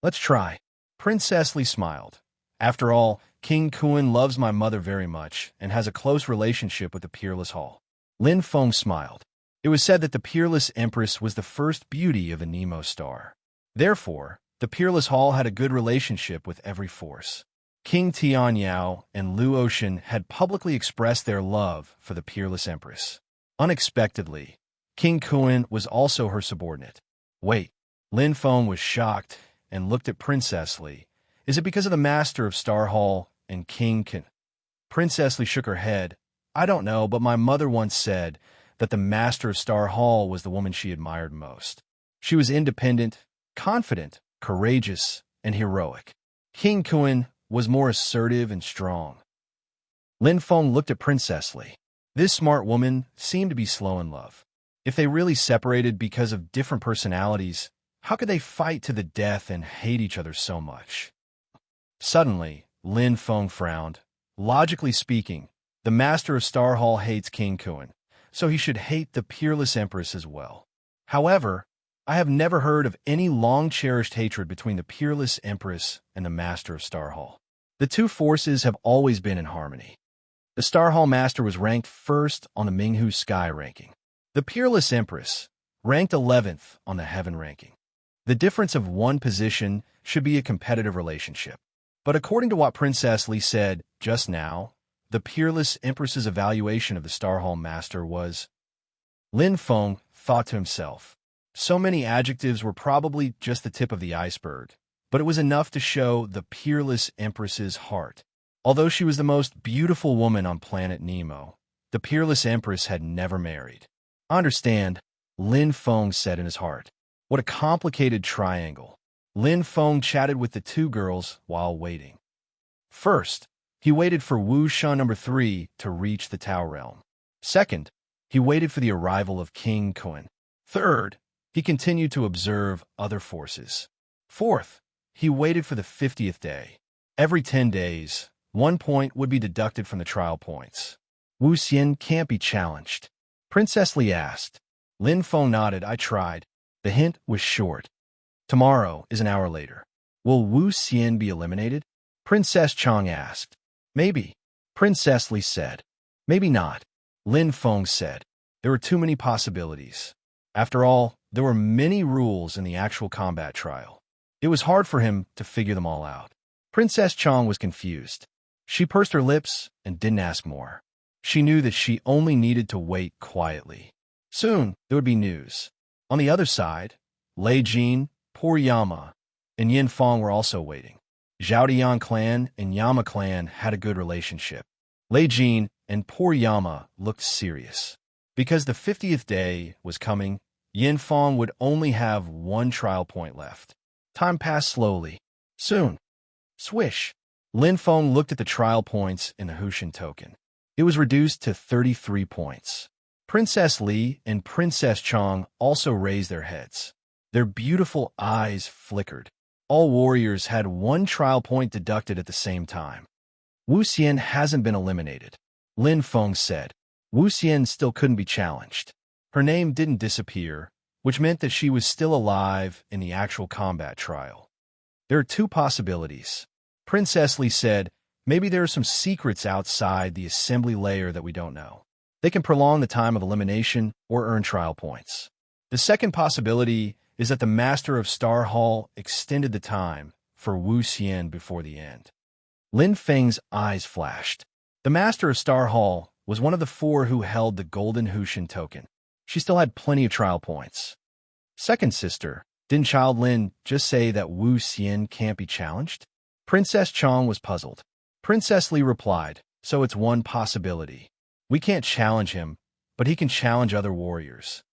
[SPEAKER 1] Let's try. Princess Li smiled. After all, King Kuan loves my mother very much and has a close relationship with the Peerless Hall. Lin Feng smiled. It was said that the Peerless Empress was the first beauty of the Nemo star. Therefore, the Peerless Hall had a good relationship with every force. King Tianyao and Lu Ocean had publicly expressed their love for the Peerless Empress. Unexpectedly, King Kuan was also her subordinate. Wait, Lin Feng was shocked and looked at Princess Li. Is it because of the Master of Star Hall and King Kuan? Princess Li shook her head. I don't know, but my mother once said that the Master of Star Hall was the woman she admired most. She was independent, confident, courageous, and heroic. King Kuan was more assertive and strong. Lin Feng looked at Princess Li. This smart woman seemed to be slow in love. If they really separated because of different personalities, how could they fight to the death and hate each other so much? Suddenly, Lin Feng frowned. Logically speaking, the Master of Star Hall hates King Kuan, so he should hate the Peerless Empress as well. However, I have never heard of any long-cherished hatred between the Peerless Empress and the Master of Star Hall. The two forces have always been in harmony. The Star Hall Master was ranked first on the Minghu Sky ranking. The Peerless Empress ranked 11th on the Heaven ranking. The difference of one position should be a competitive relationship. But according to what Princess Li said just now, the Peerless Empress's evaluation of the Star Hall Master was... Lin Feng thought to himself. So many adjectives were probably just the tip of the iceberg, but it was enough to show the Peerless Empress's heart. Although she was the most beautiful woman on planet Nemo, the Peerless Empress had never married. I understand, Lin Feng said in his heart. What a complicated triangle. Lin Feng chatted with the two girls while waiting. First, he waited for Wu Shan number 3 to reach the Tao realm. Second, he waited for the arrival of King Kuan. Third, he continued to observe other forces. Fourth, he waited for the 50th day. Every 10 days, 1 point would be deducted from the trial points. Wu Xian can't be challenged. Princess Li asked. Lin Feng nodded. I tried. The hint was short. Tomorrow is an hour later. Will Wu Xian be eliminated? Princess Chang asked. Maybe. Princess Li said. Maybe not. Lin Feng said. There were too many possibilities. After all, there were many rules in the actual combat trial. It was hard for him to figure them all out. Princess Chang was confused. She pursed her lips and didn't ask more. She knew that she only needed to wait quietly. Soon, there would be news. On the other side, Lei Jin, Poor Yama, and Yin Fang were also waiting. Zhao Dian clan and Yama clan had a good relationship. Lei Jin and poor Yama looked serious. Because the 50th day was coming, Yin Fong would only have one trial point left. Time passed slowly. Soon. Swish. Lin Feng looked at the trial points in the Hushin token. It was reduced to 33 points. Princess Li and Princess Chong also raised their heads. Their beautiful eyes flickered. All warriors had one trial point deducted at the same time. Wu Xian hasn't been eliminated, Lin Feng said. Wu Xian still couldn't be challenged. Her name didn't disappear, which meant that she was still alive in the actual combat trial. There are two possibilities. Princess Li said, maybe there are some secrets outside the assembly layer that we don't know. They can prolong the time of elimination or earn trial points. The second possibility is that the Master of Star Hall extended the time for Wu Xian before the end. Lin Feng's eyes flashed. The Master of Star Hall was one of the four who held the Golden Hushin token. She still had plenty of trial points. Second sister, didn't Child Lin just say that Wu Xian can't be challenged? Princess Chong was puzzled. Princess Li replied, so it's one possibility. We can't challenge him, but he can challenge other warriors.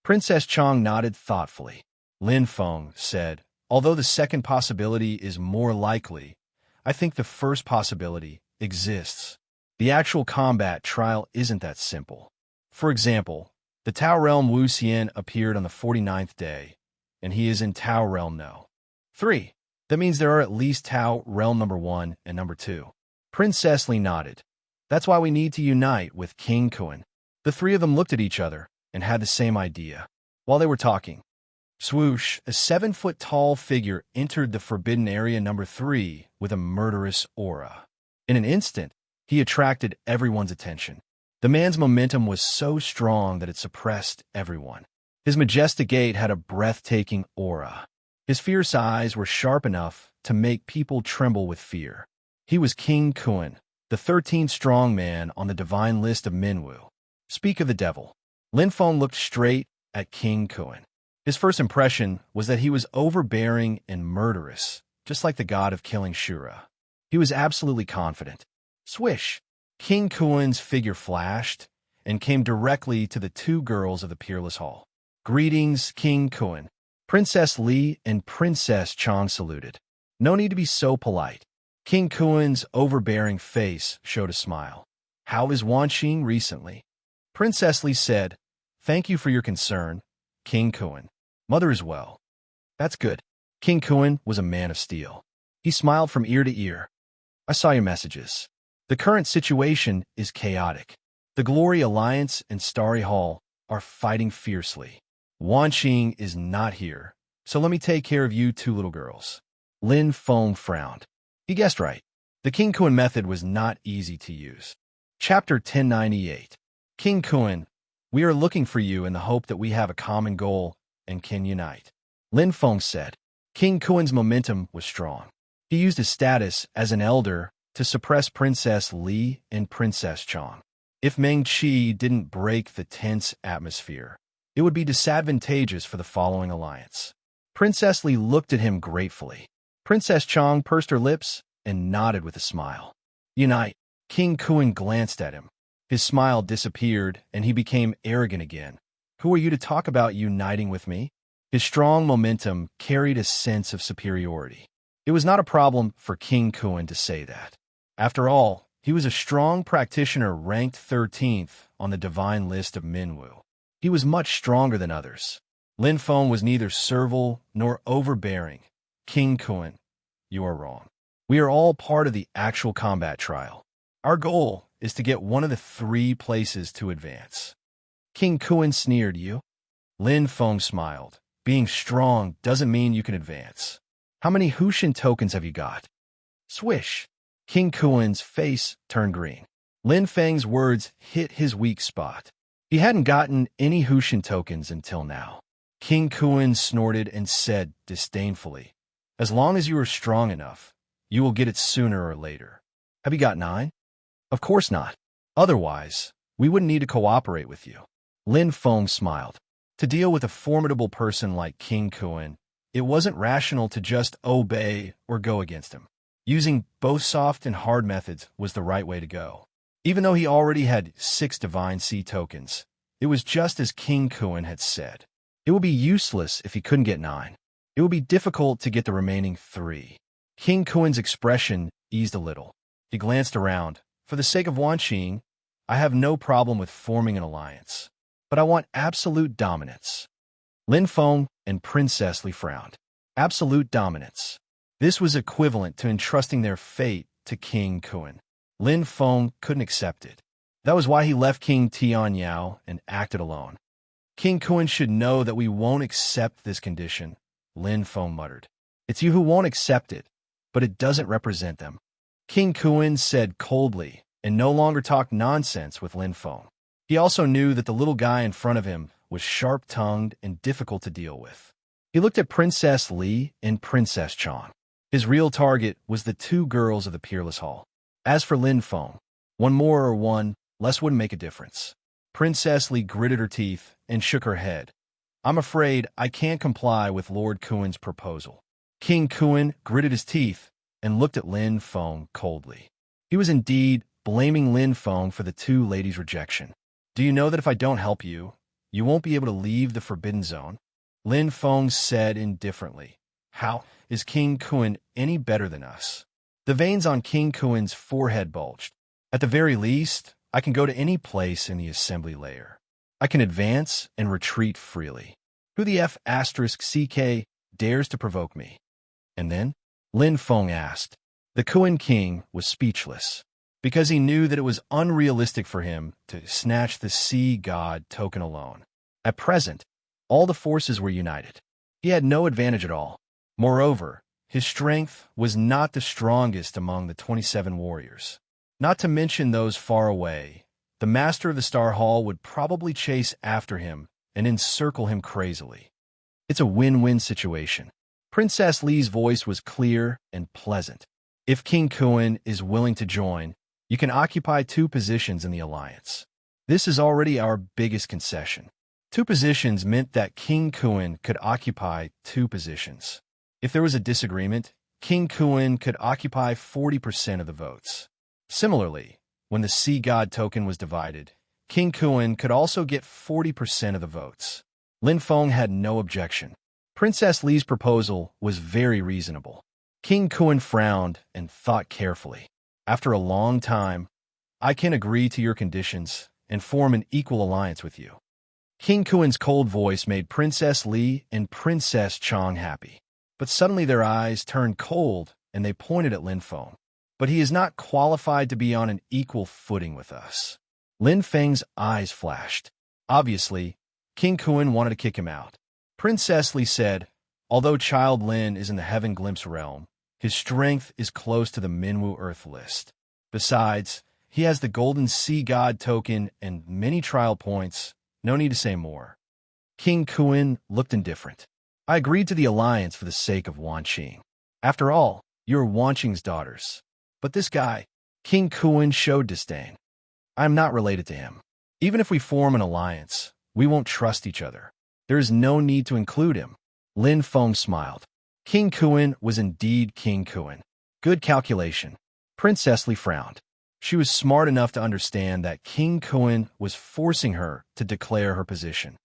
[SPEAKER 1] Princess Chong nodded thoughtfully. Lin Feng said, although the second possibility is more likely, I think the first possibility exists. The actual combat trial isn't that simple. For example, the Tao Realm Wu Xian appeared on the 49th day, and he is in Tao Realm No. 3. That means there are at least Tao Realm number 1 and number 2. Princess Li nodded. That's why we need to unite with King Kun. The three of them looked at each other and had the same idea. While they were talking, swoosh, a 7-foot-tall figure entered the forbidden area number 3 with a murderous aura. In an instant, he attracted everyone's attention. The man's momentum was so strong that it suppressed everyone. His majestic gait had a breathtaking aura. His fierce eyes were sharp enough to make people tremble with fear. He was King Kun, the 13th strong man on the divine list of Minwu. Speak of the devil. Lin Feng looked straight at King Kun. His first impression was that he was overbearing and murderous, just like the god of killing Shura. He was absolutely confident. Swish! King Kun's figure flashed and came directly to the two girls of the Peerless Hall. Greetings, King Kun. Princess Li and Princess Chong saluted. No need to be so polite. King Kun's overbearing face showed a smile. How is Wanxing recently? Princess Li said, thank you for your concern, King Kun. Mother is well. That's good. King Kun was a man of steel. He smiled from ear to ear. I saw your messages. The current situation is chaotic. The Glory Alliance and Starry Hall are fighting fiercely. Wanxing is not here, so let me take care of you two little girls. Lin Feng frowned. He guessed right. The King Kun method was not easy to use. Chapter 1098. King Kun, we are looking for you in the hope that we have a common goal and can unite. Lin Feng said. King Kun's momentum was strong. He used his status as an elder to suppress Princess Li and Princess Chong. If Meng Qi didn't break the tense atmosphere, it would be disadvantageous for the following alliance. Princess Li looked at him gratefully. Princess Chong pursed her lips and nodded with a smile. Unite. King Kun glanced at him. His smile disappeared and he became arrogant again. Who are you to talk about uniting with me? His strong momentum carried a sense of superiority. It was not a problem for King Kun to say that. After all, he was a strong practitioner ranked 13th on the divine list of Minwu. He was much stronger than others. Lin Feng was neither servile nor overbearing. King Kun, you are wrong. We are all part of the actual combat trial. Our goal is to get one of the 3 places to advance. King Kun sneered. You? Lin Feng smiled. Being strong doesn't mean you can advance. How many Hushin tokens have you got? Swish. King Kun's face turned green. Lin Feng's words hit his weak spot. He hadn't gotten any Hushin tokens until now. King Kun snorted and said disdainfully, as long as you are strong enough, you will get it sooner or later. Have you got 9? Of course not. Otherwise, we wouldn't need to cooperate with you. Lin Feng smiled. To deal with a formidable person like King Kun, it wasn't rational to just obey or go against him. Using both soft and hard methods was the right way to go. Even though he already had 6 divine sea tokens, it was just as King Kuin had said. It would be useless if he couldn't get 9. It would be difficult to get the remaining 3. King Kuin's expression eased a little. He glanced around. For the sake of Wanqing, I have no problem with forming an alliance. But I want absolute dominance. Lin Feng and Princess Li frowned. Absolute dominance. This was equivalent to entrusting their fate to King Kuin. Lin Feng couldn't accept it. That was why he left King Tianyao and acted alone. King Kuin should know that we won't accept this condition, Lin Feng muttered. It's you who won't accept it, but it doesn't represent them. King Kuin said coldly and no longer talked nonsense with Lin Feng. He also knew that the little guy in front of him was sharp-tongued and difficult to deal with. He looked at Princess Li and Princess Chang. His real target was the 2 girls of the Peerless Hall. As for Lin Feng, one more or one less wouldn't make a difference. Princess Li gritted her teeth and shook her head. I'm afraid I can't comply with Lord Kuin's proposal. King Kuin gritted his teeth and looked at Lin Feng coldly. He was indeed blaming Lin Feng for the 2 ladies' rejection. Do you know that if I don't help you, you won't be able to leave the Forbidden Zone? Lin Feng said indifferently. How is King Kuin any better than us? The veins on King Kuin's forehead bulged. At the very least, I can go to any place in the assembly layer. I can advance and retreat freely. Who the F***CK dares to provoke me? And then? Lin Feng asked. The Kuin king was speechless, because he knew that it was unrealistic for him to snatch the sea god token alone. At present, all the forces were united. He had no advantage at all. Moreover, his strength was not the strongest among the 27 warriors. Not to mention those far away, the master of the Star Hall would probably chase after him and encircle him crazily. It's a win-win situation. Princess Li's voice was clear and pleasant. If King Kuin is willing to join, you can occupy 2 positions in the alliance. This is already our biggest concession. 2 positions meant that King Kuin could occupy 2 positions. If there was a disagreement, King Kuin could occupy 40% of the votes. Similarly, when the sea god token was divided, King Kuin could also get 40% of the votes. Lin Feng had no objection. Princess Li's proposal was very reasonable. King Kuin frowned and thought carefully. After a long time, I can agree to your conditions and form an equal alliance with you. King Kuin's cold voice made Princess Li and Princess Chang happy. But suddenly their eyes turned cold and they pointed at Lin Feng. But he is not qualified to be on an equal footing with us. Lin Feng's eyes flashed. Obviously, King Kuin wanted to kick him out. Princess Li said, although Child Lin is in the Heaven Glimpse realm, his strength is close to the Minwu Earth list. Besides, he has the Golden Sea God token and many trial points. No need to say more. King Kuin looked indifferent. I agreed to the alliance for the sake of Wanqing. After all, you're Wanqing's daughters. But this guy, King Kuin showed disdain. I am not related to him. Even if we form an alliance, we won't trust each other. There is no need to include him. Lin Feng smiled. King Kuin was indeed King Kuin. Good calculation. Princess Li frowned. She was smart enough to understand that King Kuin was forcing her to declare her position.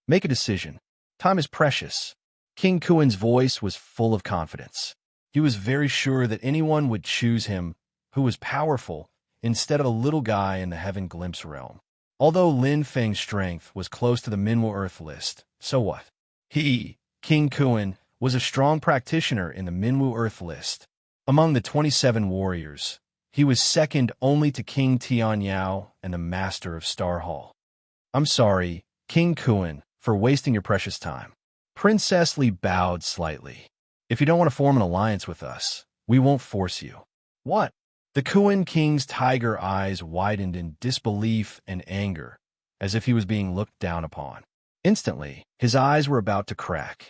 [SPEAKER 1] Make a decision. Time is precious. King Kuin's voice was full of confidence. He was very sure that anyone would choose him who was powerful instead of a little guy in the Heaven Glimpse realm. Although Lin Feng's strength was close to the Minwu Earth list, so what? He, King Kuin, was a strong practitioner in the Minwu Earth list. Among the 27 warriors, he was second only to King Tianyao and the Master of Star Hall. I'm sorry, King Kuin, for wasting your precious time. Princess Li bowed slightly. If you don't want to form an alliance with us, we won't force you. What? The Kuin King's tiger eyes widened in disbelief and anger, as if he was being looked down upon. Instantly, his eyes were about to crack.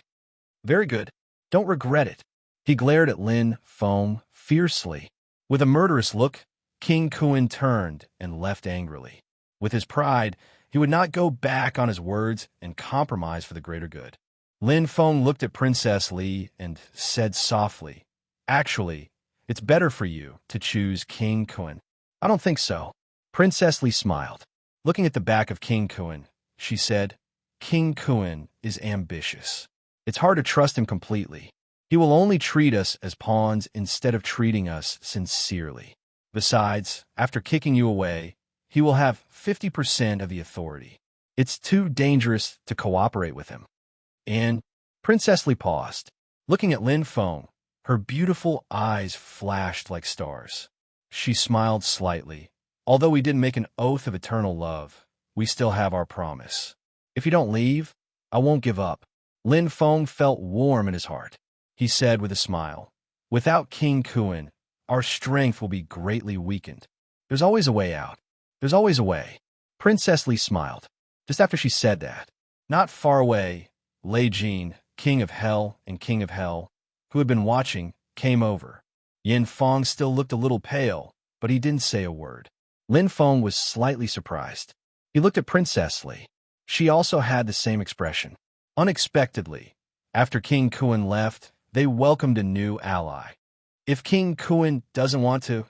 [SPEAKER 1] Very good. Don't regret it. He glared at Lin Feng fiercely. With a murderous look, King Kuin turned and left angrily. With his pride, he would not go back on his words and compromise for the greater good. Lin Feng looked at Princess Li and said softly, Actually, it's better for you to choose King Kuin. I don't think so. Princess Li smiled. Looking at the back of King Kuan, she said, King Kuan is ambitious. It's hard to trust him completely. He will only treat us as pawns instead of treating us sincerely. Besides, after kicking you away, he will have 50% of the authority. It's too dangerous to cooperate with him. And Princess Li paused. Looking at Lin Feng, her beautiful eyes flashed like stars. She smiled slightly. Although we didn't make an oath of eternal love, we still have our promise. If you don't leave, I won't give up. Lin Feng felt warm in his heart. He said with a smile, without King Kuan, our strength will be greatly weakened. There's always a way out. There's always a way. Princess Li smiled. Just after she said that, not far away, Lei Jin, King of Hell and King of Hell, who had been watching, came over. Yin Feng still looked a little pale, but he didn't say a word. Lin Feng was slightly surprised. He looked at Princess Li. She also had the same expression. Unexpectedly, after King Kuan left, they welcomed a new ally. If King Kuan doesn't want to,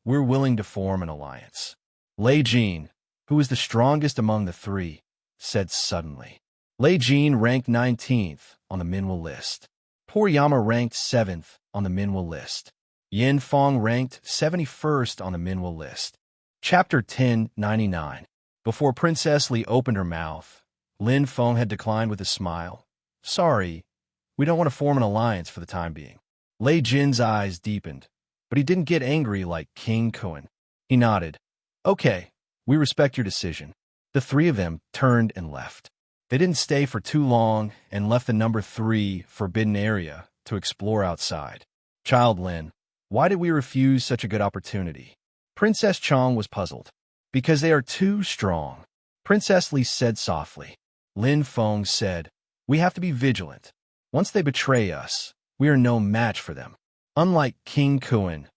[SPEAKER 1] we're willing to form an alliance. Lei Jin, who was the strongest among the three, said suddenly. Lei Jin ranked 19th on the Minwu list. Poor Yama ranked 7th on the Minwu list. Yin Feng ranked 71st on the Minwu list. Chapter 1099. Before Princess Li opened her mouth, Lin Feng had declined with a smile. Sorry, we don't want to form an alliance for the time being. Lei Jin's eyes deepened, but he didn't get angry like King Kuan. He nodded. Okay, we respect your decision. The three of them turned and left. They didn't stay for too long and left the number 3 forbidden area to explore outside. Child Lin, why did we refuse such a good opportunity? Princess Chong was puzzled. Because they are too strong. Princess Li said softly. Lin Feng said, we have to be vigilant. Once they betray us, we are no match for them. Unlike King Kuan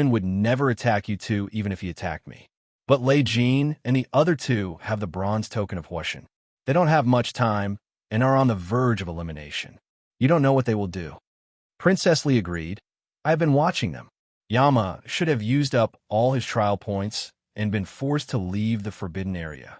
[SPEAKER 1] would never attack you two even if he attacked me. But Lei Jin and the other two have the bronze token of Huashan. They don't have much time and are on the verge of elimination. You don't know what they will do. Princess Li agreed. I have been watching them. Yama should have used up all his trial points and been forced to leave the forbidden area.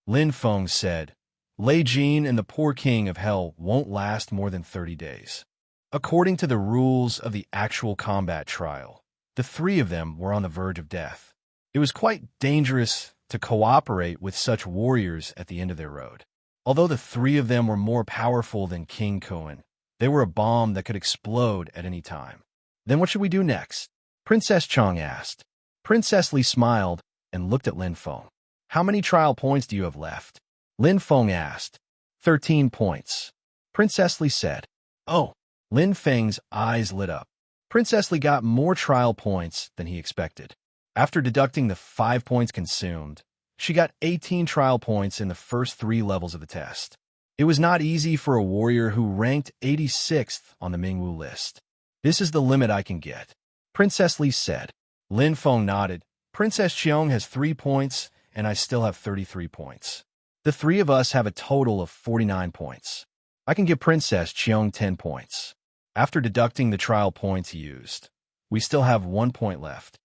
[SPEAKER 1] Lin Feng said, Lei Jin and the poor king of hell won't last more than 30 days. According to the rules of the actual combat trial, the three of them were on the verge of death. It was quite dangerous to cooperate with such warriors at the end of their road. Although the three of them were more powerful than King Kuan, they were a bomb that could explode at any time. Then what should we do next? Princess Chong asked. Princess Li smiled and looked at Lin Feng. How many trial points do you have left? Lin Feng asked. 13 points. Princess Li said. Oh. Lin Feng's eyes lit up. Princess Li got more trial points than he expected. After deducting the 5 points consumed, she got 18 trial points in the first 3 levels of the test. It was not easy for a warrior who ranked 86th on the Mingwu list. This is the limit I can get. Princess Li said. Lin Feng nodded. Princess Qiong has 3 points, and I still have 33 points. The three of us have a total of 49 points. I can give Princess Qiong 10 points. After deducting the trial points used, we still have 1 point left.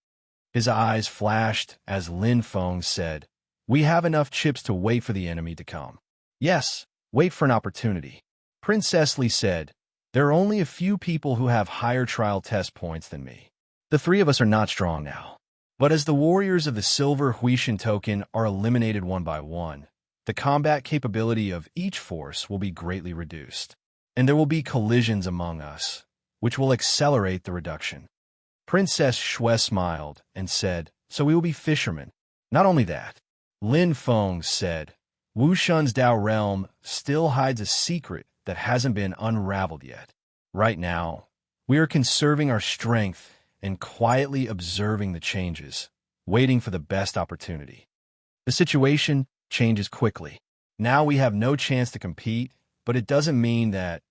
[SPEAKER 1] His eyes flashed as Lin Feng said, we have enough chips to wait for the enemy to come. Yes, wait for an opportunity. Princess Li said, there are only a few people who have higher trial test points than me. The three of us are not strong now. But as the warriors of the silver Huishan token are eliminated one by one, the combat capability of each force will be greatly reduced, and there will be collisions among us, which will accelerate the reduction. Princess Shui smiled and said, so we will be fishermen. Not only that, Lin Feng said, Wushan's Dao realm still hides a secret that hasn't been unraveled yet. Right now, we are conserving our strength and quietly observing the changes, waiting for the best opportunity. The situation changes quickly. Now we have no chance to compete, but it doesn't mean that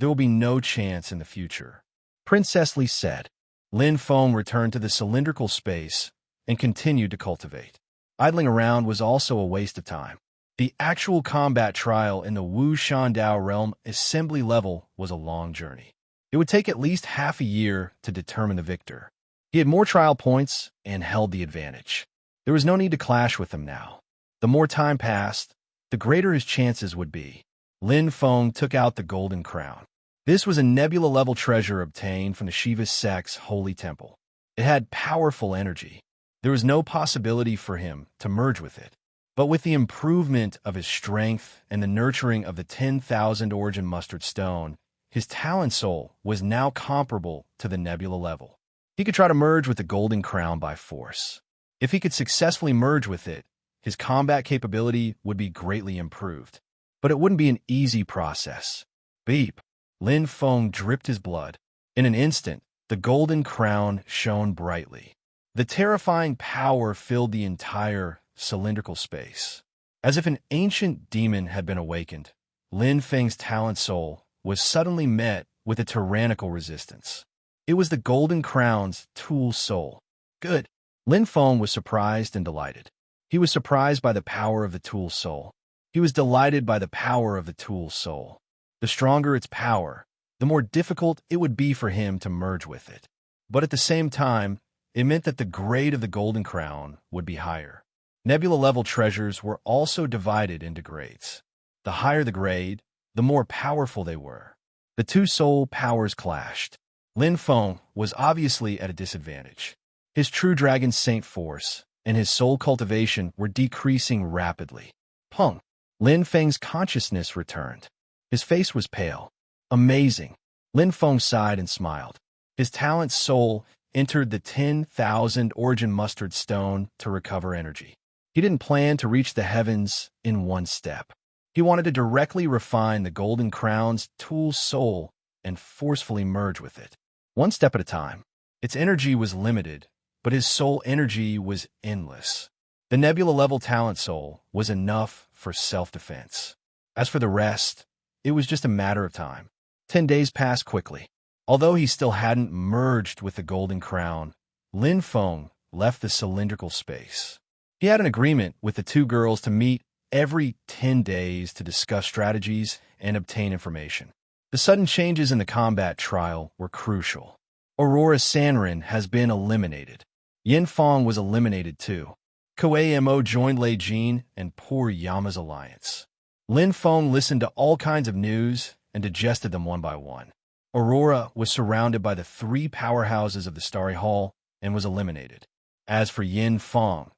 [SPEAKER 1] there will be no chance in the future. Princess Li said. Lin Feng returned to the cylindrical space and continued to cultivate. Idling around was also a waste of time. The actual combat trial in the Wu Shandao realm assembly level was a long journey. It would take at least half a year to determine the victor. He had more trial points and held the advantage. There was no need to clash with them now. The more time passed, the greater his chances would be. Lin Feng took out the golden crown. This was a nebula-level treasure obtained from the Shiva sect's holy temple. It had powerful energy. There was no possibility for him to merge with it. But with the improvement of his strength and the nurturing of the 10,000 origin mustard stone, his talent soul was now comparable to the nebula level. He could try to merge with the golden crown by force. If he could successfully merge with it, his combat capability would be greatly improved. But it wouldn't be an easy process. Beep! Lin Feng dripped his blood. In an instant, the golden crown shone brightly. The terrifying power filled the entire cylindrical space. As if an ancient demon had been awakened, Lin Feng's talent soul was suddenly met with a tyrannical resistance. It was the golden crown's tool soul. Good. Lin Feng was surprised and delighted. He was surprised by the power of the tool soul. He was delighted by the power of the tool soul. The stronger its power, the more difficult it would be for him to merge with it. But at the same time, it meant that the grade of the golden crown would be higher. Nebula-level treasures were also divided into grades. The higher the grade, the more powerful they were. The two soul powers clashed. Lin Feng was obviously at a disadvantage. His true dragon saint force and his soul cultivation were decreasing rapidly. Pung! Lin Feng's consciousness returned. His face was pale. Amazing. Lin Feng sighed and smiled. His talent soul entered the 10,000 origin mustard stone to recover energy. He didn't plan to reach the heavens in one step. He wanted to directly refine the golden crown's tool soul and forcefully merge with it. One step at a time. Its energy was limited, but his soul energy was endless. The nebula-level talent soul was enough for self-defense. As for the rest, it was just a matter of time. 10 days passed quickly. Although he still hadn't merged with the golden crown, Lin Feng left the cylindrical space. He had an agreement with the two girls to meet every 10 days to discuss strategies and obtain information. The sudden changes in the combat trial were crucial. Aurora Sanrin has been eliminated. Yin Fang was eliminated too. Koei Mo joined Lei Jin and poor Yama's alliance. Lin Feng listened to all kinds of news and digested them one by one. Aurora was surrounded by the three powerhouses of the Starry Hall and was eliminated. As for Yin Fang,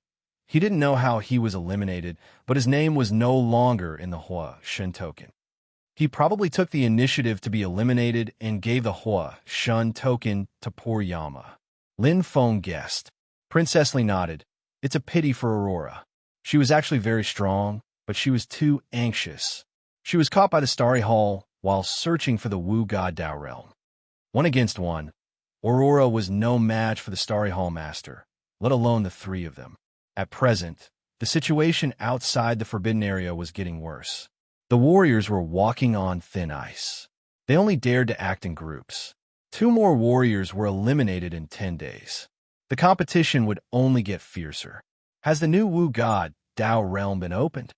[SPEAKER 1] he didn't know how he was eliminated, but his name was no longer in the Hua Shen token. He probably took the initiative to be eliminated and gave the Hua Shen token to poor Yama. Lin Feng guessed. Princess Li nodded. It's a pity for Aurora. She was actually very strong, but she was too anxious. She was caught by the Starry Hall while searching for the Wu God Dao realm. 1 against 1, Aurora was no match for the Starry Hall Master, let alone the three of them. At present, the situation outside the Forbidden Area was getting worse. The warriors were walking on thin ice. They only dared to act in groups. 2 more warriors were eliminated in 10 days. The competition would only get fiercer. Has the new Wu God Dao realm been opened?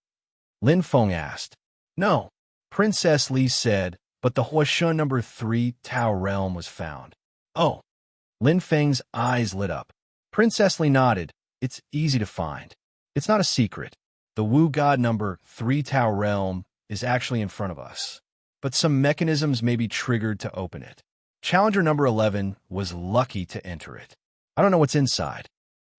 [SPEAKER 1] Lin Feng asked. No, Princess Li said, but the Huashan number 3 Tao realm was found. Oh. Lin Feng's eyes lit up. Princess Li nodded. It's easy to find. It's not a secret. The Wu God number 3 Tao realm is actually in front of us, but some mechanisms may be triggered to open it. Challenger number 11 was lucky to enter it. I don't know what's inside.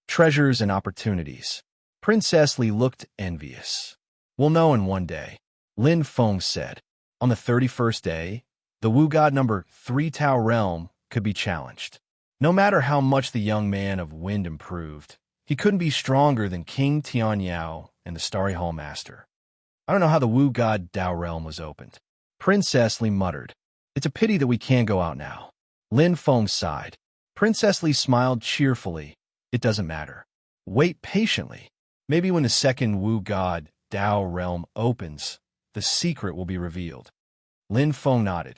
[SPEAKER 1] Treasures and opportunities. Princess Li looked envious. We'll know in one day, Lin Feng said. On the 31st day, the Wu God number 3 Tao realm could be challenged. No matter how much the young man of wind improved, he couldn't be stronger than King Tianyao and the Starry Hall Master. I don't know how the Wu God Dao realm was opened. Princess Li muttered. It's a pity that we can't go out now. Lin Feng sighed. Princess Li smiled cheerfully. It doesn't matter. Wait patiently. Maybe when the second Wu God Dao realm opens, the secret will be revealed. Lin Feng nodded.